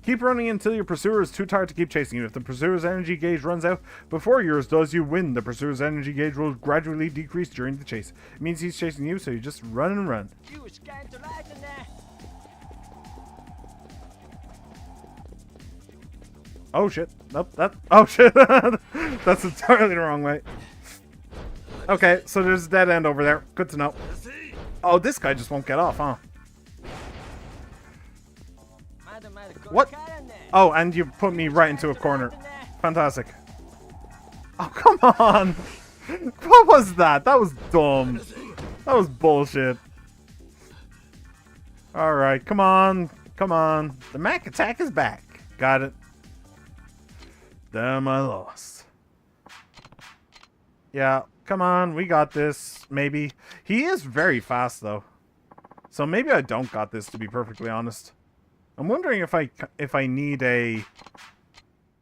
Keep running until your pursuer is too tired to keep chasing you. If the pursuer's energy gauge runs out before yours does, you win. The pursuer's energy gauge will gradually decrease during the chase. It means he's chasing you, so you just run and run. Oh shit. Nope, oh shit. That's entirely the wrong way. Okay, so there's a dead end over there. Good to know. Oh, this guy just won't get off, huh? What? Oh, and you put me right into a corner. Fantastic. Oh, come on. What was that? That was dumb. That was bullshit. Alright, come on. Come on. The Mac attack is back. Got it. Damn, I lost. Yeah, come on. We got this. Maybe. He is very fast, though. So maybe I don't got this, to be perfectly honest. I'm wondering if I need a...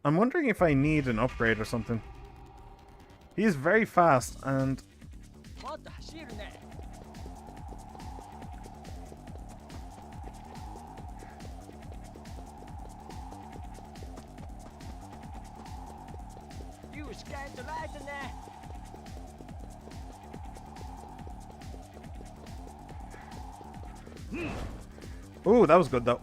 I'm wondering if I need an upgrade or something. He is very fast, and... Ooh, that was good, though.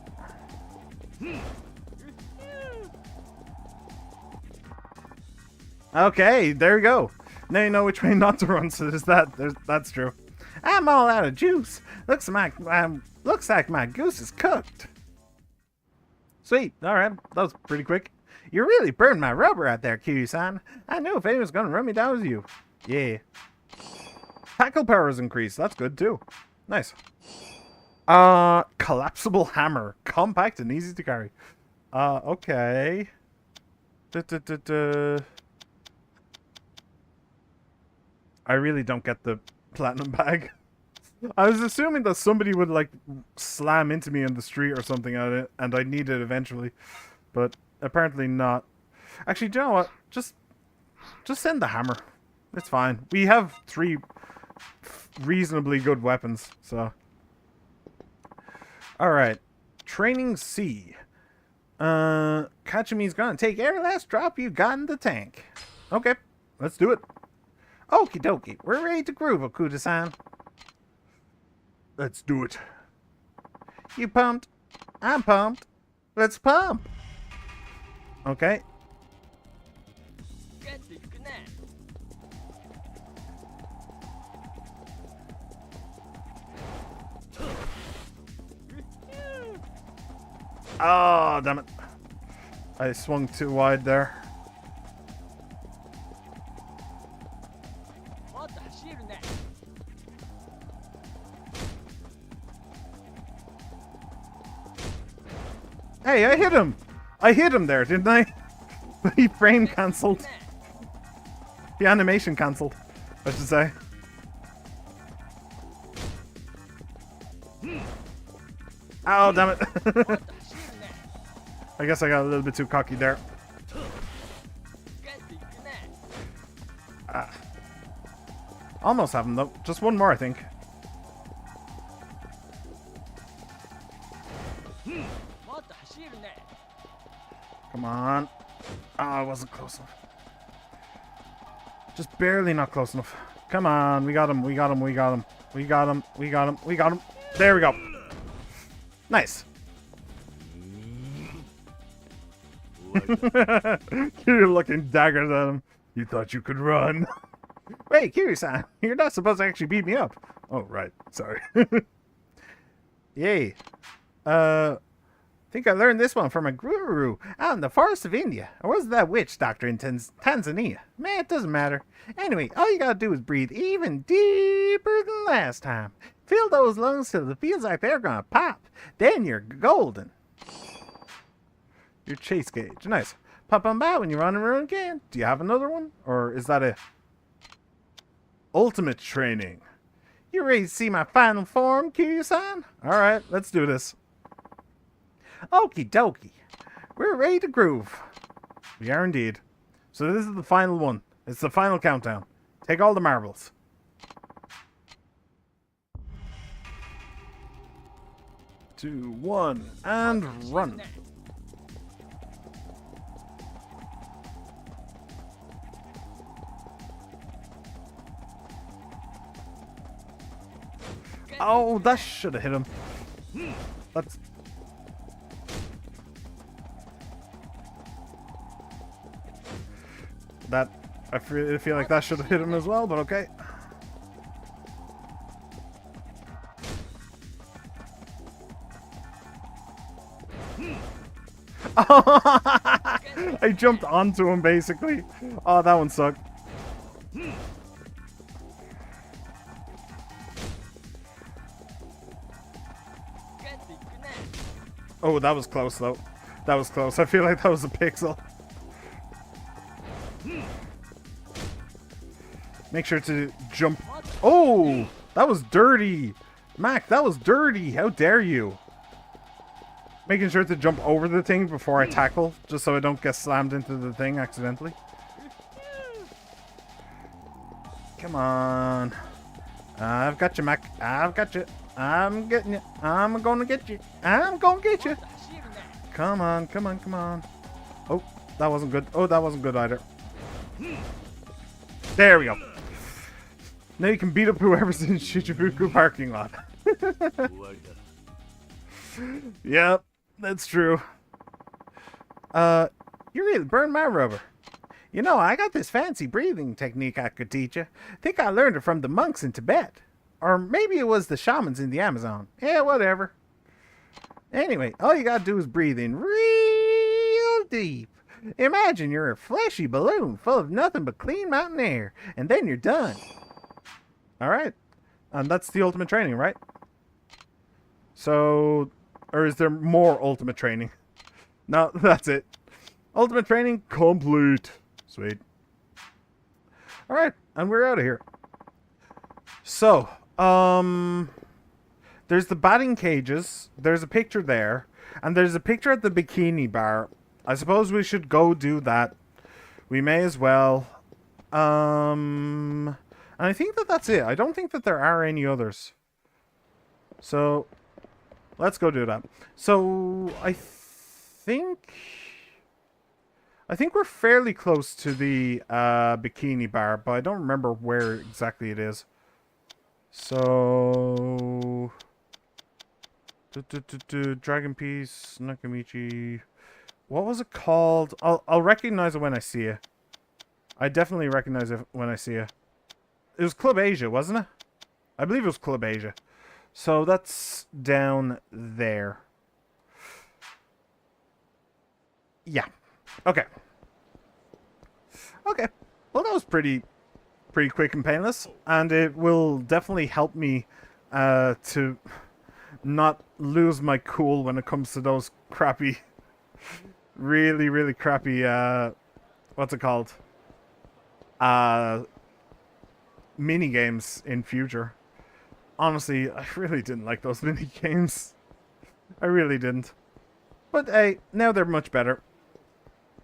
Okay, there we go. Now you know which way not to run, so that's true. I'm all out of juice. Looks like my goose is cooked. Sweet. Alright, that was pretty quick. You really burned my rubber out there, Kiryu-san. I knew if anyone was gonna run me down, it was you. Yeah. Tackle power is increased. That's good, too. Nice. Collapsible hammer. Compact and easy to carry. Okay. I really don't get the platinum bag. I was assuming that somebody would, like, slam into me in the street or something on it, and I'd need it eventually. But apparently not. Actually, do you know what? Just send the hammer. It's fine. We have 3 reasonably good weapons, so... Alright. Training C. Kachimi's gonna take every last drop you got in the tank. Okay, let's do it. Okie dokie. We're ready to groove, Okuda-san. Let's do it. You pumped? I'm pumped. Let's pump. Okay. Oh, damn it. I swung too wide there. Hey, I hit him! I hit him there, didn't I? He frame cancelled. The animation cancelled, I should say. Oh, damn it. I guess I got a little bit too cocky there. Almost have him, though. Just one more, I think. Come on. Oh, I wasn't close enough. Just barely not close enough. Come on, we got him, we got him, we got him. We got him, we got him, we got him. There we go. Nice. You're looking daggers at him. You thought you could run. Wait, Kiryu-san, you're not supposed to actually beat me up. Oh, right. Sorry. Yay. I think I learned this one from a guru out in the forest of India. Or was it that witch doctor in Tanzania? Man, it doesn't matter. Anyway, all you gotta do is breathe even deeper than last time. Fill those lungs till it feels like they're gonna pop. Then you're golden. Your chase gauge. Nice. Pop on by when you're running around again. Do you have another one? Or is that a ultimate training? You ready to see my final form, Kiryu-san? Alright, let's do this. Okie dokie. We're ready to groove. We are indeed. So this is the final one. It's the final countdown. Take all the marbles. 2, 1, and run. Oh, that should have hit him. That's... That... I feel like that should have hit him as well, but okay. I jumped onto him, basically. Oh, that one sucked. Oh, that was close, though. That was close. I feel like that was a pixel. Make sure to jump. Oh, that was dirty. Mac, that was dirty. How dare you? Making sure to jump over the thing before I tackle, just so I don't get slammed into the thing accidentally. Come on. I've got you, Mac. I've got you. I'm getting you. I'm gonna get you. I'm gonna get you. Come on, come on, come on. Oh, that wasn't good. Oh, that wasn't good either. There we go. Now you can beat up whoever's in Shichibuku parking lot. Yep, that's true. You really burned my rubber. You know, I got this fancy breathing technique I could teach you. Think I learned it from the monks in Tibet. Or maybe it was the shamans in the Amazon. Yeah, whatever. Anyway, all you gotta do is breathe in real deep. Imagine you're a fleshy balloon full of nothing but clean mountain air. And then you're done. Alright. And that's the ultimate training, right? So... Or is there more ultimate training? No, that's it. Ultimate training complete. Sweet. Alright, and we're out of here. So, there's the batting cages. There's a picture there. And there's a picture at the bikini bar. I suppose we should go do that. We may as well. And I think that that's it. I don't think that there are any others. So, let's go do that. So, I think we're fairly close to the bikini bar, but I don't remember where exactly it is. So... Dragon Piece, Nakamichi... What was it called? I'll recognize it when I see it. I definitely recognize it when I see it. It was Club Asia, wasn't it? I believe it was Club Asia. So that's down there. Yeah. Okay. Okay. Well, that was pretty quick and painless. And it will definitely help me to not lose my cool when it comes to those crappy... really crappy, what's it called? Mini games in future. Honestly, I really didn't like those mini games. I really didn't. But hey, now they're much better.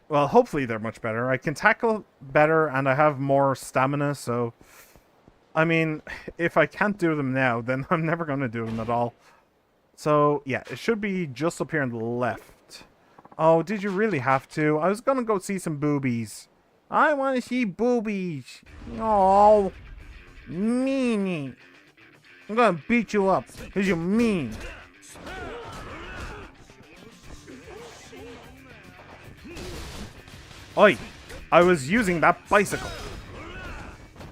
Well, hopefully they're much better. I can tackle better and I have more stamina, so... I mean, if I can't do them now, then I'm never going to do them at all. So, yeah, it should be just up here on the left. Oh, did you really have to? I was gonna go see some boobies. I want to see boobies. Oh. Meanie. I'm gonna beat you up because you're mean. Oi! I was using that bicycle.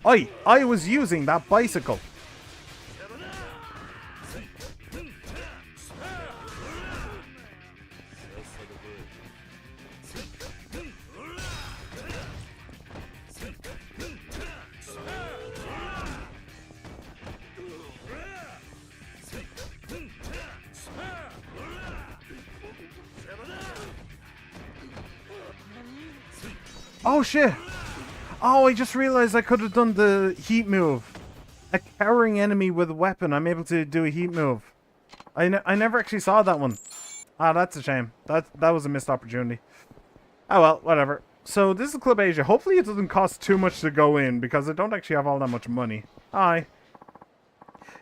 Oi! I was using that bicycle. Oh shit! Oh, I just realized I could have done the heat move. A cowering enemy with a weapon, I'm able to do a heat move. I never actually saw that one. Ah, that's a shame. That was a missed opportunity. Oh well, whatever. So this is Club Asia. Hopefully it doesn't cost too much to go in, because I don't actually have all that much money. Hi.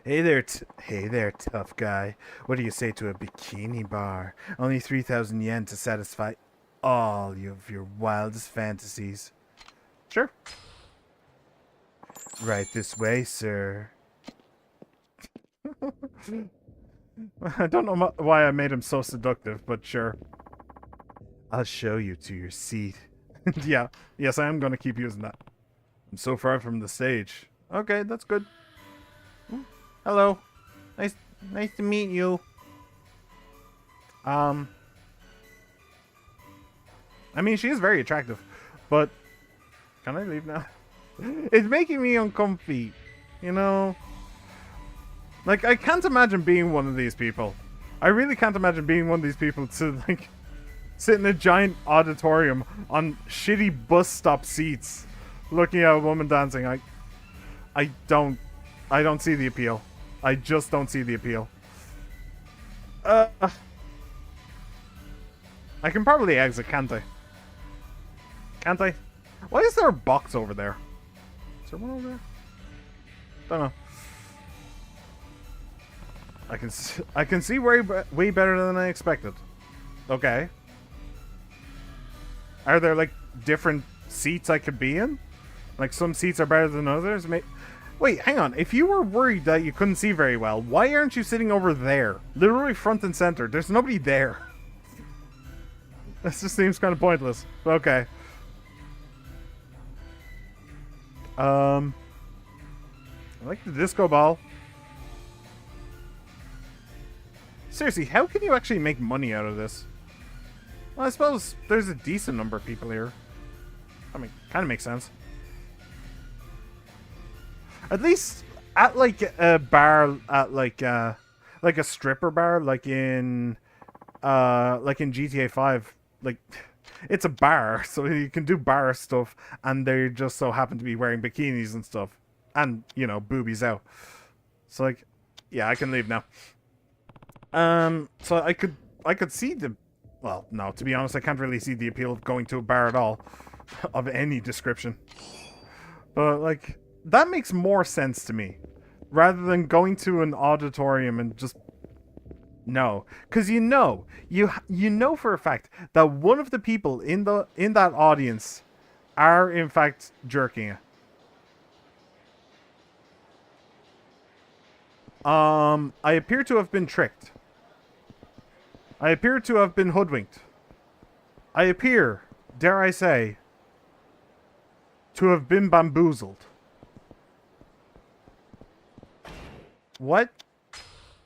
Hey there, tough guy. What do you say to a bikini bar? Only 3,000 yen to satisfy all of your wildest fantasies. Sure. Right this way, sir. I don't know why I made him so seductive, but sure. I'll show you to your seat. Yeah, yes, I am going to keep using that. I'm so far from the stage. Okay, that's good. Hello. Nice to meet you. I mean, she is very attractive, but can I leave now? It's making me uncomfy, you know? Like, I can't imagine being one of these people. I really can't imagine being one of these people to, like, sit in a giant auditorium on shitty bus stop seats looking at a woman dancing. I don't see the appeal. I just don't see the appeal. I can probably exit, can't I? Can't I? Why is there a box over there? Is there one over there? Don't know. I can see way better than I expected. Okay. Are there like different seats I could be in? Like some seats are better than others? Wait, hang on. If you were worried that you couldn't see very well, why aren't you sitting over there? Literally front and center. There's nobody there. This just seems kind of pointless. Okay. I like the disco ball. Seriously, how can you actually make money out of this? Well, I suppose there's a decent number of people here. I mean, kind of makes sense. At least at like a bar, at like a stripper bar, like in GTA 5, like it's a bar, so you can do bar stuff, and they just so happen to be wearing bikinis and stuff, and you know, boobies out. So like, yeah, I can leave now. So I could see the, well, no, to be honest, I can't really see the appeal of going to a bar at all, of any description. But like, that makes more sense to me, rather than going to an auditorium and just, no, because you know for a fact that one of the people in that audience are in fact jerking it. I appear to have been tricked. I appear to have been hoodwinked. I appear, dare I say, to have been bamboozled. What?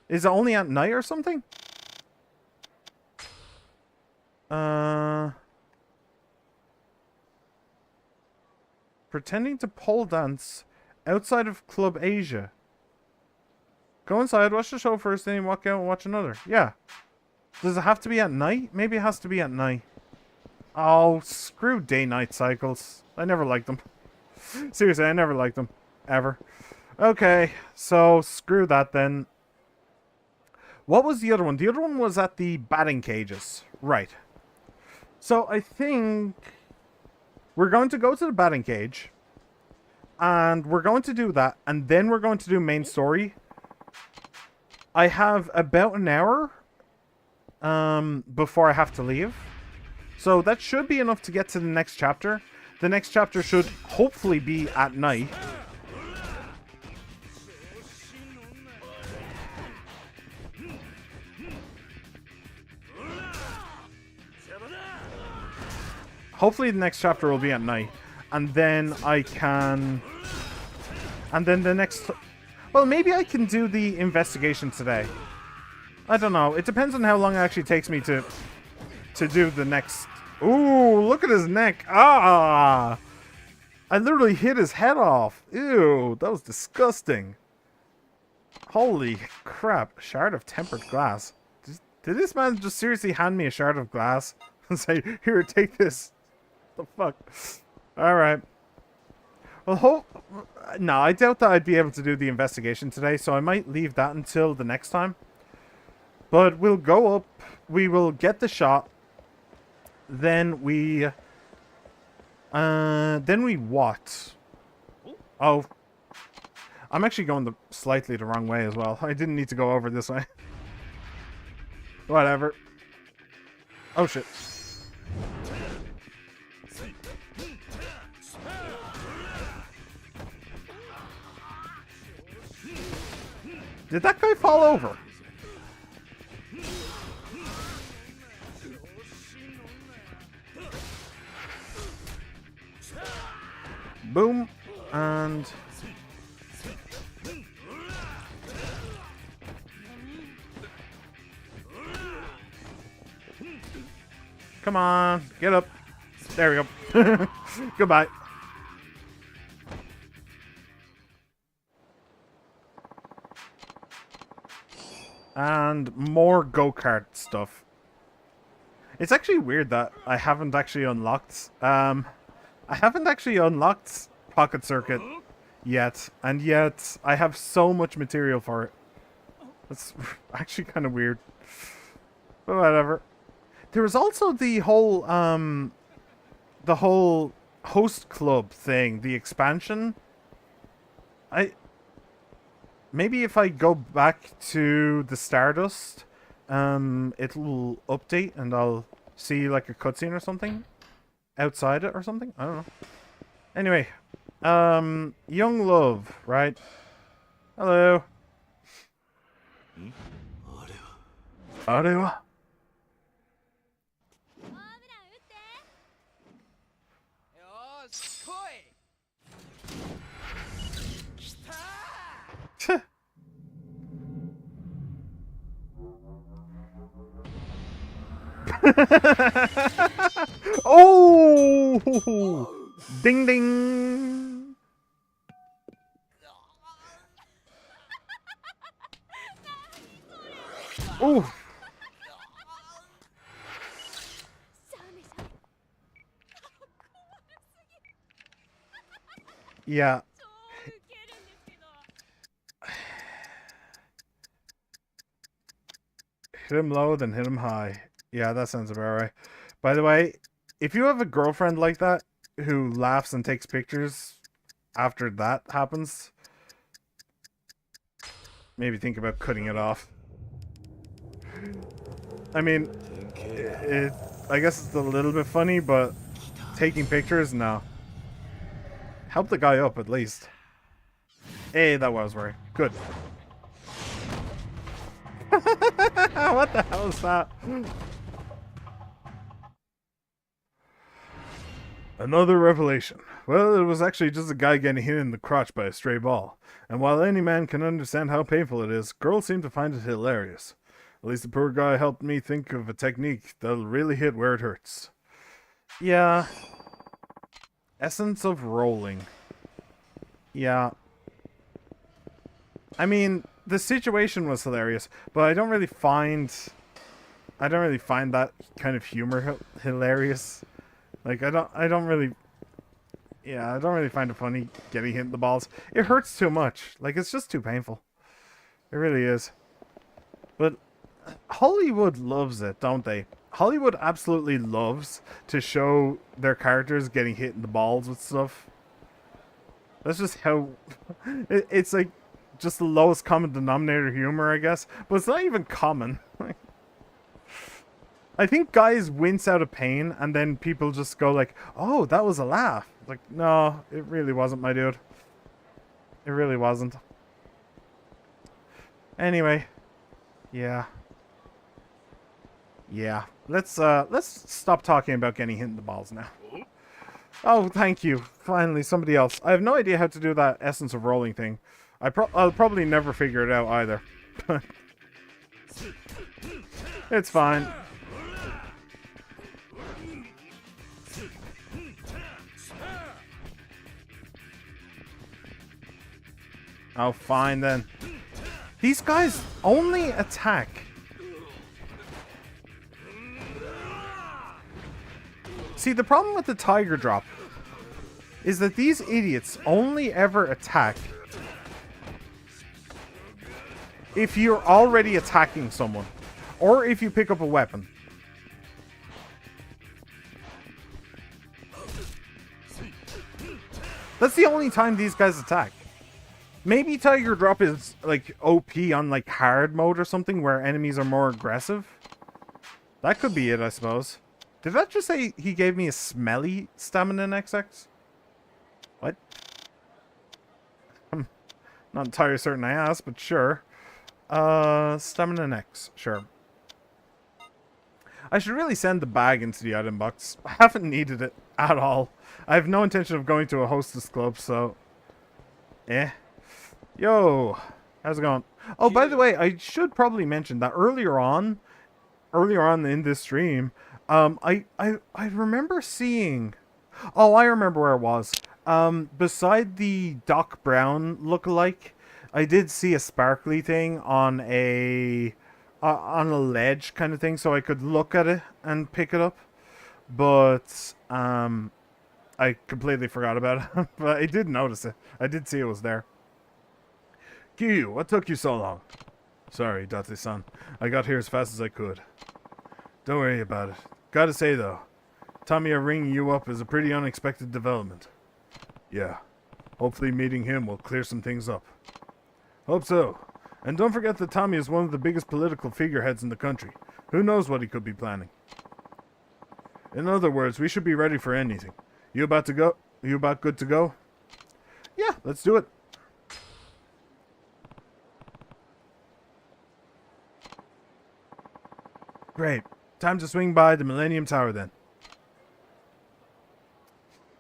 Is it only at night or something? Pretending to pole dance outside of Club Asia. Go inside, watch the show first, then you walk out and watch another. Yeah. Does it have to be at night? Maybe it has to be at night. Oh, screw day-night cycles. I never liked them. Seriously, I never liked them. Ever. Okay, so screw that then. What was the other one? The other one was at the batting cages. Right. So I think we're going to go to the batting cage. And we're going to do that. And then we're going to do main story. I have about an hour before I have to leave. So that should be enough to get to the next chapter. The next chapter should hopefully be at night. Hopefully the next chapter will be at night. And then I can... And then the next... Well, maybe I can do the investigation today. I don't know. It depends on how long it actually takes me to do the next... Ooh, look at his neck. Ah! I literally hit his head off. Ew, that was disgusting. Holy crap. Shard of tempered glass. Did this man just seriously hand me a shard of glass and say, here, take this? What the fuck? Alright. Well, no, I doubt that I'd be able to do the investigation today, so I might leave that until the next time. But we'll go up, we will get the shot, then we what? Oh, I'm actually going slightly the wrong way as well. I didn't need to go over this way. Whatever. Oh shit. Did that guy fall over? Boom. And... Come on, get up. There we go. Goodbye. And more go-kart stuff. It's actually weird that I haven't actually unlocked Pocket Circuit yet, and yet I have so much material for it. That's actually kind of weird. But whatever. There was also the whole host club thing, the expansion. Maybe if I go back to the Stardust, it'll update and I'll see like a cutscene or something outside it or something. I don't know. Anyway, Young Love, right? Hello. Arewa. Oh! Ding ding! Oh! Yeah. Hit him low, then hit him high. Yeah, that sounds about right. By the way, if you have a girlfriend like that who laughs and takes pictures after that happens, maybe think about cutting it off. I mean, I guess it's a little bit funny, but taking pictures, no. Help the guy up at least. Hey, that was right. Good. What the hell is that? Another revelation. Well, it was actually just a guy getting hit in the crotch by a stray ball. And while any man can understand how painful it is, girls seem to find it hilarious. At least the poor guy helped me think of a technique that'll really hit where it hurts. Yeah. Essence of rolling. Yeah. I mean, the situation was hilarious, but I don't really find that kind of humor hilarious. Like, I don't really find it funny getting hit in the balls. It hurts too much. Like, it's just too painful. It really is. But Hollywood loves it, don't they? Hollywood absolutely loves to show their characters getting hit in the balls with stuff. That's just how... It's like just the lowest common denominator humor, I guess. But it's not even common. I think guys wince out of pain and then people just go like, oh, that was a laugh. Like, no, it really wasn't, my dude. It really wasn't. Anyway. Yeah. Yeah. Let's stop talking about getting hit in the balls now. Oh, thank you. Finally, somebody else. I have no idea how to do that essence of rolling thing. I'll probably never figure it out either. It's fine. Oh, fine then. These guys only attack. See, the problem with the tiger drop is that these idiots only ever attack if you're already attacking someone, or if you pick up a weapon. That's the only time these guys attack. Maybe Tiger Drop is like OP on like hard mode or something where enemies are more aggressive. That could be it, I suppose. Did that just say he gave me a smelly stamina XX? What? I'm not entirely certain I asked, but sure. Stamina X, sure. I should really send the bag into the item box. I haven't needed it at all. I have no intention of going to a hostess club, so... Yo, how's it going? Oh, by the way, I should probably mention that earlier on in this stream, I remember seeing... Oh, I remember where it was. Beside the Doc Brown lookalike, I did see a sparkly thing on a ledge kind of thing, so I could look at it and pick it up. But I completely forgot about it. But I did notice it. I did see it was there. Kiryu, what took you so long? Sorry, Date-san. I got here as fast as I could. Don't worry about it. Gotta say though, Tamiya ringing you up is a pretty unexpected development. Yeah. Hopefully meeting him will clear some things up. Hope so. And don't forget that Tommy is one of the biggest political figureheads in the country. Who knows what he could be planning? In other words, we should be ready for anything. You about to go? You about good to go? Yeah, let's do it. Great. Time to swing by the Millennium Tower then.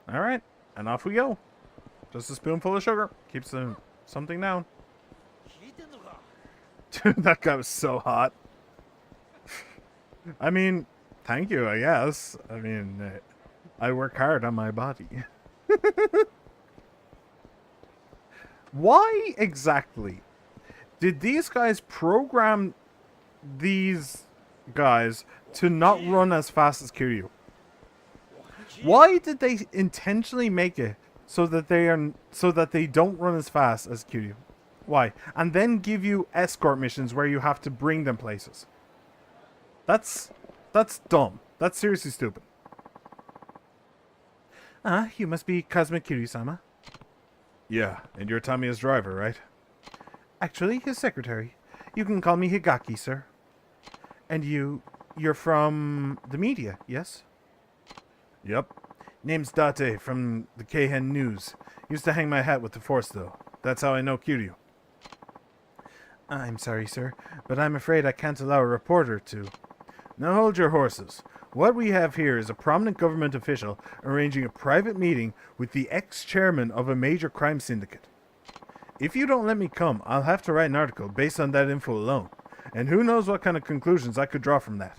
Alright, and off we go. Just a spoonful of sugar. Keeps something down. Dude, that guy was so hot. I mean, thank you, I guess. I mean, I work hard on my body. Why exactly did these guys program these guys to not run as fast as Kiryu? Why did they intentionally make it so that they don't run as fast as Kiryu? Why? And then give you escort missions where you have to bring them places. That's dumb. That's seriously stupid. You must be Kazuma Kiryu-sama. Yeah, and you're Tamiya's driver, right? Actually, his secretary. You can call me Higaki, sir. And you're from the media, yes? Yep. Name's Date from the Keihan News. Used to hang my hat with the Force, though. That's how I know Kiryu. I'm sorry, sir, but I'm afraid I can't allow a reporter to... Now hold your horses. What we have here is a prominent government official arranging a private meeting with the ex-chairman of a major crime syndicate. If you don't let me come, I'll have to write an article based on that info alone. And who knows what kind of conclusions I could draw from that.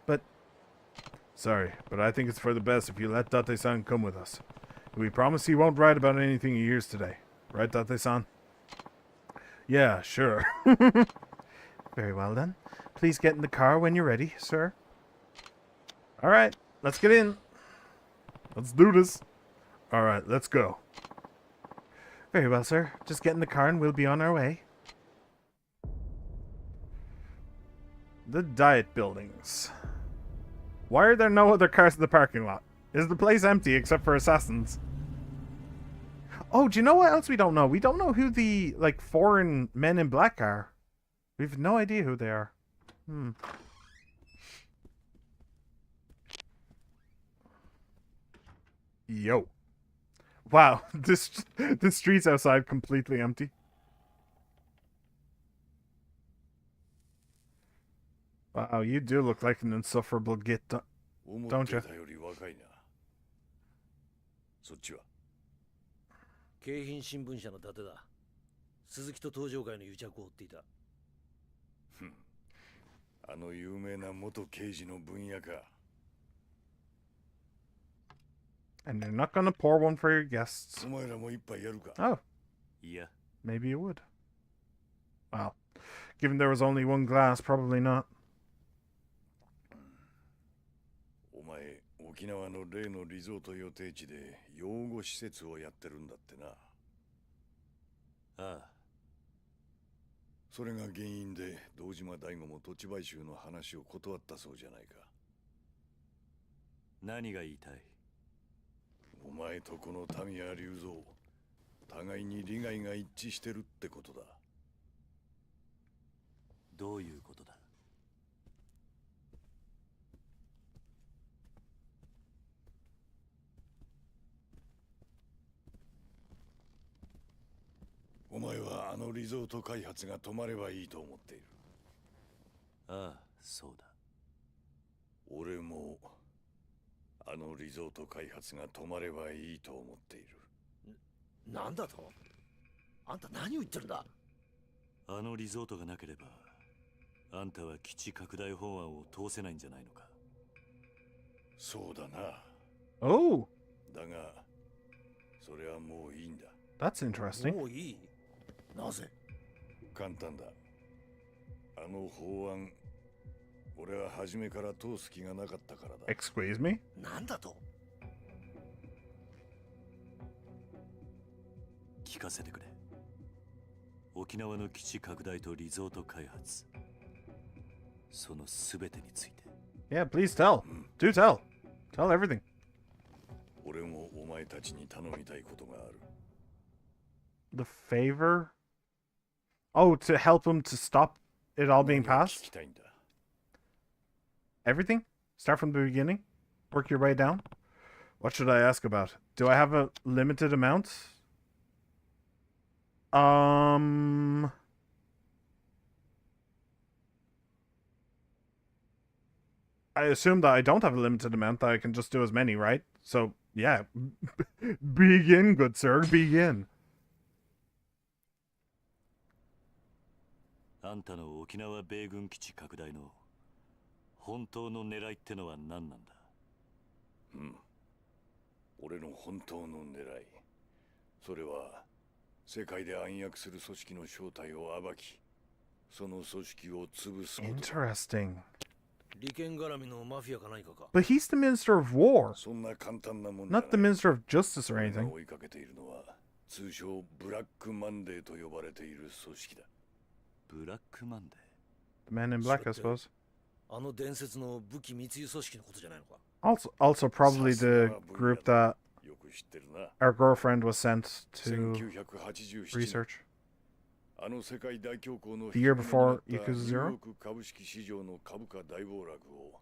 But... Sorry, but I think it's for the best if you let Date-san come with us. We promise he won't write about anything he hears today. Right, Date-san? Yeah, sure. Very well then. Please get in the car when you're ready, sir. Alright, let's get in. Let's do this. Alright, let's go. Very well, sir. Just get in the car and we'll be on our way. The Diet Buildings. Why are there no other cars in the parking lot? Is the place empty except for assassins? Oh, do you know what else we don't know? We don't know who the, like, foreign men in black are. We have no idea who they are. Yo. Wow, the streets outside completely empty. Wow, you do look like an insufferable git, don't 思 Don't って you? たより若いな。そっちは京浜新聞社の伊達だ。鈴木と登場会の癒着を追っていた。あの有名な元刑事の分野か。 And you're not gonna pour one for your guests. お前らも一杯やるか。 Oh, いや、 maybe you would. Well, given there was only one glass, probably not. お前、沖縄の例のリゾート予定地で養護施設をやってるんだってな。ああ、それが原因で堂島大吾も土地買収の話を断ったそうじゃないか。何が言いたい？お前とこの民谷隆三、互いに利害が一致してるってことだ。どういうことだ？お前はあのリゾート開発が止まればいいと思っている。ああ、そうだ。俺もあのリゾート開発が止まればいいと思っている。なんだと？あんた何を言ってるんだ？あのリゾートがなければ、あんたは基地拡大法案を通せないんじゃないのか。そうだな。 Oh, だがそれはもういいんだ。 that's interesting. もういい？なぜ？簡単だ。あの法案、俺は初めから通す気がなかったからだ。 Excuse me? なんだと？聞かせてくれ。沖縄の基地拡大とリゾート開発、そのすべてについて。 Yeah, please tell. Do tell. Tell everything. 俺もお前たちに頼みたいことがある。 The favor? Oh, to help him to stop it all being 何を聞 passed? きたいんだ。 Everything? Start from the beginning? Work your way down? What should I ask about? Do I have a limited amount? I assume that I don't have a limited amount, that I can just do as many, right? So, yeah. Begin, good sir, begin. あんたの沖縄米軍基地拡大の本当の狙いってのは何なんだ？俺の本当の狙い。それは世界で暗躍する組織の正体を暴き、その組織を潰すことだ。 Interesting. 利権絡みのマフィアか何かか？ But he's the Minister of War, そんな簡単なもんじゃない。 not the Minister of Justice or 俺が anything. 追いかけているのは通称ブラックマンデーと呼ばれている組織だ。ブラックマンデ The Man in Black, I suppose. あの伝説の武器密輸組織のことじゃないのか？ Also probably the group that よく知ってるな。 our girlfriend was sent to 1987 research. あの世界大恐慌の The year before 引き金になった Yakuza ニュー Zero? ヨーク株式市場の株価大暴落を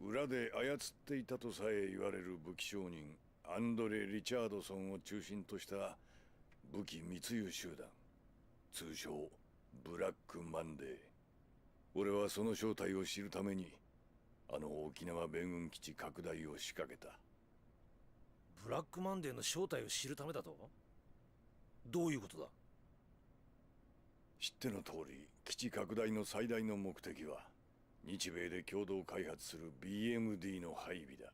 裏で操っていたとさえ言われる武器商人アンドレ・リチャードソンを中心とした武器密輸集団、通称ブラックマンデー。俺はその正体を知るためにあの沖縄米軍基地拡大を仕掛けた。ブラックマンデーの正体を知るためだと？どういうことだ？知っての通り、基地拡大の最大の目的は日米で共同開発する BMD の配備だ。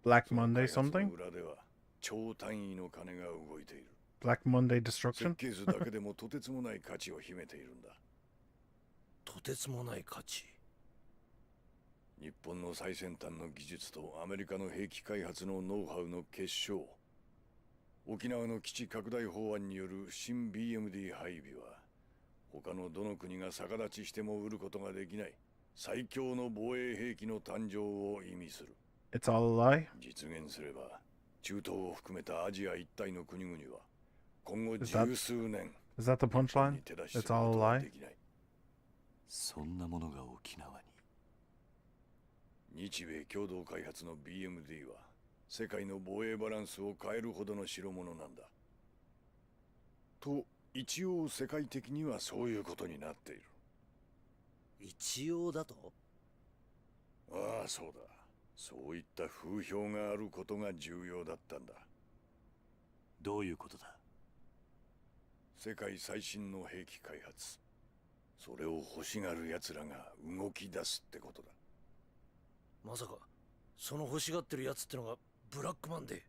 Black Monday その something? 開発の裏では超単位の金が動いている。 Black Monday 設 destruction? 計図だけでもとてつもない価値を秘めているんだ。とてつもない価値。日本の最先端の技術とアメリカの兵器開発のノウハウの結晶。沖縄の基地拡大法案による新 BMD 配備は他のどの国が逆立ちしても売ることができない最強の防衛兵器の誕生を意味する。 It's all a lie? 実現すれば中東を含めたアジア一帯の国々は今後 Is that- 十数年 Is that the 日本 punchline? に手出しする It's こ all と a は lie? できない。そんなものが沖縄に。日米共同開発の BMD は世界の防衛バランスを変えるほどの代物なんだ。と一応世界的にはそういうことになっている。一応だと？ああ、そうだ。そういった風評があることが重要だったんだ。どういうことだ？世界最新の兵器開発。それを欲しがる奴らが動き出すってことだ。まさかその欲しがってるやつってのがブラックマンデー？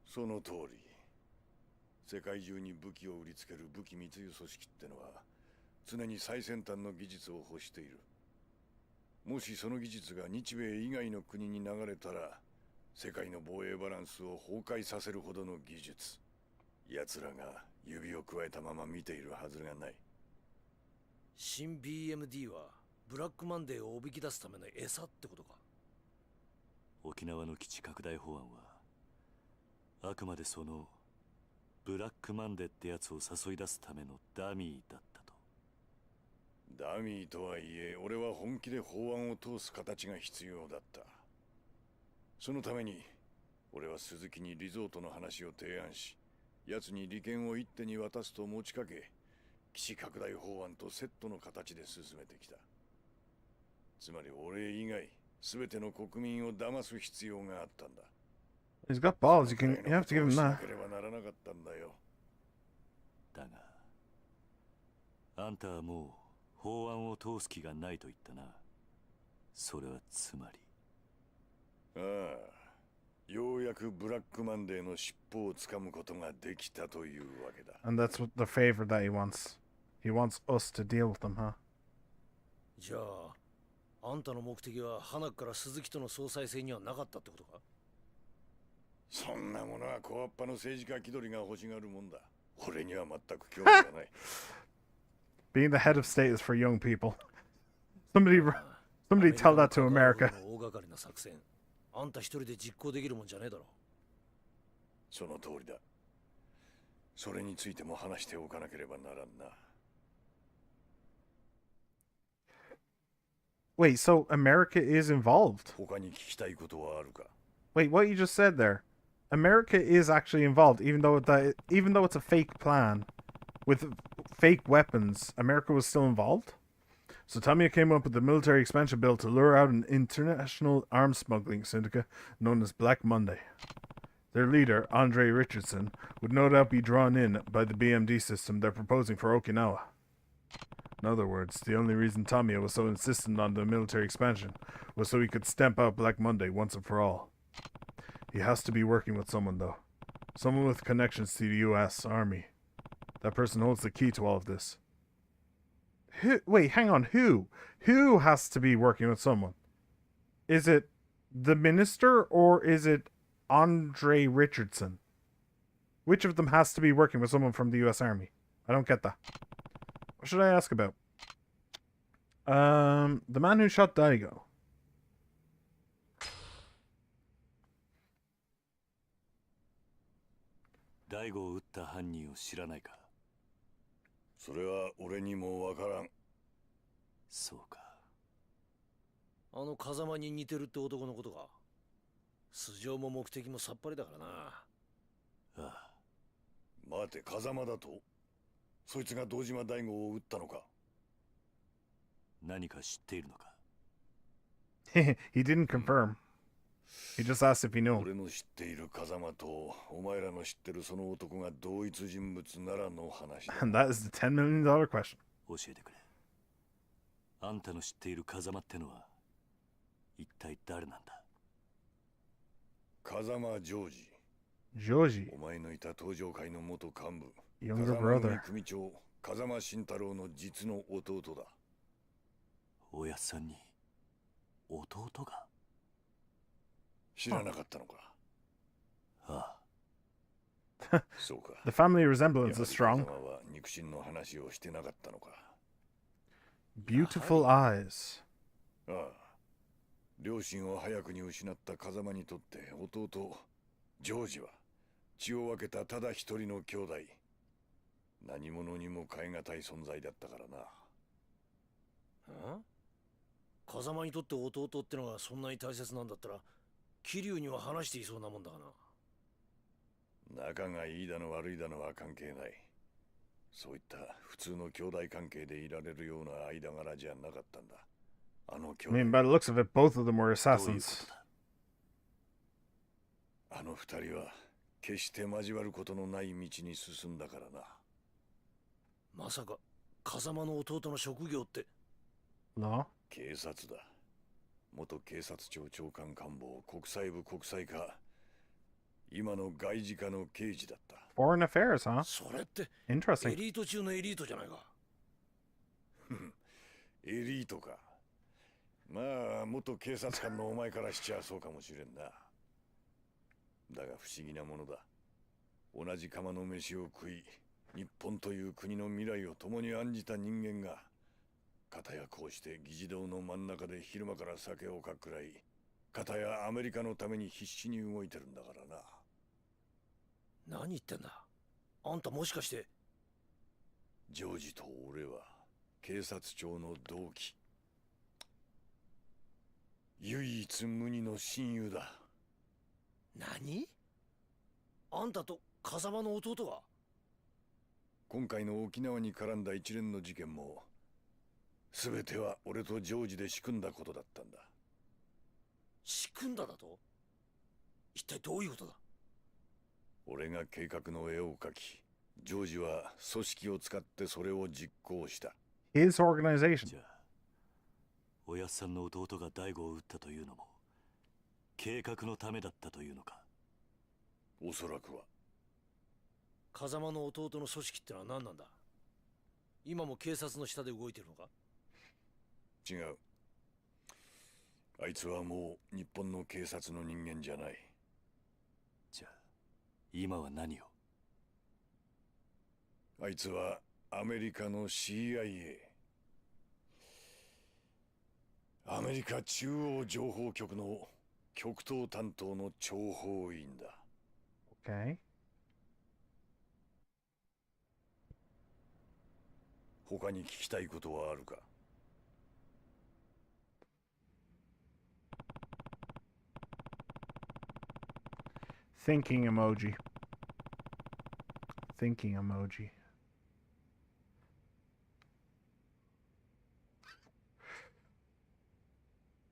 その通り。世界中に武器を売りつける武器密輸組織ってのは常に最先端の技術を欲している。もしその技術が日米以外の国に流れたら世界の防衛バランスを崩壊させるほどの技術。奴らが指をくわえたまま見ているはずがない。新 BMD はブラックマンデーをおびき出すための餌ってことか？沖縄の基地拡大法案はあくまでそのブラックマンデーってやつを誘い出すためのダミーだったと。ダミーとはいえ、俺は本気で法案を通す形が必要だった。そのために俺は鈴木にリゾートの話を提案し、奴に利権を一手に渡すと持ちかけ、基地拡大法案とセットの形で進めてきた。つまり俺以外全ての国民を騙す必要があったんだ。 He's got balls. You have to give him しな that. ければならなかったんだよ。だがあんたはもう法案を通す気がないと言ったな。それはつまり。ああ、ようやくブラックマンデーの尻尾をつかむことができたというわけだ。 And that's what the favor that he wants. He wants us to deal with them, huh? じゃああんたの目的は花から鈴木との総裁選にはなかったってことか？そんなものは小っぱの政治家気取りが欲しがるもんだ。俺には全く興味がない。 Being the head of state is for young people. Somebody tell that to America. 大掛かりな作戦、あんた一人で実行できるもんじゃねえだろ。その通りだ。それについても話しておかなければならんな。 Wait, so America is involved? 他に聞きたいことはあるか？ Wait, what you just said there? America is actually involved, even though it's a fake plan with fake weapons. America was still involved. So Tamiya came up with the military expansion bill to lure out an international arms smuggling syndicate known as Black Monday. Their leader, Andre Richardson, would no doubt be drawn in by the BMD system they're proposing for Okinawa. In other words, the only reason Tamiya was so insistent on the military expansion was so he could stamp out Black Monday once and for all. He has to be working with someone, though. Someone with connections to the US Army. That person holds the key to all of this. Wait, hang on, who? Who has to be working with someone? Is it the minister or is it Andre Richardson? Which of them has to be working with someone from the US Army? I don't get that. What should I ask about? The man who shot Daigo. 大悟を撃った犯人を知らないか？それは俺にもわからん。そうか。あの風間に似てるって男のことか？素性も目的もさっぱりだからな。ああ。待て、風間だと？そいつが堂島大吾を撃ったのか？何か知っているのか？ He didn't confirm. He just asked if he knew. 俺の知っている風間とお前らの知ってるその男が同一人物ならの話だ。 And that is the $10 million question. 教えてくれ。あんたの知っている風間ってのは一体誰なんだ？風間ジョージ。 Joji, お前のいた東上会の元幹部。 younger 風間 brother. 組長、風間慎太郎の実の弟だ。おやっさんに弟が？知らなかったのか？ああ。そうか。 The family resemblance is や strong. はり風間は肉親の話をしてなかったのか？ Beautiful eyes. ああ。両親を早くに失った風間にとって弟、ジョージは血を分けたただ一人の兄弟。何者にも代え難い存在だったからな。ん？風間にとって弟ってのがそんなに大切なんだったら、桐生には話していそうなもんだがな。仲がいいだの悪いだのは関係ない。そういった普通の兄弟関係でいられるような間柄じゃなかったんだ。あの I 兄 mean, 弟 by the looks of it, both of them were どういうこと assassins. だ。あの二人は決して交わることのない道に進んだからな。まさか風間の弟の職業って。 No? 警察だ。元警察庁長官官房国際部国際課、今の外事課の刑事だった。 Foreign affairs, huh? それってエ Interesting. リート中のエリートじゃないか。エリートか。まあ元警察官のお前からしちゃそうかもしれんな。だが不思議なものだ。同じ釜の飯を食い、日本という国の未来を共に案じた人間が、片やこうして議事堂の真ん中で昼間から酒をかっくらい、片やアメリカのために必死に動いてるんだからな。何言ってんだ。あんたもしかして。ジョージと俺は警察庁の同期。唯一無二の親友だ。何？あんたと風間の弟が？今回の沖縄に絡んだ一連の事件も、全ては俺とジョージで仕組んだことだったんだ。仕組んだだと？一体どういうことだ？俺が計画の絵を描き、ジョージは組織を使ってそれを実行した。 His organization. じゃあおやっさんの弟が大悟を撃ったというのも計画のためだったというのか。おそらくは。風間の弟の組織ってのは何なんだ？今も警察の下で動いてるのか？違う。あいつはもう日本の警察の人間じゃない。じゃあ今は何を。あいつはアメリカの CIA、 アメリカ中央情報局の極東担当の諜報員だ。 Okay. 他に聞きたいことはあるか？ Thinking emoji. Thinking emoji.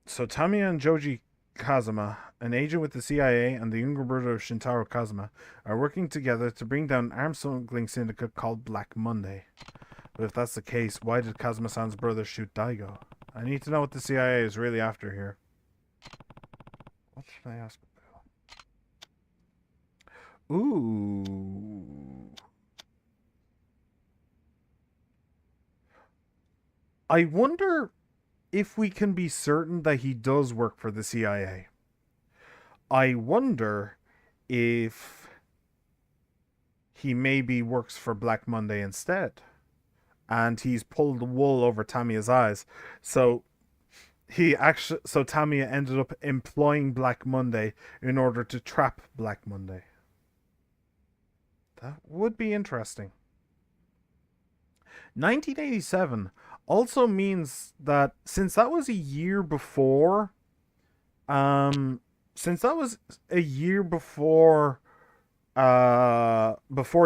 So Tamiya and Joji Kazuma, an agent with the CIA and the younger brother of Shintaro Kazuma, are working together to bring down an arms smuggling syndicate called Black Monday. But if that's the case, why did Kazuma-san's brother shoot Daigo? I need to know what the CIA is really after here. What should I ask about? Ooh. I wonder if we can be certain that he does work for the CIA. I wonder if he maybe works for Black Monday instead. And he's pulled the wool over Tamiya's eyes. So Tamiya ended up employing Black Monday in order to trap Black Monday. That would be interesting. 1987 also means that since that was a year before before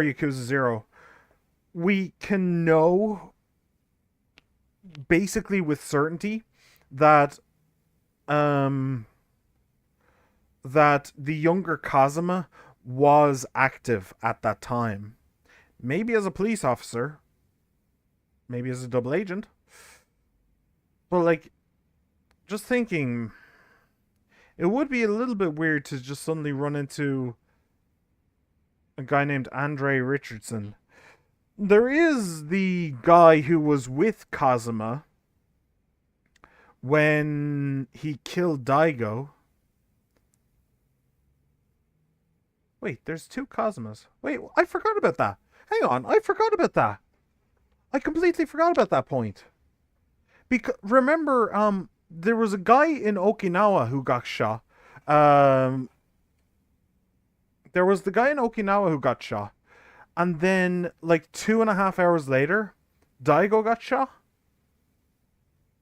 Yakuza 0, we can know basically with certainty that that the younger Kazuma was active at that time. Maybe as a police officer, maybe as a double agent. But like, just thinking, it would be a little bit weird to just suddenly run into a guy named Andre Richardson. There is the guy who was with Kazuma when he killed Daigo. Wait, there's two Kazumas. Wait, I forgot about that. Hang on, I forgot about that. I completely forgot about that point. Because remember, there was a guy in Okinawa who got shot. There was the guy in Okinawa who got shot. And then, like, 2.5 hours later, Daigo got shot.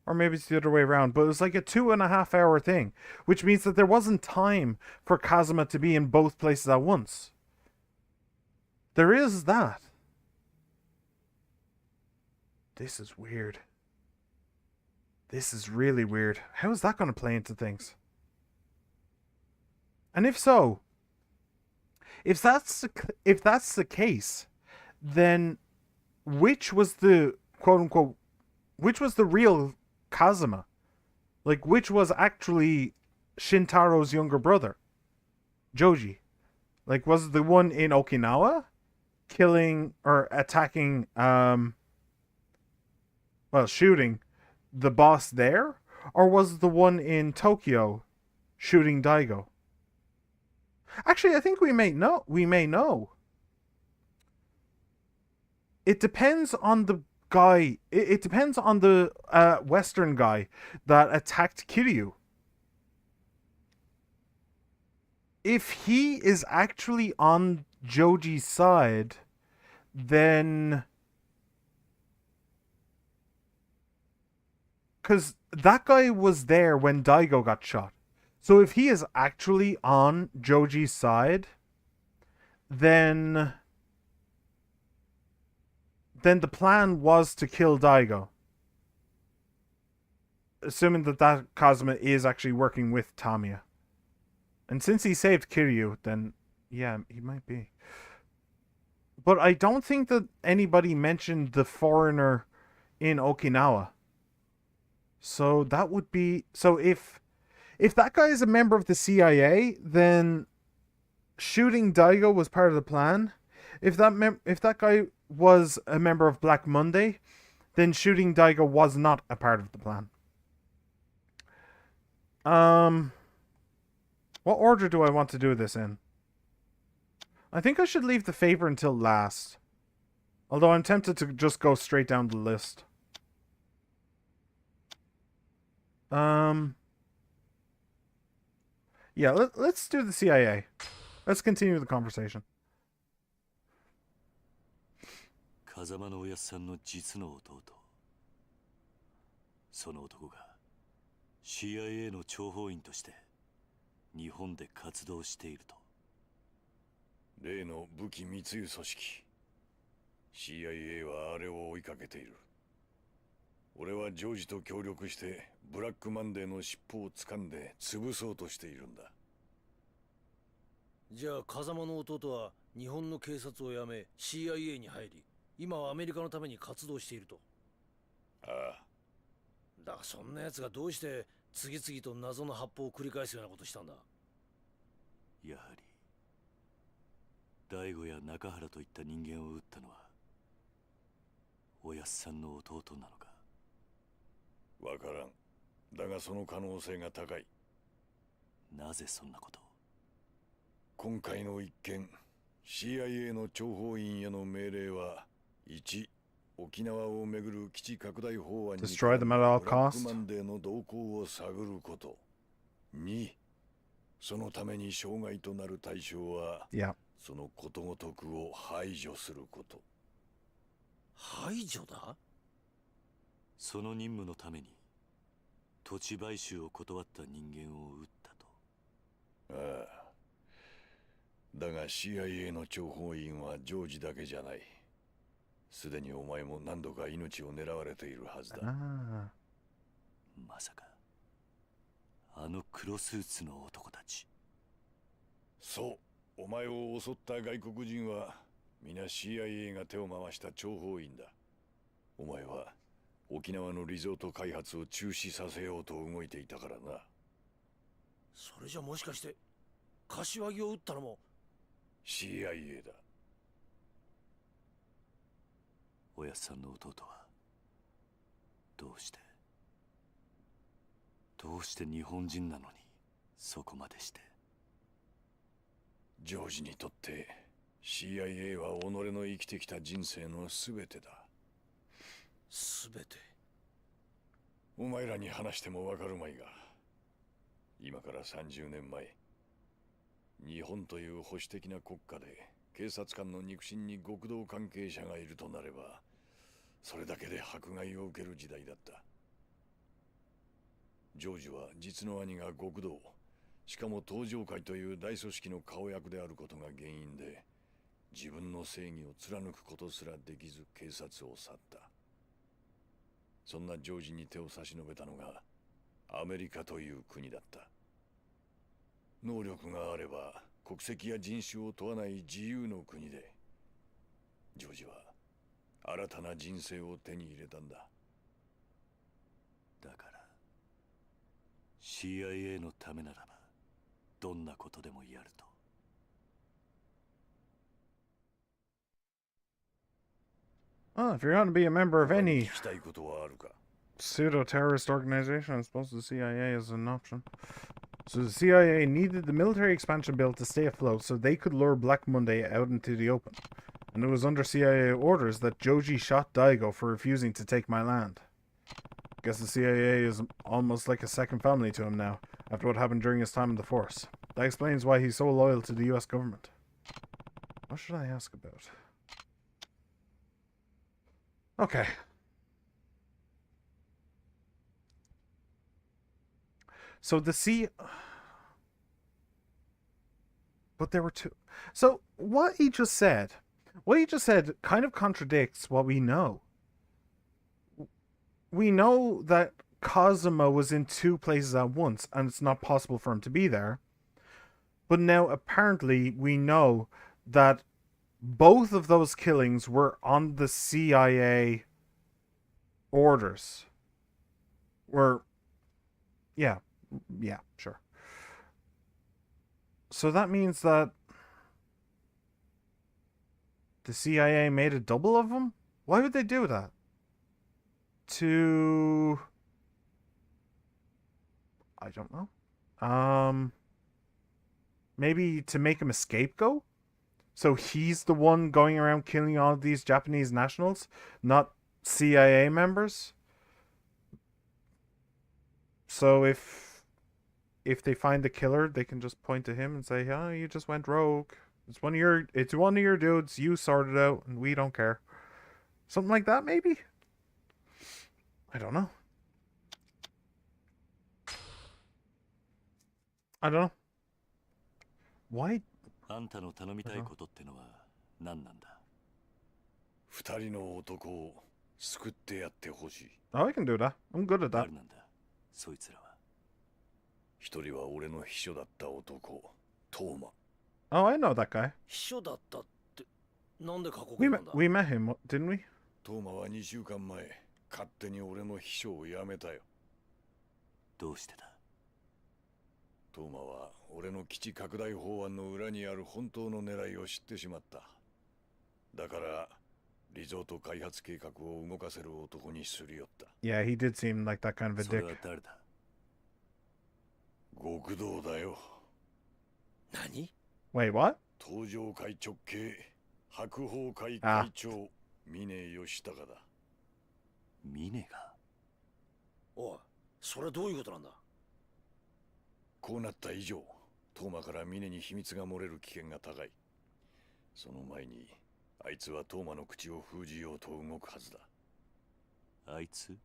Or maybe it's the other way around. But it was like a 2.5 hour thing. Which means that there wasn't time for Kazuma to be in both places at once. There is that. This is weird. This is really weird. How is that going to play into things? And if so, if that's the case, then which was the quote unquote, which was the real Kazuma? Like, which was actually Shintaro's younger brother, Joji? Like, was it the one in Okinawa killing or attacking, shooting the boss there? Or was it the one in Tokyo shooting Daigo? Actually, I think we may know. It depends on the guy. It depends on the Western guy that attacked Kiryu. If he is actually on Joji's side, then... Because that guy was there when Daigo got shot. So if he is actually on Joji's side, then the plan was to kill Daigo. Assuming that Kazuma is actually working with Tamiya. And since he saved Kiryu, then yeah, he might be. But I don't think that anybody mentioned the foreigner in Okinawa. So that would be... So if that guy is a member of the CIA, then shooting Daigo was part of the plan. If that guy was a member of Black Monday, then shooting Daigo was not a part of the plan. What order do I want to do this in? I think I should leave the favor until last. Although I'm tempted to just go straight down the list. Yeah, let's do the CIA. Let's continue the conversation. 風間のおやっさんの実の弟。その男が CIA の諜報員として日本で活動していると。例の武器密輸組織 CIA はあれを追いかけている。俺はジョージと協力してブラックマンデーの尻尾を掴んで潰そうとしているんだ。じゃあ風間の弟は日本の警察を辞め CIA に入り、今はアメリカのために活動していると。ああ。だがそんな奴がどうして次々と謎の発砲を繰り返すようなことしたんだ。やはり大悟や中原といった人間を撃ったのはおやっさんの弟なのか。わからん。だがその可能性が高い。なぜそんなことを。今回の一件 CIA の諜報員への命令は1、沖縄をめぐる基地拡大法案に Destroy them at all ブラック cost. マンデーの動向を探ること。2、そのために障害となる対象は Yeah. そのことごとくを排除すること。排除だ。その任務のために土地買収を断った人間を撃ったと。ああ。だが CIA の諜報員はジョージだけじゃない。すでにお前も何度か命を狙われているはずだ。Ah. まさかあの黒スーツの男たち。そう、お前を襲った外国人は皆 CIA が手を回した諜報員だ。お前は沖縄のリゾート開発を中止させようと動いていたからな。それじゃもしかして柏木を撃ったのも CIA だ。おやっさんの弟はどうして日本人なのにそこまでして。ジョージにとって CIA は己の生きてきた人生の全てだ。全て。お前らに話してもわかるまいが、今から30年前、日本という保守的な国家で警察官の肉親に極道関係者がいるとなれば、それだけで迫害を受ける時代だった。ジョージは実の兄が極道、しかも東上会という大組織の顔役であることが原因で、自分の正義を貫くことすらできず警察を去った。そんなジョージに手を差し伸べたのがアメリカという国だった。能力があれば国籍や人種を問わない自由の国で、ジョージは新たな人生を手に入れたんだ。だから CIA のためならばどんなことでもやると。Oh, if you're going to be a member of 他に any 聞きたいことはあるか？ pseudo-terrorist organization, I suppose the CIA is an option. So the CIA needed the military expansion bill to stay afloat so they could lure Black Monday out into the open. And it was under CIA orders that Joji shot Daigo for refusing to take my land. Guess the CIA is almost like a second family to him now, after what happened during his time in the force. That explains why he's so loyal to the US government. What should I ask about? Okay. So the But there were two. So what he just said kind of contradicts what we know. We know that Kazuma was in two places at once, and it's not possible for him to be there. But now apparently we know that both of those killings were on the CIA orders. Yeah, sure. So that means that the CIA made a double of them? Why would they do that? I don't know. Maybe to make him a scapegoat? So he's the one going around killing all these Japanese nationals, not CIA members? So if they find the killer, they can just point to him and say, "Oh, you just went rogue. It's one of your dudes. You sorted out, and we don't care." Something like that, maybe. I don't know. Why? あんたの頼みたいことってのは何なんだ？二人の男を救ってやってほしい。Oh, I can do that. I'm good at that. 誰なんだそいつらは。一人は俺の秘書だった男、トーマ。Oh, I know that guy. 秘書だったってなんで過去 We な met, んだ？ we met him, didn't we? トーマは2週間前、勝手に俺の秘書を辞めたよ。どうしてだ？トーマは俺の基地拡大法案の裏にある本当の狙いを知ってしまった。だからリゾート開発計画を動かせる男にすり寄った。Yeah, he did seem like that kind of a それ dick. は誰だ？極道だよ。何？ Wait, what? 東上会直系白鵬会会長峰義孝だ。峰が？おい、それどういうことなんだ？こうなった以上、トーマから峰に秘密が漏れる危険が高い。その前にあいつはトーマの口を封じようと動くはずだ。あいつ？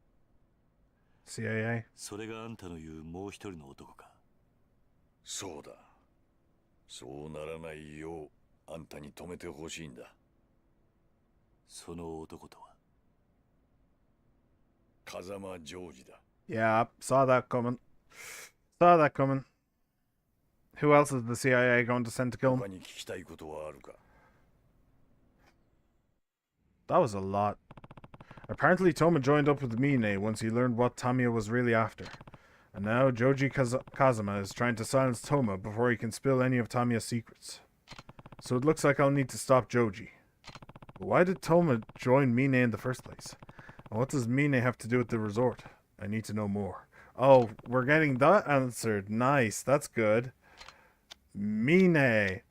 CIA. それがあんたの言うもう一人の男か？そうだ。そうならないようあんたに止めてほしいんだ。その男とは？風間ジョージだ。Yeah, saw that coming. Saw that coming. Who else is the CIA going to send to kill 他 him? に聞きたいことはあるか？ That was a lot. Apparently, Toma joined up with Mine once he learned what Tamiya was really after. And now Joji Kazuma is trying to silence Toma before he can spill any of Tamiya's secrets. So it looks like I'll need to stop Joji. But why did Toma join Mine in the first place? And what does Mine have to do with the resort? I need to know more. Oh, we're getting that answered. Nice, that's good. Mine.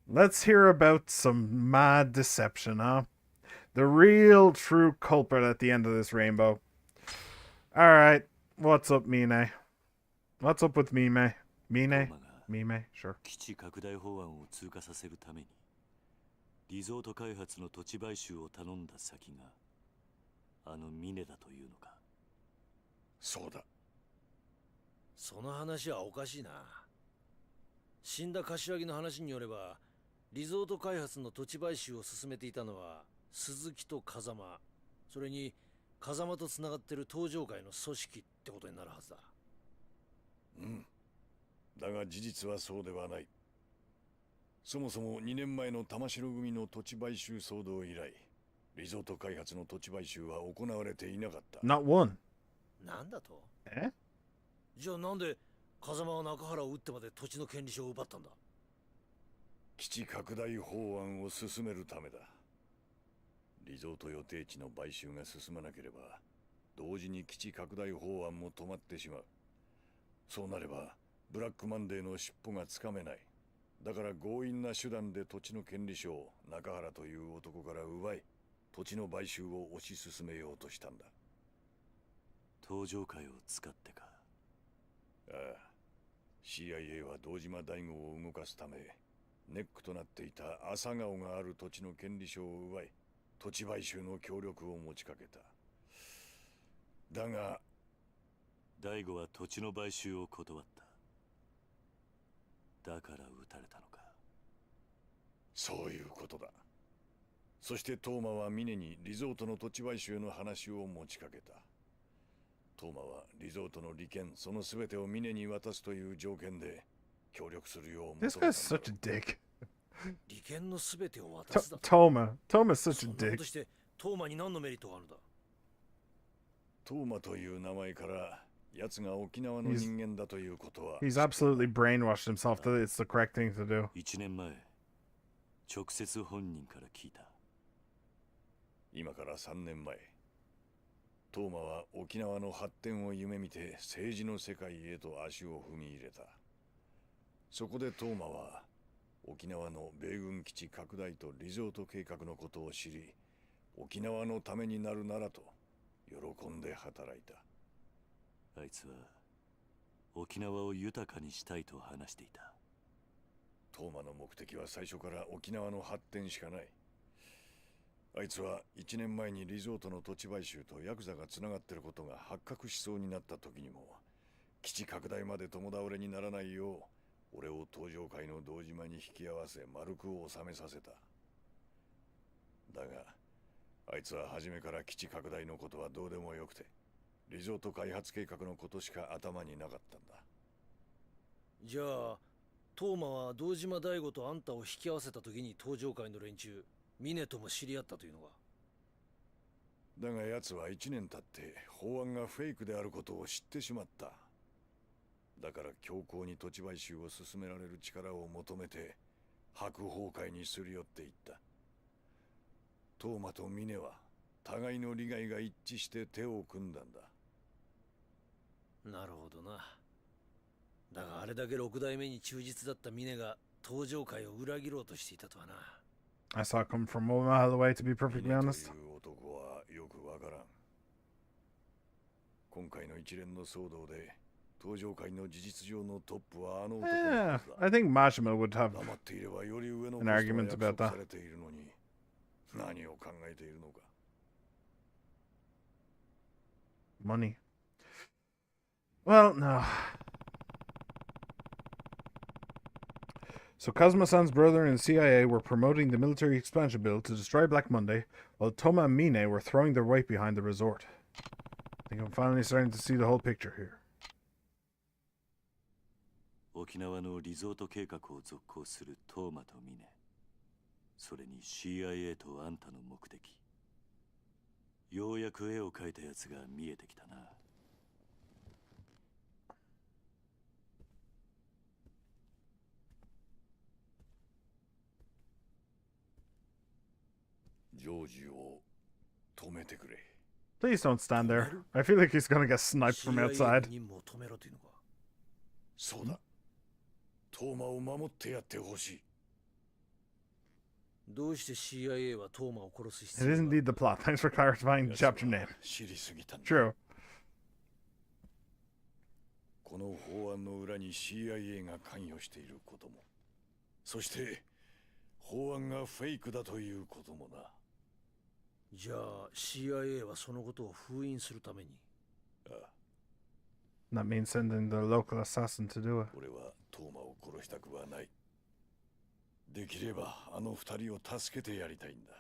Let's hear about some mad deception, huh? The real true culprit at the end of this rainbow. Alright, what's up, Mine? What's up with Mime? Mine? Mime? Sure. 基地拡大法案を通過させるためにリゾート開発の土地買収を頼んだ先があの峰だというのか？そうだ。その話はおかしいな。死んだ柏木の話によれば、リゾート開発の土地買収を進めていたのは鈴木と風間、それに風間とつながってる登場会の組織ってことになるはずだ。うん。だが事実はそうではない。そもそも2年前の玉城組の土地買収騒動以来、リゾート開発の土地買収は行われていなかった。Not one. なんだと？え？じゃあなんで風間は中原を撃ってまで土地の権利書を奪ったんだ？基地拡大法案を進めるためだ。リゾート予定地の買収が進まなければ、同時に基地拡大法案も止まってしまう。そうなれば、ブラックマンデーの尻尾がつかめない。だから強引な手段で土地の権利書を中原という男から奪い、土地の買収を推し進めようとしたんだ。登場会を使ってか。ああ。CIA は堂島大吾を動かすため、ネックとなっていた朝顔がある土地の権利書を奪い、土地買収の協力を持ちかけた。だが、大吾は土地の買収を断った。だから撃たれたのか。そういうことだ。そしてトーマは峰にリゾートの土地買収の話を持ちかけた。トーマはリゾートの利権その全てを峰に渡すという条件で協力するよう This 求め guy's たんだ such a dick. 利権の全てを渡すだと。 Toma. Toma's そ such ん a なこ dick. としてトーマに何のメリットがあるんだ？トーマという名前から奴が沖縄の人間だということは He's absolutely brainwashed himself that it's the correct thing to do. 1年前直接本人から聞いた。今から3年前、トーマは沖縄の発展を夢見て政治の世界へと足を踏み入れた。そこでトーマは沖縄の米軍基地拡大とリゾート計画のことを知り、沖縄のためになるならと喜んで働いた。あいつは沖縄を豊かにしたいと話していた。トーマの目的は最初から沖縄の発展しかない。あいつは1年前にリゾートの土地買収とヤクザがつながっていることが発覚しそうになった時にも、基地拡大まで共倒れにならないよう俺を登場界の堂島に引き合わせ丸く収めさせた。だがあいつは初めから基地拡大のことはどうでもよくて、リゾート開発計画のことしか頭になかったんだ。じゃあトーマは堂島大吾とあんたを引き合わせた時に登場界の連中峰とも知り合ったというのか？だが奴は1年経って法案がフェイクであることを知ってしまった。だから強硬に土地買収を進められる力を求めて白崩壊にすり寄っていった。トーマと峰は互いの利害が一致して手を組んだんだ。なるほどな。だがあれだけ6代目に忠実だった峰が登場界を裏切ろうとしていたとはな。I saw it come from a mile away, to be perfectly 峰と honest. いう男はよくわからん。今回の一連の騒動で登場界の事実上のトップはあの男の Yeah, はずだ。 I think Majima would have 黙っていればより上の an ポストが argument 約 about 束 that. されているのに何を考えているのか。 money. Well, no. So Kazuma-san's brother and the CIA were promoting the military expansion bill to destroy Black Monday, while Toma and Mine were throwing their weight behind the resort. I think I'm finally starting to see the whole picture here. 沖縄のリゾート計画を続行するトーマとミネ、それに CIA とあんたの目的。ようやく絵を描いたやつが見えてきたな。ジョージを止めてくれ。 Please don't stand there. I feel like he's gonna get sniped from CIA の outside. 任務を止めろというのか？そうだ。トーマを守ってやってほしい。どうして CIA はトーマを殺す必 It 要 is が？ indeed the plot. Thanks for clarifying the chapter name. 知りすぎたんだ。 True. この法案の裏に CIA が関与していることも、そして法案がフェイクだということもな。じゃあ CIA はそのことを封印するために。ああ、 That means sending the local assassin to do it. 俺はトーマを殺したくはない。できればあの二人を助けてやりたいんだ。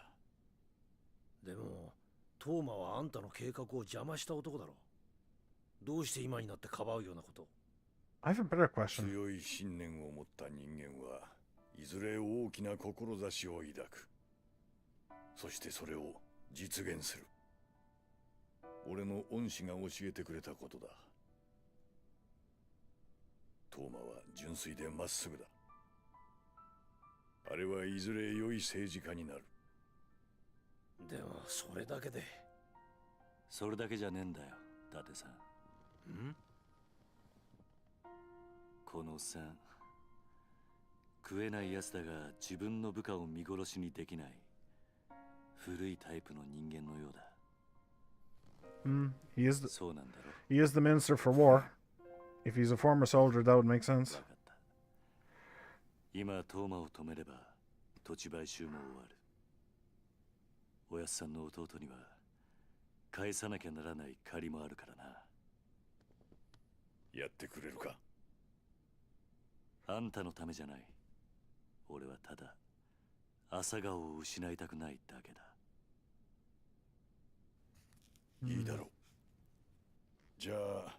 でもトーマはあんたの計画を邪魔した男だろ。どうして今になってかばうようなこと。 I have a better question. 強い信念を持った人間はいずれ大きな志を抱く。そしてそれを実現する。俺の恩師が教えてくれたことだ。トーマは純粋でまっすぐだ。あれはいずれ良い政治家になる。でもそれだけで。それだけじゃねえんだよ、伊達さん。ん？このおっさん、食えないやつだが自分の部下を見殺しにできない古いタイプの人間のようだ。He is そうなんだろ。 he is the minister for war. If he's a former soldier, that would make sense. わかった。今トーマを止めれば土地買収も終わる。おやっさんの弟には返さなきゃならない借りもあるからな。やってくれるか？あんたのためじゃない。俺はただ朝顔を失いたくないだけだ。いいだろう。じゃあ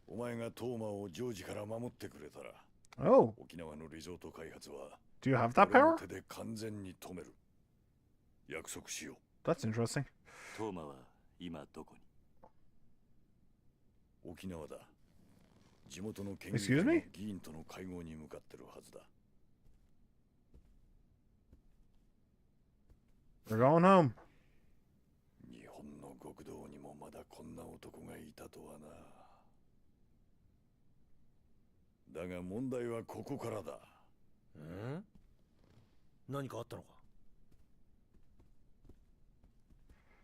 お前がトーマをジョージから守ってくれたら、 Oh, 沖縄のリゾート開発は do you have that 俺の power? 手で完全に止める。約束しよう。 That's interesting. トーマは今どこに？沖縄だ。地元の県 Excuse 議会の me? 議員との会合に向かってるはずだ。 We're going home. 日本の極道にもまだこんな男がいたとはな。だが問題はここからだ。ん？何かあったのか？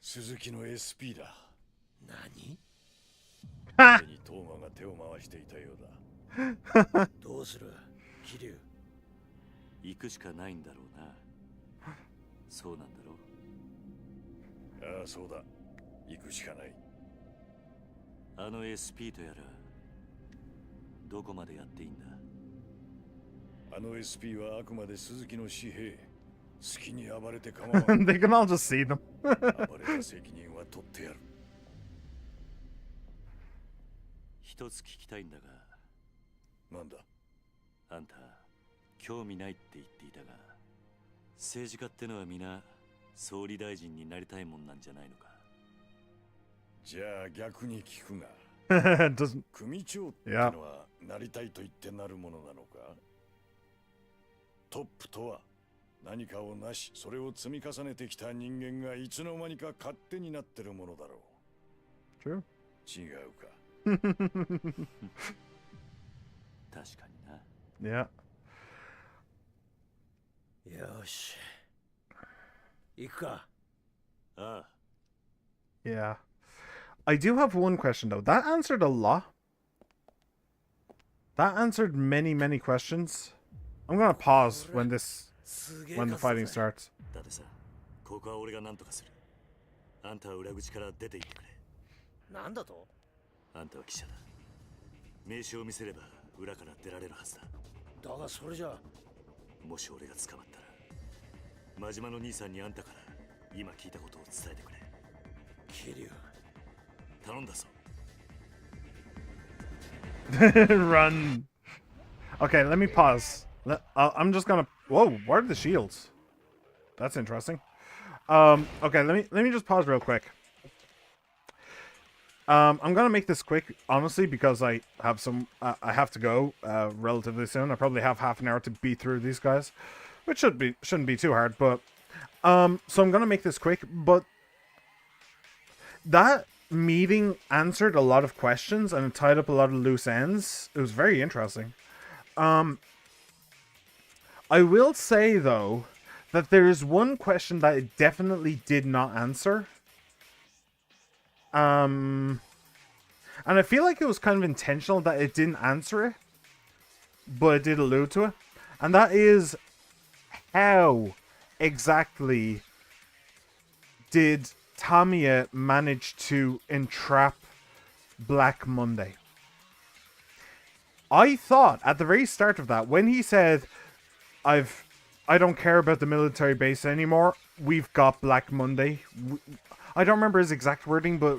鈴木の SP だ。何？手にトーマが手を回していたようだ。どうする？桐生。行くしかないんだろうな。そうなんだろう。ああ、そうだ。行くしかない。あの SP とやらどこまでやっていいんだ？あの SP はあくまで鈴木の私兵。好きに暴れて構わん。 They can all just see them. 暴れた責任は取ってやる。一つ聞きたいんだが、なんだ？あんた興味ないって言っていたが、政治家ってのは皆総理大臣になりたいもんなんじゃないのか？じゃあ逆に聞くが、 Doesn't 組長ってのはなりたいと言ってなるものなのか？トップとは何かをなし、それを積み重ねてきた人間がいつの間にか勝手になってるものだろ true. う。違うか？ 確かにな。 Yeah. よし。行くか。ああ、 Yeah. I do have one question though. That answered a lot. That answered many, many questions. I'm gonna pause when the fighting starts. だってさ、ここは俺が何とかする。あんたは裏口から出て行ってくれ。なんだと？あんたは記者だ。名刺を見せれば裏から出られるはずだ。だがそれじゃ。もし俺が捕まったら、真島の兄さんにあんたから今聞いたことを伝えてくれ。桐生。頼んだぞ。Run. Okay, let me pause. I'm just gonna. Whoa, what are the shields? That's interesting. Okay, let me just pause real quick. I'm gonna make this quick, honestly, because I have I have to go relatively soon. I probably have half an hour to beat through these guys, which shouldn't be too hard. But so I'm gonna make this quick. But that meeting answered a lot of questions and it tied up a lot of loose ends. It was very interesting. I will say though that there is one question that it definitely did not answer. And I feel like it was kind of intentional that it didn't answer it, but it did allude to it. And that is, how exactly did Tamiya manage to entrap Black Monday? I thought at the very start of that, when he said, I don't care about the military base anymore, we've got Black Monday, I don't remember his exact wording, but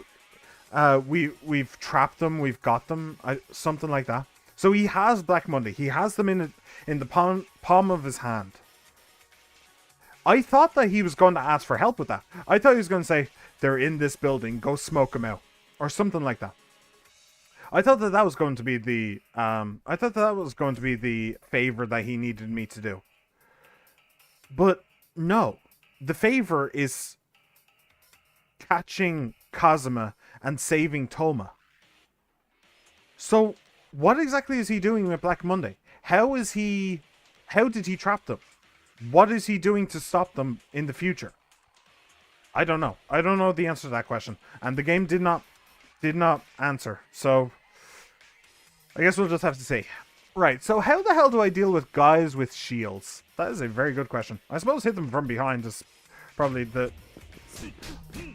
we've trapped them, we've got them, something like that. So he has Black Monday. He has them in the palm of his hand. I thought that he was going to ask for help with that. I thought he was going to say, they're in this building, go smoke them out. Or something like that. I thought that was going to be the favor that he needed me to do. But no. The favor is catching Kazuma and saving Toma. So, what exactly is he doing with Black Monday? How did he trap them? What is he doing to stop them in the future? I don't know. I don't know the answer to that question. And the game did not answer. So, I guess we'll just have to see. Right, so how the hell do I deal with guys with shields? That is a very good question. I suppose hit them from behind is probably the...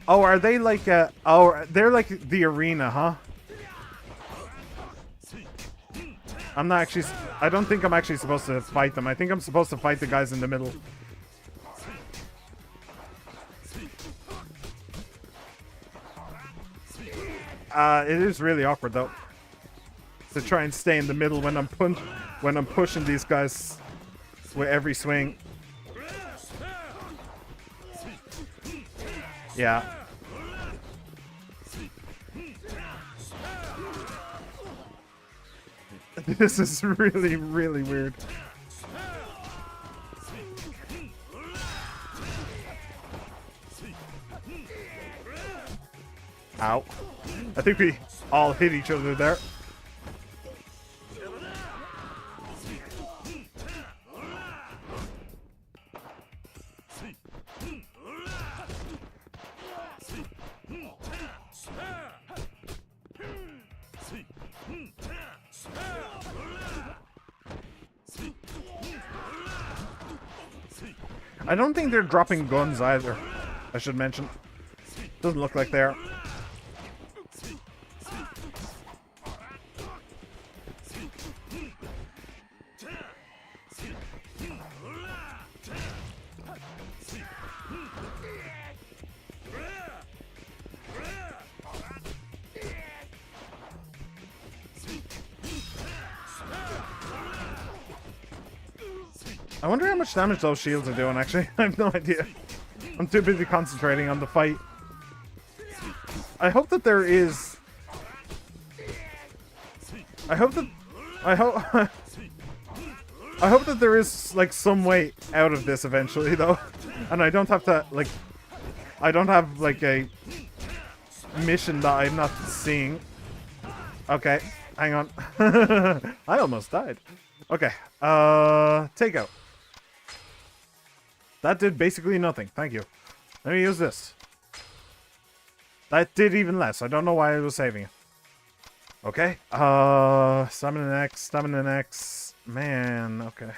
Oh, are they like oh, they're like the arena, huh? I'm not actually... I don't think I'm actually supposed to fight them. I think I'm supposed to fight the guys in the middle. It is really awkward, though. To try and stay in the middle when I'm pushing these guys with every swing. Yeah. This is really, really weird. Ow. I think we all hit each other there. I don't think they're dropping guns either, I should mention. Doesn't look like they are. I wonder how much damage those shields are doing, actually. I have no idea. I'm too busy concentrating on the fight. I hope that there is... I hope that there is, like, some way out of this eventually, though. And I don't have to, like... I don't have, like, a mission that I'm not seeing. Okay, hang on. I almost died. Okay, take out. That did basically nothing. Thank you. Let me use this. That did even less. I don't know why I was saving it. Okay. Summon an X. Summon an X. Man, okay.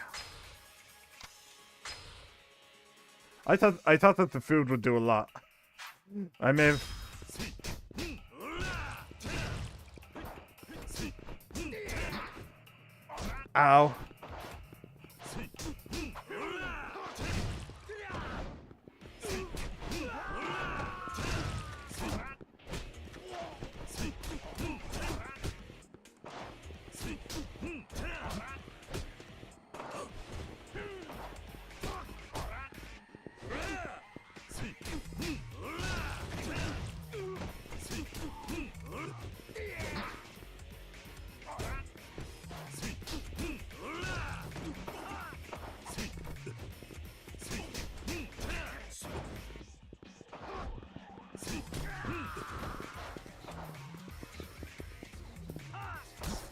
I thought that the food would do a lot. I may have... Ow.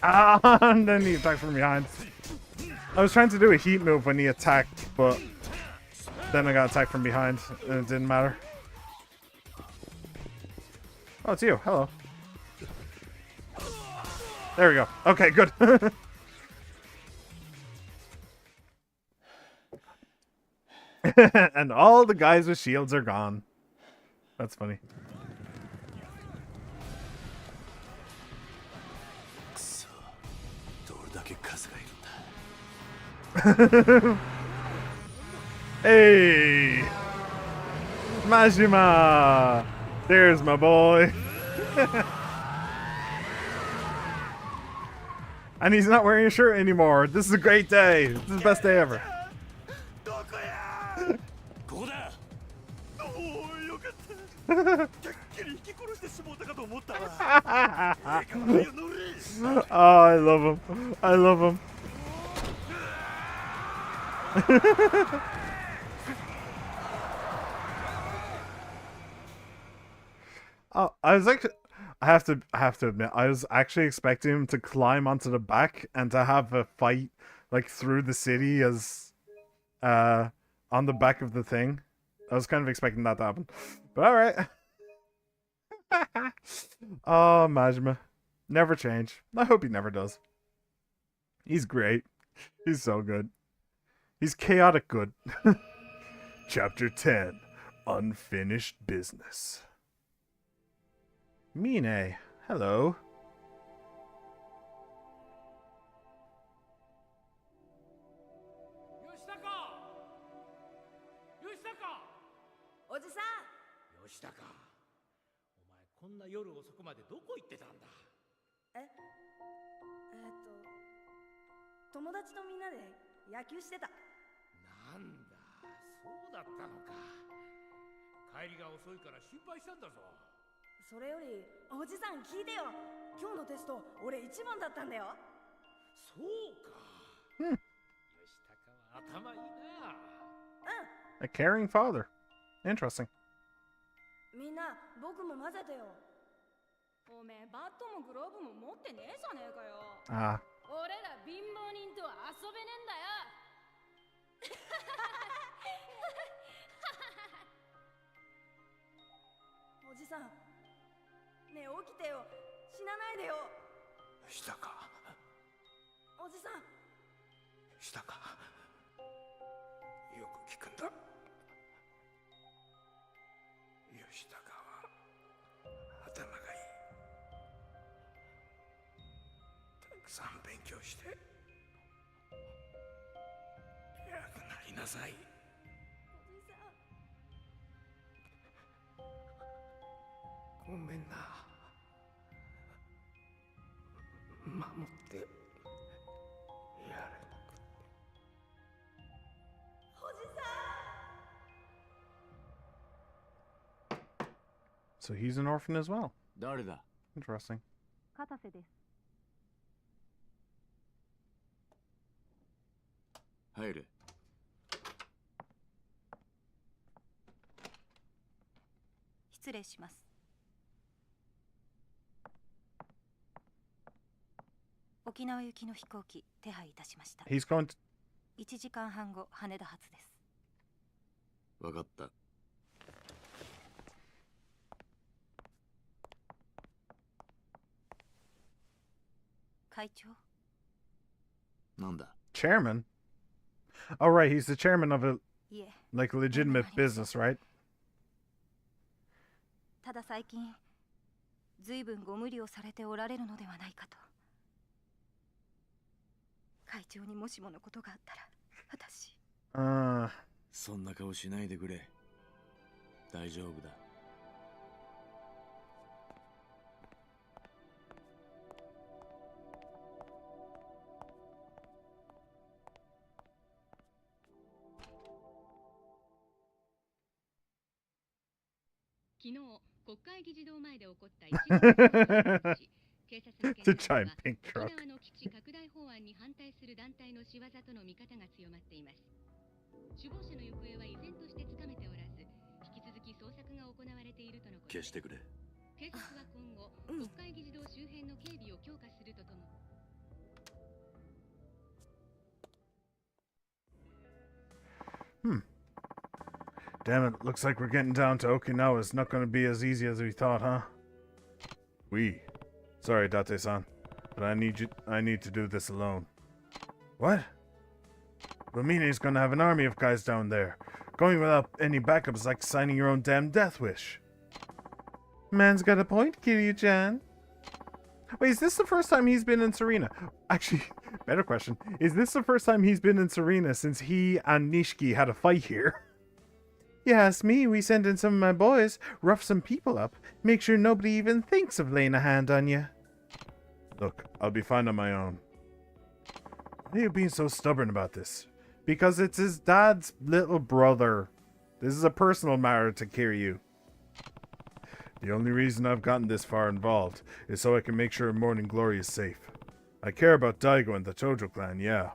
Ah, and then he attacked from behind. I was trying to do a heat move when he attacked, but then I got attacked from behind, and it didn't matter. Oh, it's you. Hello. There we go. Okay, good. And all the guys with shields are gone. That's funny. Hey! Majima! There's my boy. And he's not wearing a shirt anymore. This is a great day. This is the best day ever. ここだ。おお、よかった。てっきり引き殺してしもうたかと思ったわ。Oh, I love him. I love him. Oh, I was actually, I have to admit, I was actually expecting him to climb onto the back and to have a fight like through the city as on the back of the thing. I was kind of expecting that to happen. But alright. Oh, Majima. Never change. I hope he never does. He's great. He's so good. He's chaotic good. Chapter 10. Unfinished Business. Mine, hello. おじさん。吉高、お前こんな夜遅くまでどこ行ってたんだ。友達とみんなで野球してた。なんだ、そうだったのか。帰りが遅いから心配したんだぞ。それよりおじさん聞いてよ。今日のテスト俺一番だったんだよ。そうか。吉高は頭いいな。A caring father. Interesting. みんな僕も混ぜてよ。おめえバットもグローブも持ってねえじゃねえかよ。Ah. 俺ら貧乏人とは遊べねえんだよ。おじさん、ねえ起きてよ。死なないでよ。吉高。おじさん。吉高。よく聞くんだ。吉高は頭がいい。たくさん勉強して偉くなりなさい。おじさん。ごめんな。守ってやれなくて。おじさん。 So he's an orphan as well. 誰だ。 Interesting. 片瀬です。入れ。失礼します。沖縄行きの飛行機手配いたしました。 He's going to... 1時間半後羽田発です。わかった。会長。なんだ。 Chairman? Oh, right. He's the chairman of a, いえ、 like, legitimate business, right? ただ最近ずいぶんご無理をされておられるのではないかと。会長にもしものことがあったら私。そんな顔しないでくれ。大丈夫だ。昨日国会議事堂前で起こった一連の事件に警察の It's a 見解 giant は pink 沖 truck. 縄の基地拡大法案に反対する団体の仕業との見方が強まっています。首謀者の行方は依然としてつかめておらず、引き続き捜索が行われているとのことです。消してくれ。警察は今後、国会議事堂周辺の警備を強化するとともに。Damn it, looks like we're getting down to Okinawa. It's not going to be as easy as we thought, huh? Sorry, Date-san, but I need to do this alone. What? Romine's going to have an army of guys down there. Going without any backup is like signing your own damn death wish. Man's got a point, Kiryu-chan. Wait, is this the first time he's been in Serena? Actually, better question. Is this the first time he's been in Serena since he and Nishiki had a fight here? You ask me, we send in some of my boys, rough some people up, make sure nobody even thinks of laying a hand on you. Look, I'll be fine on my own. Why are you being so stubborn about this? Because it's his dad's little brother. This is a personal matter to Kiryu. The only reason I've gotten this far involved is so I can make sure Morning Glory is safe. I care about Daigo and the Tojo clan, yeah.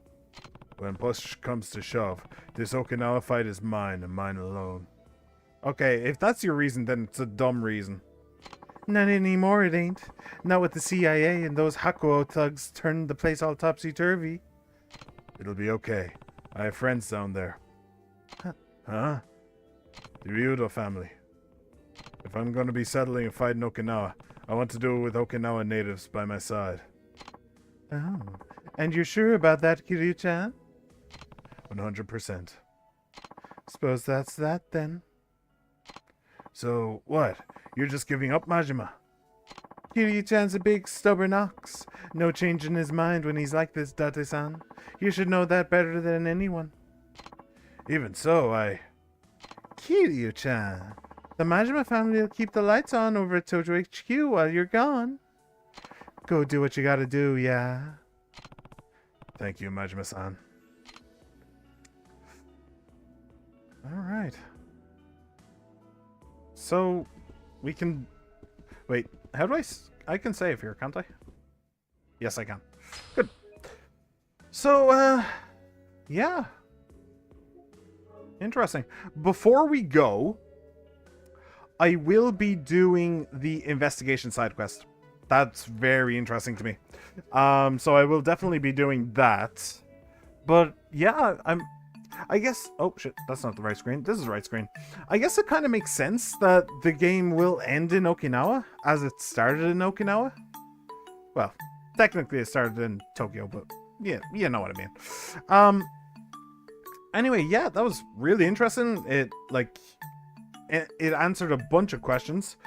When push comes to shove, this Okinawa fight is mine and mine alone. Okay, if that's your reason, then it's a dumb reason. Not anymore, it ain't. Not with the CIA and those Hakuo thugs turning the place all topsy-turvy. It'll be okay. I have friends down there. Huh? The Ryudo family. If I'm going to be settling a fight in Okinawa, I want to do it with Okinawa natives by my side. Oh, and you're sure about that, Kiryu-chan? 100%. Suppose that's that, then. So, what? You're just giving up, Majima? Kiryu-chan's a big, stubborn ox. No change in his mind when he's like this, Date-san. You should know that better than anyone. Even so, Kiryu-chan, the Majima family will keep the lights on over at Tojo HQ while you're gone. Go do what you gotta do, yeah. Thank you, Majima-san. Alright. So, we can... Wait, how do I can save here, can't I? Yes, I can. Good. So, yeah. Interesting. Before we go, I will be doing the investigation side quest. That's very interesting to me. So I will definitely be doing that. But yeah, I guess... Oh, shit. That's not the right screen. This is the right screen. I guess it kind of makes sense that the game will end in Okinawa, as it started in Okinawa. Well, technically it started in Tokyo, but yeah, you know what I mean. Anyway, yeah, that was really interesting. It answered a bunch of questions.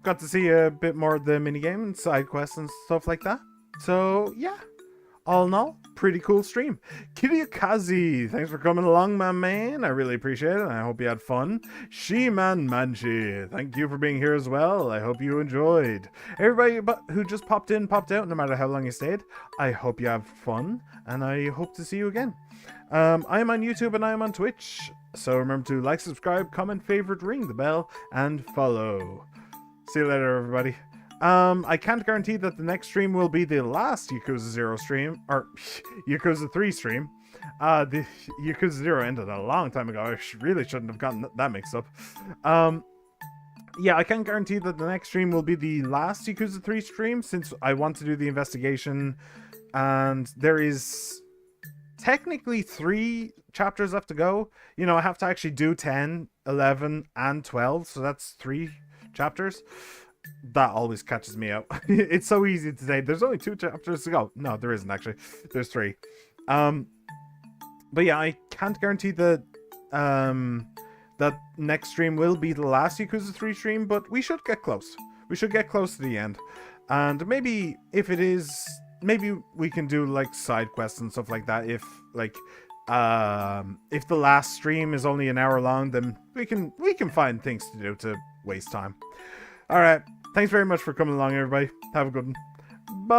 Got to see a bit more of the minigame and side quests and stuff like that. So, yeah. All in all, pretty cool stream. Kiryukazi, thanks for coming along, my man. I really appreciate it. I hope you had fun. Shiman Manchi, thank you for being here as well. I hope you enjoyed. Everybody who just popped in, popped out, no matter how long you stayed, I hope you have fun, and I hope to see you again. I am on YouTube and I am on Twitch, so remember to like, subscribe, comment, favorite, ring the bell, and follow. See you later, everybody. I can't guarantee that the next stream will be the last Yakuza 0 stream, or Yakuza 3 stream. The Yakuza 0 ended a long time ago. I really shouldn't have gotten that mixed up. Yeah, I can't guarantee that the next stream will be the last Yakuza 3 stream, since I want to do the investigation, and there is technically 3 chapters left to go. You know, I have to actually do 10, 11, and 12, so that's 3 chapters. That always catches me out. It's so easy to say there's only 2 chapters to go. No, there isn't actually. There's 3. But yeah, I can't guarantee that that next stream will be the last Yakuza 3 stream, but we should get close. We should get close to the end. And maybe if it is, maybe we can do like side quests and stuff like that. If like if the last stream is only an hour long, then we can find things to do to waste time. All right. Thanks very much for coming along, everybody. Have a good one. Bye.